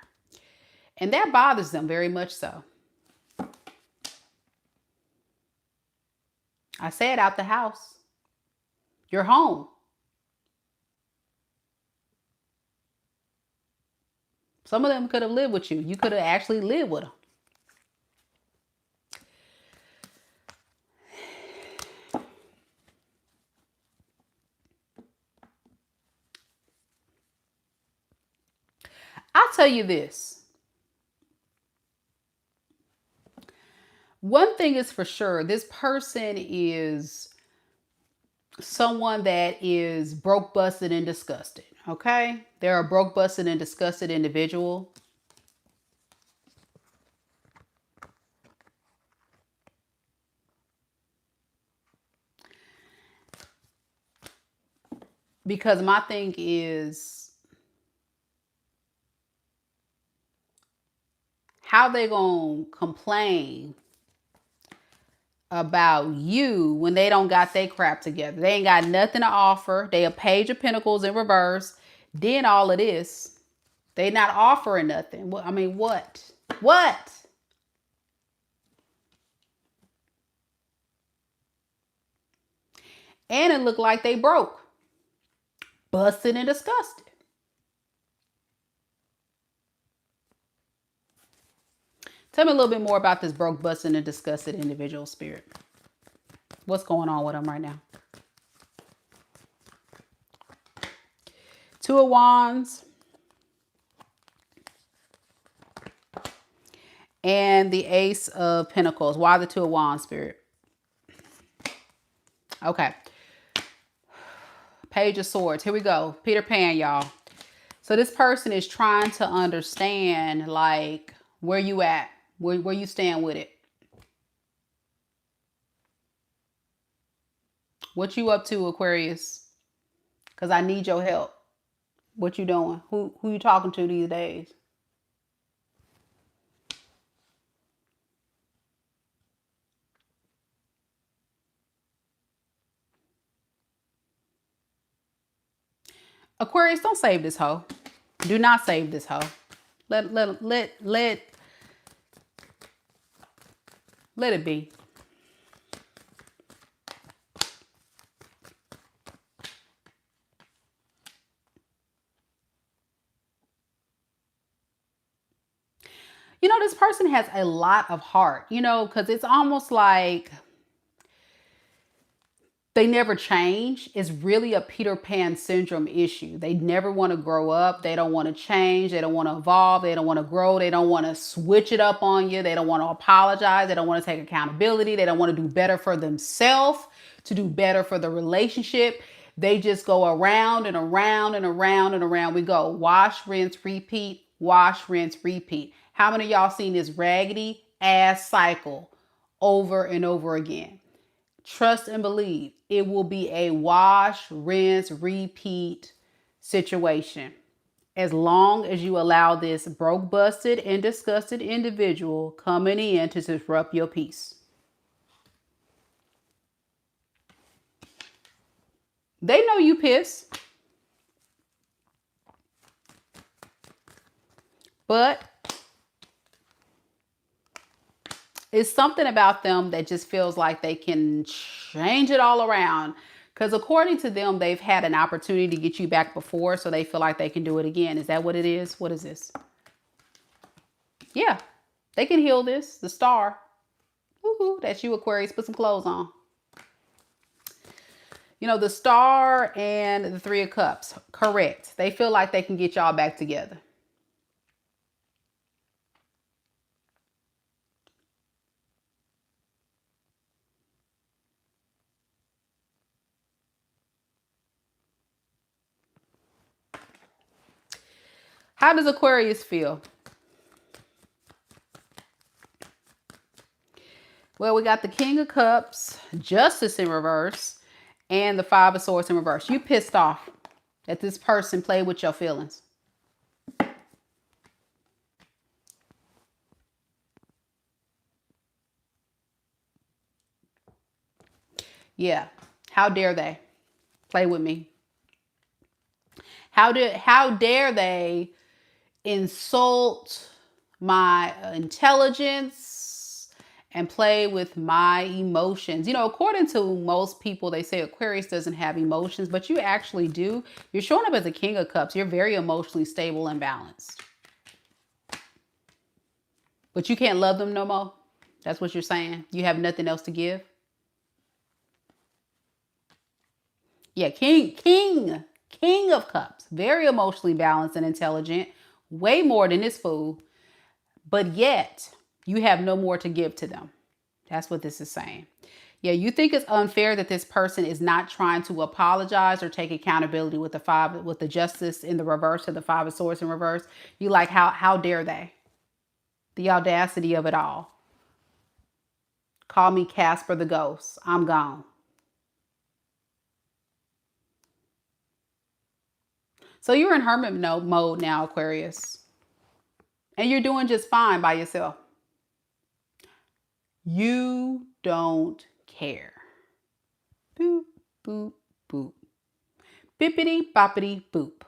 And that bothers them very much so. I said out the house. You're home. Some of them could have lived with you. You could have actually lived with them. I'll tell you this. One thing is for sure, this person is someone that is broke, busted, and disgusted. Okay? They're a broke, busted, and disgusted individual. Because my thing is, how they gonna complain about you when they don't got their crap together? They ain't got nothing to offer. They a Page of Pentacles in reverse. Then all of this, they not offering nothing. I mean, what? What? And it looked like they broke, busted, and disgusted. Tell me a little bit more about this broke, busted, and disgusted individual, Spirit. What's going on with them right now? Two of Wands. And the Ace of Pentacles. Why the Two of Wands, Spirit? Okay. Page of Swords. Here we go. Peter Pan, y'all. So this person is trying to understand, like, where you at. Where you stand with it. What you up to, Aquarius? Because I need your help. What you doing? Who you talking to these days? Aquarius, don't save this hoe. Do not save this hoe. Let it be. You know, this person has a lot of heart, you know, because it's almost like they never change. It's really a Peter Pan syndrome issue. They never want to grow up. They don't want to change. They don't want to evolve. They don't want to grow. They don't want to switch it up on you. They don't want to apologize. They don't want to take accountability. They don't want to do better for themselves, to do better for the relationship. They just go around and around and around and around we go. Wash, rinse, repeat. Wash, rinse, repeat. How many of y'all seen this raggedy ass cycle over and over again? Trust and believe it will be a wash, rinse, repeat situation. As long as you allow this broke, busted, and disgusted individual coming in to disrupt your peace. They know you pissed. But it's something about them that just feels like they can change it all around. Because according to them, they've had an opportunity to get you back before, so they feel like they can do it again. Is that what it is? What is this? Yeah, they can heal this. The Star. Woohoo, that's you, Aquarius. Put some clothes on. You know, the Star and the Three of Cups. Correct. They feel like they can get y'all back together. How does Aquarius feel? Well, we got the King of Cups, Justice in reverse, and the Five of Swords in reverse. You pissed off that this person played with your feelings. Yeah. How dare they play with me? How dare they insult my intelligence and play with my emotions? You know, according to most people, they say Aquarius doesn't have emotions, but you actually do. You're showing up as a King of Cups. You're very emotionally stable and balanced. But you can't love them no more. That's what you're saying. You have nothing else to give. Yeah, King of Cups. Very emotionally balanced and intelligent. Way more than this fool. But yet, you have no more to give to them. That's what this is saying. Yeah, you think it's unfair that this person is not trying to apologize or take accountability with the Justice in the reverse and the Five of Swords in reverse. You like, how dare they? The audacity of it all. Call me Casper the Ghost. I'm gone. So you're in hermit mode now, Aquarius. And you're doing just fine by yourself. You don't care. Boop, boop, boop. Bippity, boppity, boop.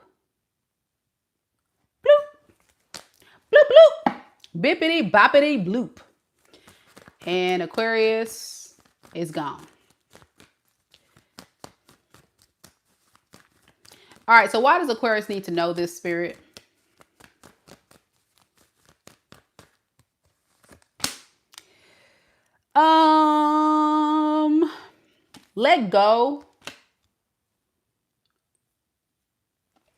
Bloop. Bloop, bloop. Bippity, boppity, bloop. And Aquarius is gone. All right, so why does Aquarius need to know this, Spirit? Let go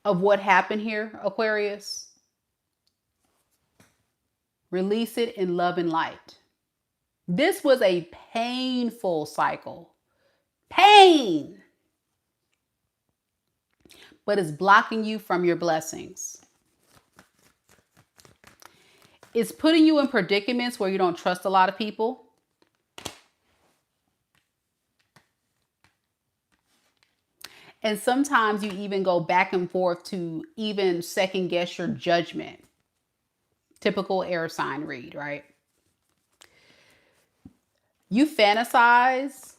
of what happened here, Aquarius. Release it in love and light. This was a painful cycle. Pain. But it's blocking you from your blessings. It's putting you in predicaments where you don't trust a lot of people. And sometimes you even go back and forth to even second guess your judgment. Typical air sign read, right? You fantasize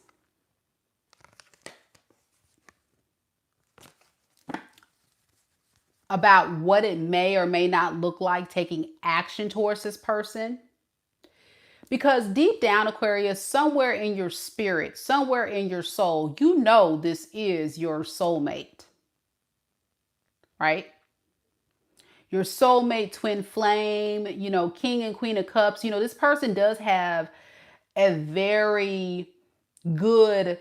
about what it may or may not look like taking action towards this person. Because deep down, Aquarius, somewhere in your spirit, somewhere in your soul, you know this is your soulmate. Right? Your soulmate, twin flame, you know, King and Queen of Cups. You know, this person does have a very good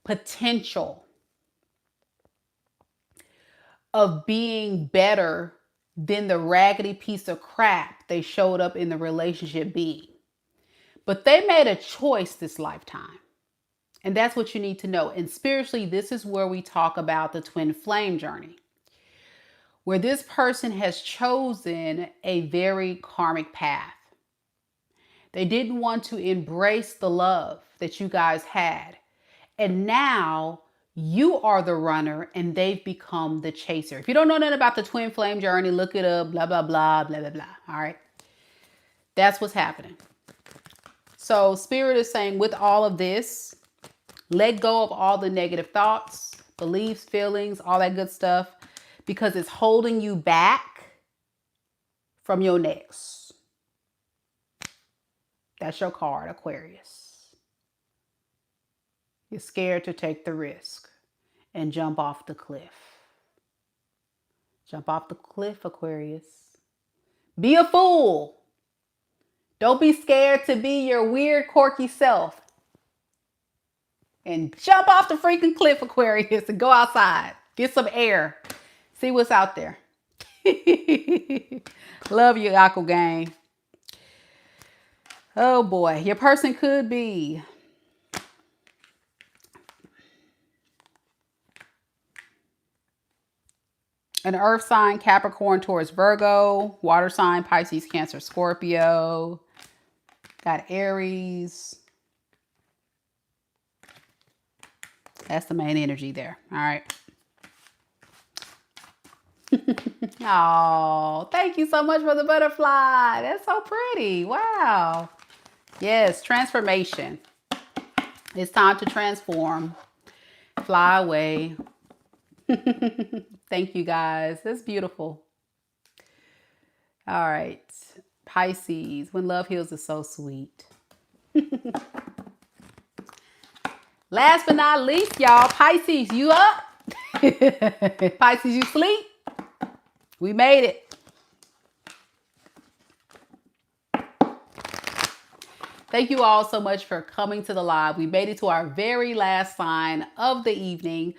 potential of being better than the raggedy piece of crap they showed up in the relationship being. But they made a choice this lifetime. And that's what you need to know. And spiritually, this is where we talk about the twin flame journey, where this person has chosen a very karmic path. They didn't want to embrace the love that you guys had. And now you are the runner and they've become the chaser. If you don't know nothing about the twin flame journey, look it up, blah, blah, blah, blah, blah, blah. All right. That's what's happening. So Spirit is saying with all of this, let go of all the negative thoughts, beliefs, feelings, all that good stuff, because it's holding you back from your next. That's your card, Aquarius. You're scared to take the risk and jump off the cliff. Jump off the cliff, Aquarius. Be a fool. Don't be scared to be your weird, quirky self. And jump off the freaking cliff, Aquarius, and go outside. Get some air. See what's out there. Love you, Aqua Gang. Oh boy, your person could be An earth sign, Capricorn, Taurus, Virgo. Water sign, Pisces, Cancer, Scorpio. Got Aries. That's the main energy there. All right. Oh, thank you so much for the butterfly. That's so pretty. Wow. Yes, transformation. It's time to transform. Fly away. Thank you, guys. That's beautiful. All right. Pisces. When love heals is so sweet. Last but not least, y'all, Pisces, you up? Pisces, you sleep? We made it. Thank you all so much for coming to the live. We made it to our very last sign of the evening.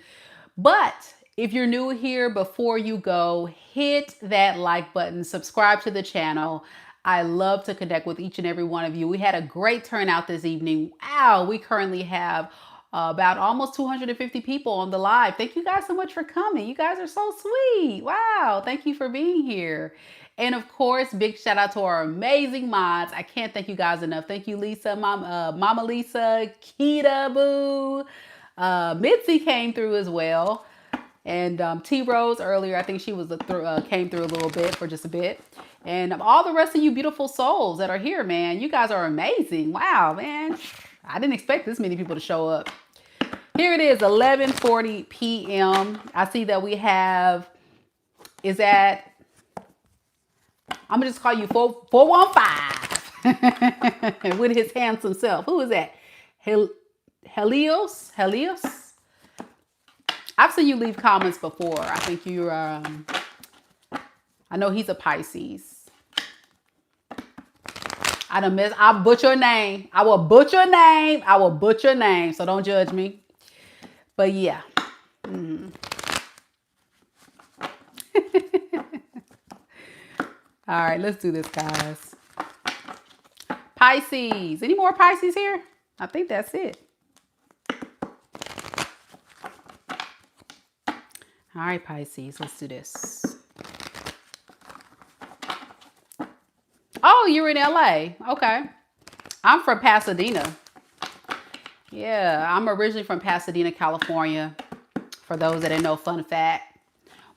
But if you're new here, before you go, hit that like button, subscribe to the channel. I love to connect with each and every one of you. We had a great turnout this evening. Wow, we currently have about almost 250 people on the live. Thank you guys so much for coming. You guys are so sweet. Wow, thank you for being here. And of course, big shout out to our amazing mods. I can't thank you guys enough. Thank you, Lisa, Mama Lisa, Kita Boo. Mitzi came through as well. And T Rose earlier, I think she was came through a little bit for just a bit. And all the rest of you beautiful souls that are here, man. You guys are amazing. Wow, man. I didn't expect this many people to show up. Here it is, 11:40 p.m. I see that we have, I'm gonna just call you 415 with his handsome self. Who is that? Helios? I've seen you leave comments before. I think you're, I know he's a Pisces. I'll butcher your name. I will butcher your name. So don't judge me. But yeah. All right, let's do this, guys. Pisces. Any more Pisces here? I think that's it. All right, Pisces, let's do this. Oh, you're in LA. Okay. I'm from Pasadena. Yeah, I'm originally from Pasadena, California. For those that didn't know, fun fact.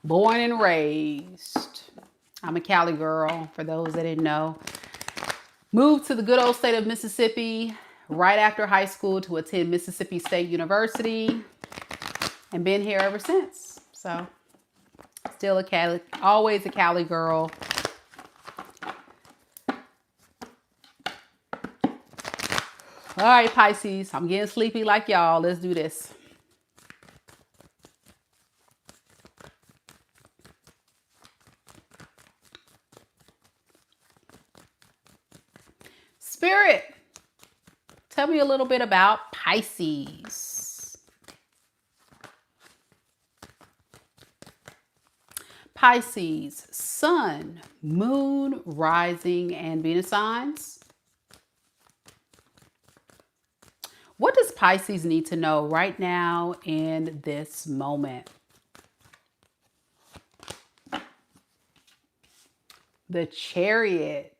Born and raised. I'm a Cali girl, for those that didn't know. Moved to the good old state of Mississippi right after high school to attend Mississippi State University. And been here ever since. So, still a Cali, always a Cali girl. All right, Pisces, I'm getting sleepy like y'all. Let's do this. Spirit, tell me a little bit about Pisces. Pisces, Sun, Moon, Rising, and Venus signs. What does Pisces need to know right now in this moment? The Chariot.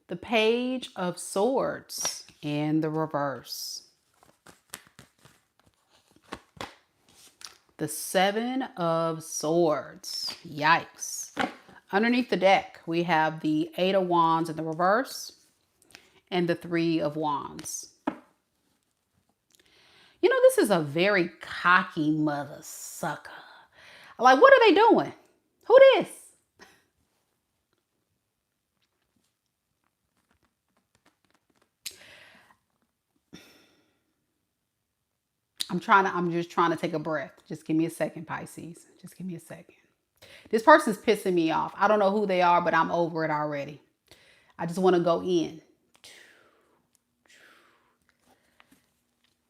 The Page of Swords in the reverse. The Seven of Swords. Yikes. Underneath the deck, we have the Eight of Wands in the reverse and the Three of Wands. You know, this is a very cocky mother sucker. Like, what are they doing? Who this? I'm just trying to take a breath. Just give me a second, Pisces. Just give me a second. This person's pissing me off. I don't know who they are, but I'm over it already. I just want to go in.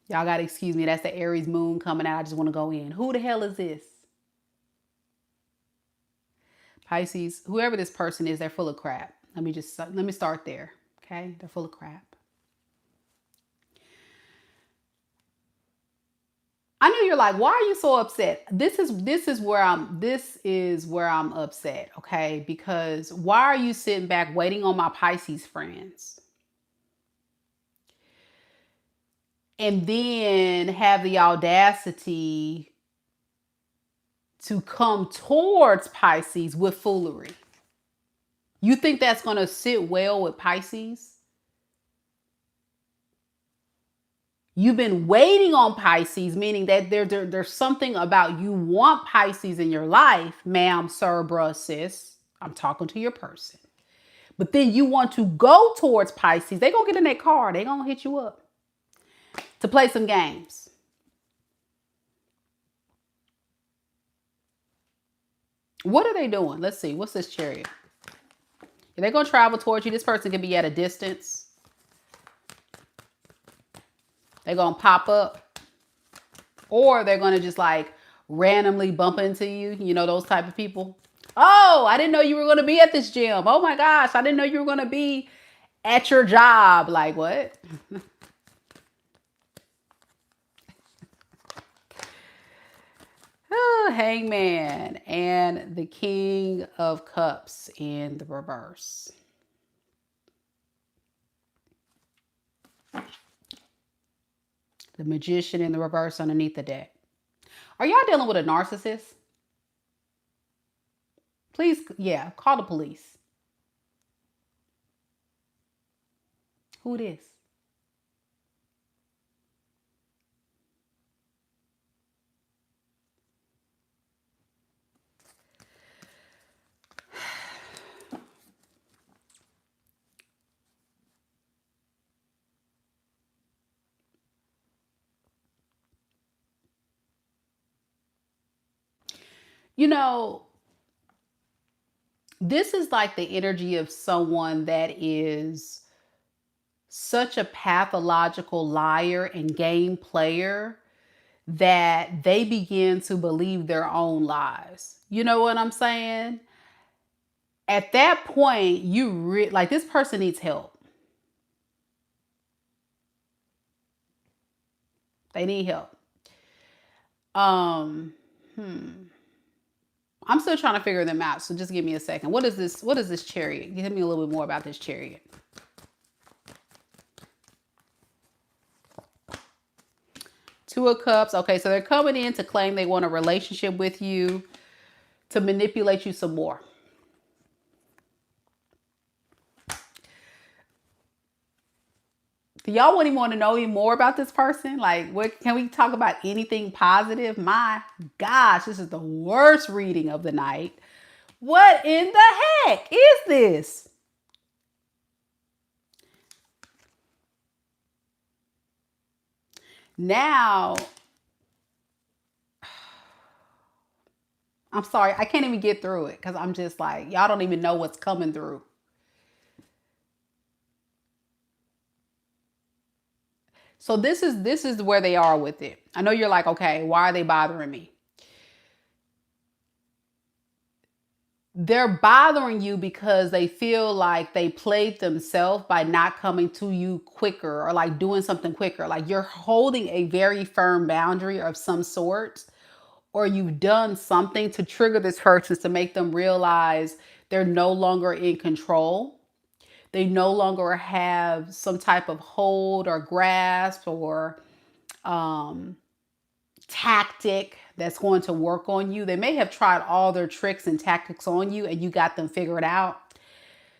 Y'all got to excuse me. That's the Aries moon coming out. I just want to go in. Who the hell is this? Pisces, whoever this person is, they're full of crap. Let me start there. Okay? They're full of crap. I know you're like, why are you so upset? This is where I'm upset, okay? Because why are you sitting back waiting on my Pisces friends? And then have the audacity to come towards Pisces with foolery. You think that's going to sit well with Pisces? You've been waiting on Pisces, meaning that there's something about you want Pisces in your life, ma'am, sir, bruh, sis. I'm talking to your person. But then you want to go towards Pisces. They're going to get in that car. They're going to hit you up to play some games. What are they doing? Let's see. What's this Chariot? If they're going to travel towards you, this person can be at a distance. They're going to pop up. Or they're going to just like randomly bump into you. You know, those type of people. Oh, I didn't know you were going to be at this gym. Oh my gosh, I didn't know you were going to be at your job. Like what? Oh, Hangman and the King of Cups in the reverse. The Magician in the reverse underneath the deck. Are y'all dealing with a narcissist? Please, yeah, call the police. Who it is? You know, this is like the energy of someone that is such a pathological liar and game player that they begin to believe their own lies. You know what I'm saying? At that point, like this person needs help. They need help. I'm still trying to figure them out, so just give me a second. What is this? What is this Chariot? Give me a little bit more about this Chariot. Two of Cups. Okay, so they're coming in to claim they want a relationship with you, to manipulate you some more. Do y'all want to know any more about this person? Like, what can we talk about anything positive? My gosh, this is the worst reading of the night. What in the heck is this? Now, I'm sorry, I can't even get through it because I'm just like, y'all don't even know what's coming through. So this is where they are with it. I know you're like, okay, why are they bothering me? They're bothering you because they feel like they played themselves by not coming to you quicker or like doing something quicker. Like you're holding a very firm boundary of some sort, or you've done something to trigger this person to make them realize they're no longer in control. They no longer have some type of hold or grasp or tactic that's going to work on you. They may have tried all their tricks and tactics on you and you got them figured out.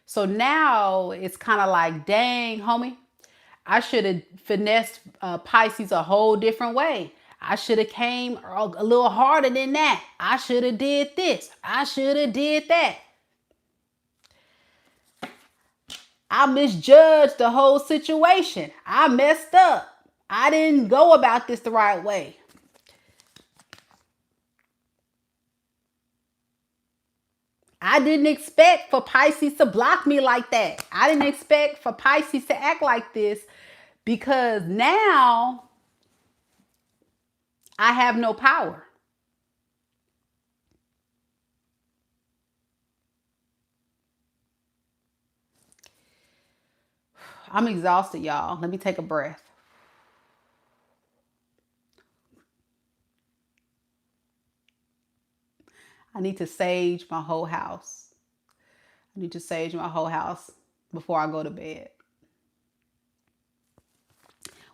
So now it's kind of like, dang, homie, I should have finessed Pisces a whole different way. I should have came a little harder than that. I should have did this. I should have did that. I misjudged the whole situation. I messed up. I didn't go about this the right way. I didn't expect for Pisces to block me like that. I didn't expect for Pisces to act like this because now I have no power. I'm exhausted, y'all. Let me take a breath. I need to sage my whole house. I need to sage my whole house before I go to bed.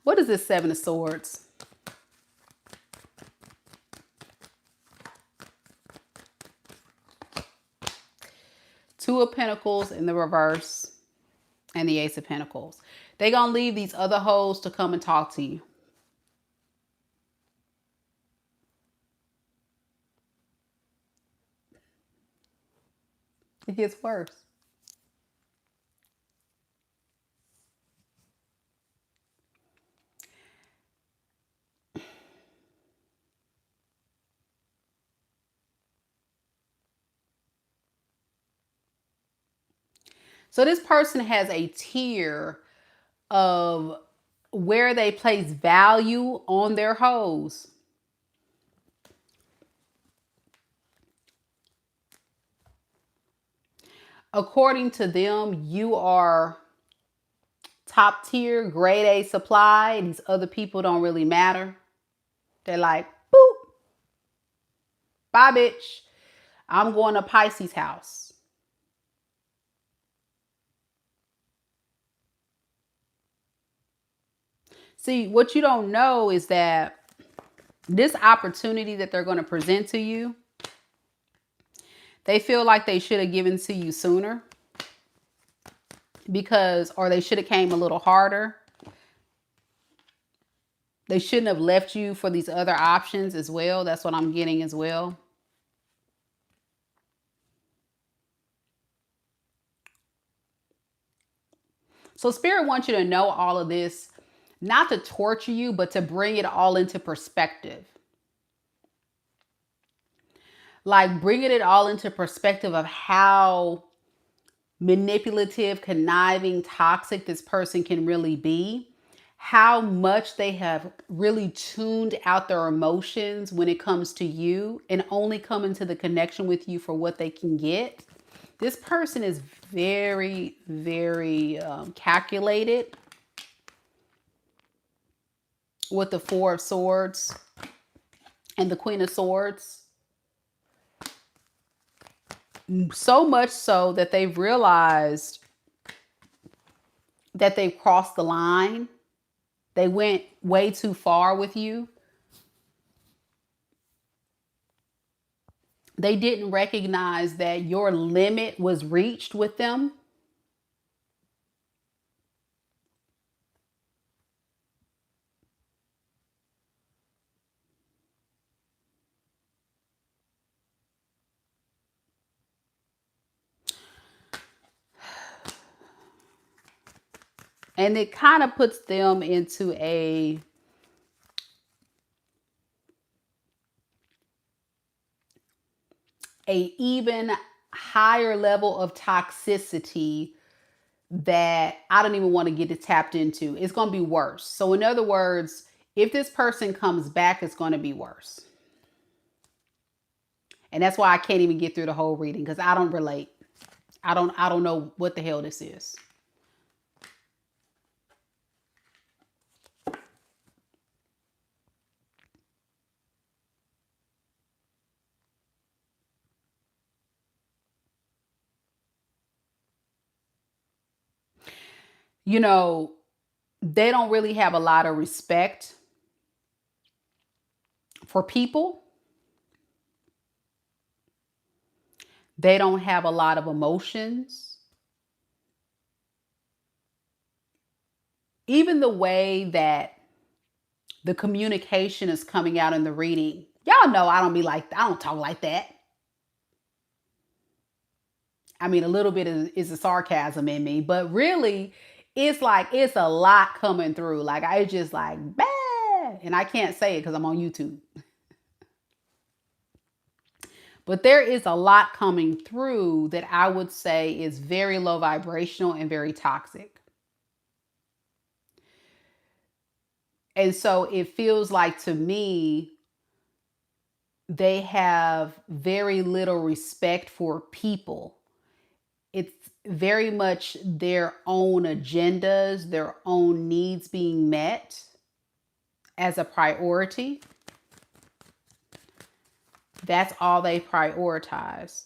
What is this Seven of Swords? Two of Pentacles in the reverse and the Ace of Pentacles. They're going to leave these other hoes to come and talk to you. It gets worse. So this person has a tier of where they place value on their hoes. According to them, you are top tier, grade A supply. And these other people don't really matter. They're like, boop. Bye, bitch. I'm going to Pisces house. See, what you don't know is that this opportunity that they're going to present to you, they feel like they should have given to you sooner because, or they should have came a little harder. They shouldn't have left you for these other options as well. That's what I'm getting as well. So Spirit wants you to know all of this, not to torture you, but to bring it all into perspective. Like bringing it all into perspective of how manipulative, conniving, toxic this person can really be. How much they have really tuned out their emotions when it comes to you and only come into the connection with you for what they can get. This person is very, very calculated with the Four of Swords and the Queen of Swords. So much so that they've realized that they've crossed the line. They went way too far with you. They didn't recognize that your limit was reached with them. And it kind of puts them into a even higher level of toxicity that I don't even want to get it tapped into. It's going to be worse. So in other words, if this person comes back, it's going to be worse. And that's why I can't even get through the whole reading because I don't relate. I don't know what the hell this is. You know, they don't really have a lot of respect for people. They don't have a lot of emotions. Even the way that the communication is coming out in the reading. Y'all know I don't talk like that. I mean, a little bit is a sarcasm in me, but really it's like, it's a lot coming through. Like I just like, bah! And I can't say it because I'm on YouTube. But there is a lot coming through that I would say is very low vibrational and very toxic. And so it feels like to me, they have very little respect for people. It's very much their own agendas, their own needs being met as a priority. That's all they prioritize.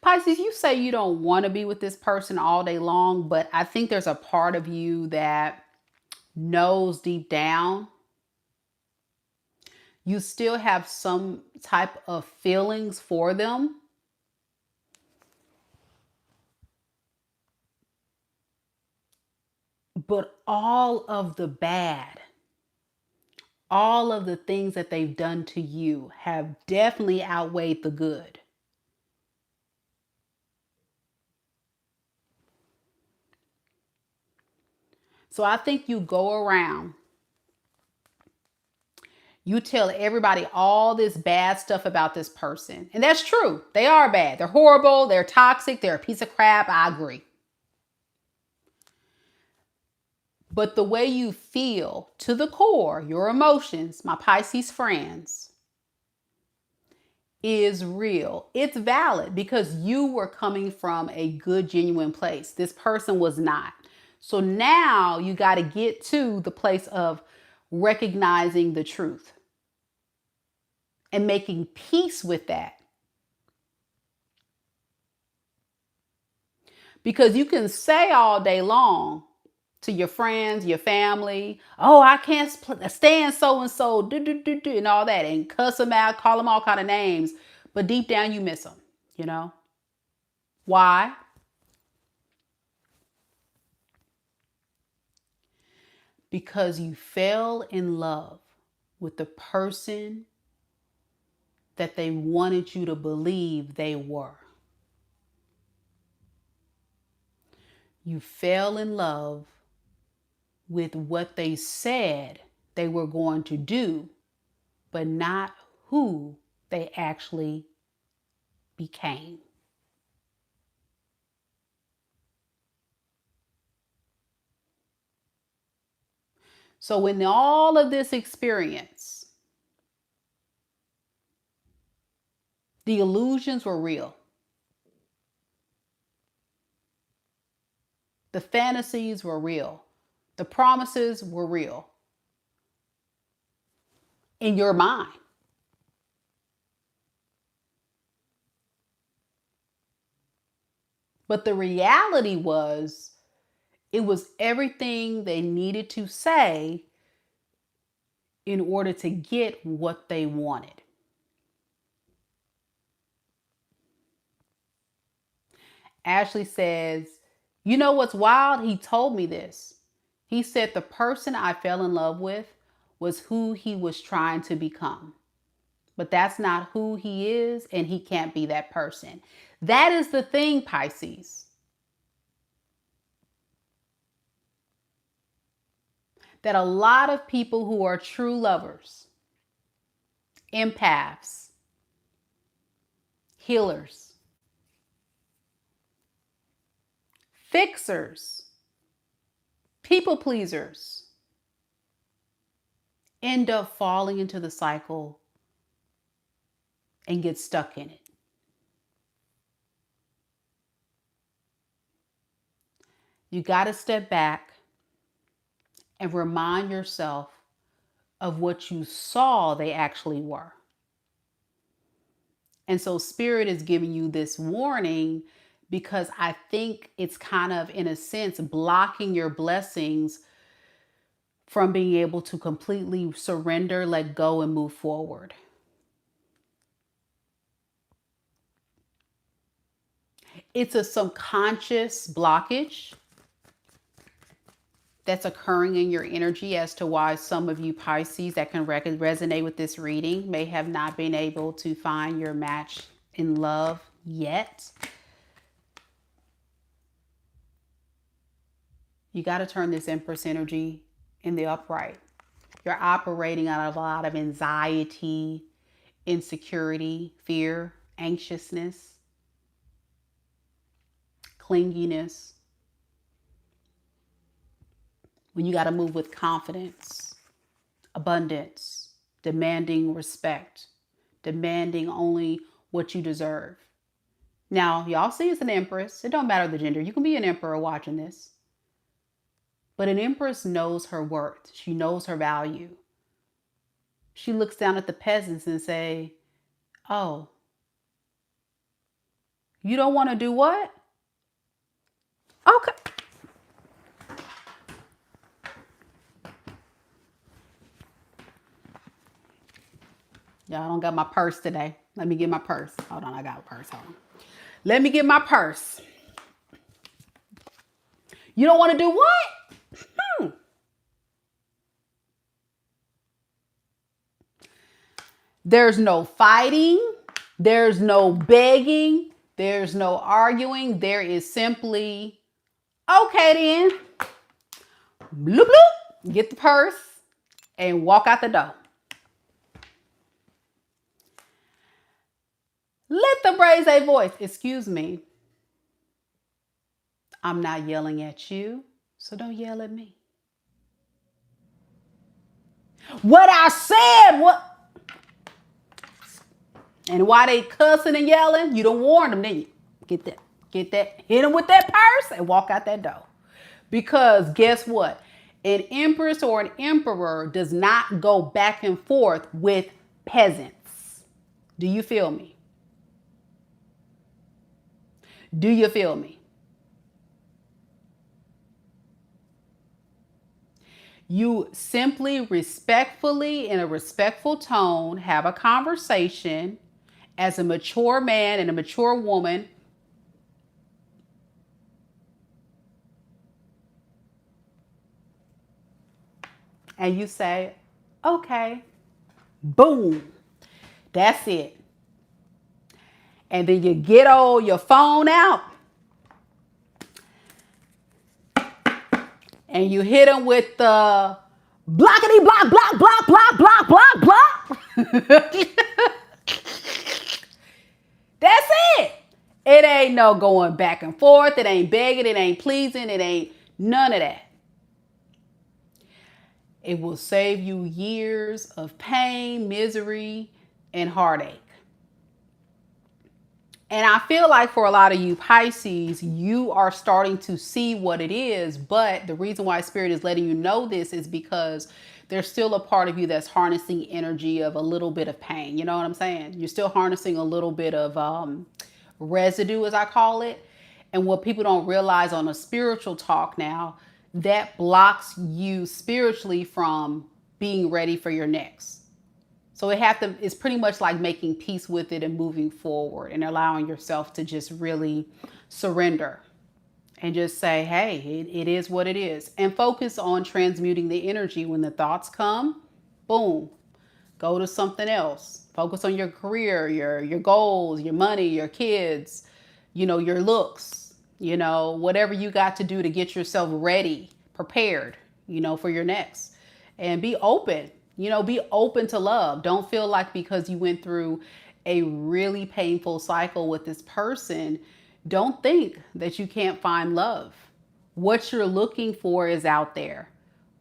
Pisces, you say you don't want to be with this person all day long, but I think there's a part of you that knows deep down you still have some type of feelings for them. But all of the bad, all of the things that they've done to you have definitely outweighed the good. So I think you go around, you tell everybody all this bad stuff about this person. And that's true. They are bad. They're horrible. They're toxic. They're a piece of crap. I agree. But the way you feel to the core, your emotions, my Pisces friends, is real. It's valid because you were coming from a good, genuine place. This person was not. So now you got to get to the place of recognizing the truth and making peace with that. Because you can say all day long to your friends, your family, oh, I can't stand so-and-so, and all that, and cuss them out, call them all kind of names. But deep down, you miss them, you know? Why? Because you fell in love with the person that they wanted you to believe they were. You fell in love with what they said they were going to do, but not who they actually became. So in all of this experience, the illusions were real. The fantasies were real. The promises were real. In your mind. But the reality was, it was everything they needed to say in order to get what they wanted. Ashley says, you know what's wild? He told me this. He said the person I fell in love with was who he was trying to become. But that's not who he is, and he can't be that person. That is the thing, Pisces. That a lot of people who are true lovers, empaths, healers, fixers, people pleasers, end up falling into the cycle and get stuck in it. You got to step back and remind yourself of what you saw they actually were. And so Spirit is giving you this warning because I think it's kind of, in a sense, blocking your blessings from being able to completely surrender, let go, and move forward. It's a subconscious blockage that's occurring in your energy as to why some of you Pisces that can resonate with this reading may have not been able to find your match in love yet. You got to turn this Empress energy in the upright. You're operating out of a lot of anxiety, insecurity, fear, anxiousness, clinginess. When you got to move with confidence, abundance, demanding respect, demanding only what you deserve. Now, y'all see it's an empress. It don't matter the gender. You can be an emperor watching this. But an empress knows her worth. She knows her value. She looks down at the peasants and say, oh, you don't want to do what? Okay. Y'all don't got my purse today. Let me get my purse. Hold on, I got a purse. Hold on. Let me get my purse. You don't want to do what? There's no fighting. There's no begging. There's no arguing. There is simply, okay then. Bloop, bloop. Get the purse and walk out the door. Let them raise a voice. Excuse me. I'm not yelling at you, so don't yell at me. What I said, what? And why they cussing and yelling, you don't warn them, didn't you? Get that, hit them with that purse and walk out that door. Because guess what? An empress or an emperor does not go back and forth with peasants. Do you feel me? Do you feel me? You simply respectfully, in a respectful tone, have a conversation as a mature man and a mature woman. And you say, okay, boom, that's it. And then you get your phone out and you hit them with the blockity block, block, block, block, block, block, block. That's it. It ain't no going back and forth. It ain't begging. It ain't pleasing. It ain't none of that. It will save you years of pain, misery, and heartache. And I feel like for a lot of you Pisces, you are starting to see what it is. But the reason why Spirit is letting you know this is because there's still a part of you that's harnessing energy of a little bit of pain. You know what I'm saying? You're still harnessing a little bit of residue, as I call it. And what people don't realize on a spiritual talk now, that blocks you spiritually from being ready for your next. So it's pretty much like making peace with it and moving forward and allowing yourself to just really surrender and just say, hey, it is what it is. And focus on transmuting the energy. When the thoughts come, boom, go to something else. Focus on your career, your goals, your money, your kids, your looks, whatever you got to do to get yourself ready, prepared, for your next. And be open. Be open to love. Don't feel like because you went through a really painful cycle with this person, don't think that you can't find love. What you're looking for is out there.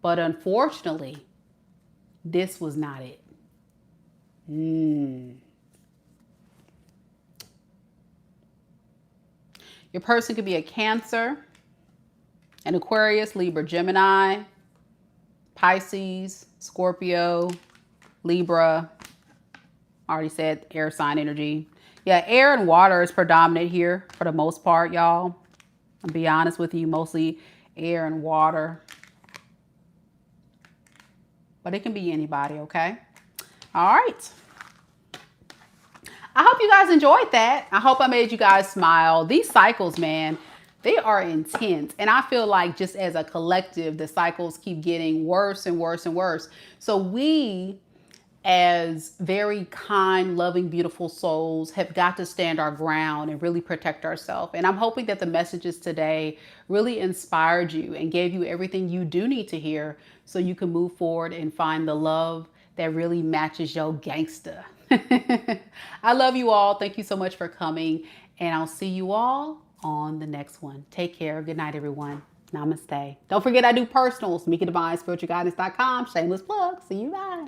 But unfortunately, this was not it. Your person could be a Cancer, an Aquarius, Libra, Gemini, Pisces, Scorpio, Libra. I already said air sign energy. Yeah, air and water is predominant here for the most part, y'all. I'll be honest with you, mostly air and water. But it can be anybody, okay? All right. I hope you guys enjoyed that. I hope I made you guys smile. These cycles, man, they are intense. And I feel like just as a collective, the cycles keep getting worse and worse and worse. So we, as very kind, loving, beautiful souls, have got to stand our ground and really protect ourselves. And I'm hoping that the messages today really inspired you and gave you everything you do need to hear so you can move forward and find the love that really matches your gangsta. I love you all. Thank you so much for coming. And I'll see you all on the next one. Take care. Good night, everyone. Namaste. Don't forget I do personals. MikaDivine, spiritualguidance.com. Shameless plug. See you. Bye.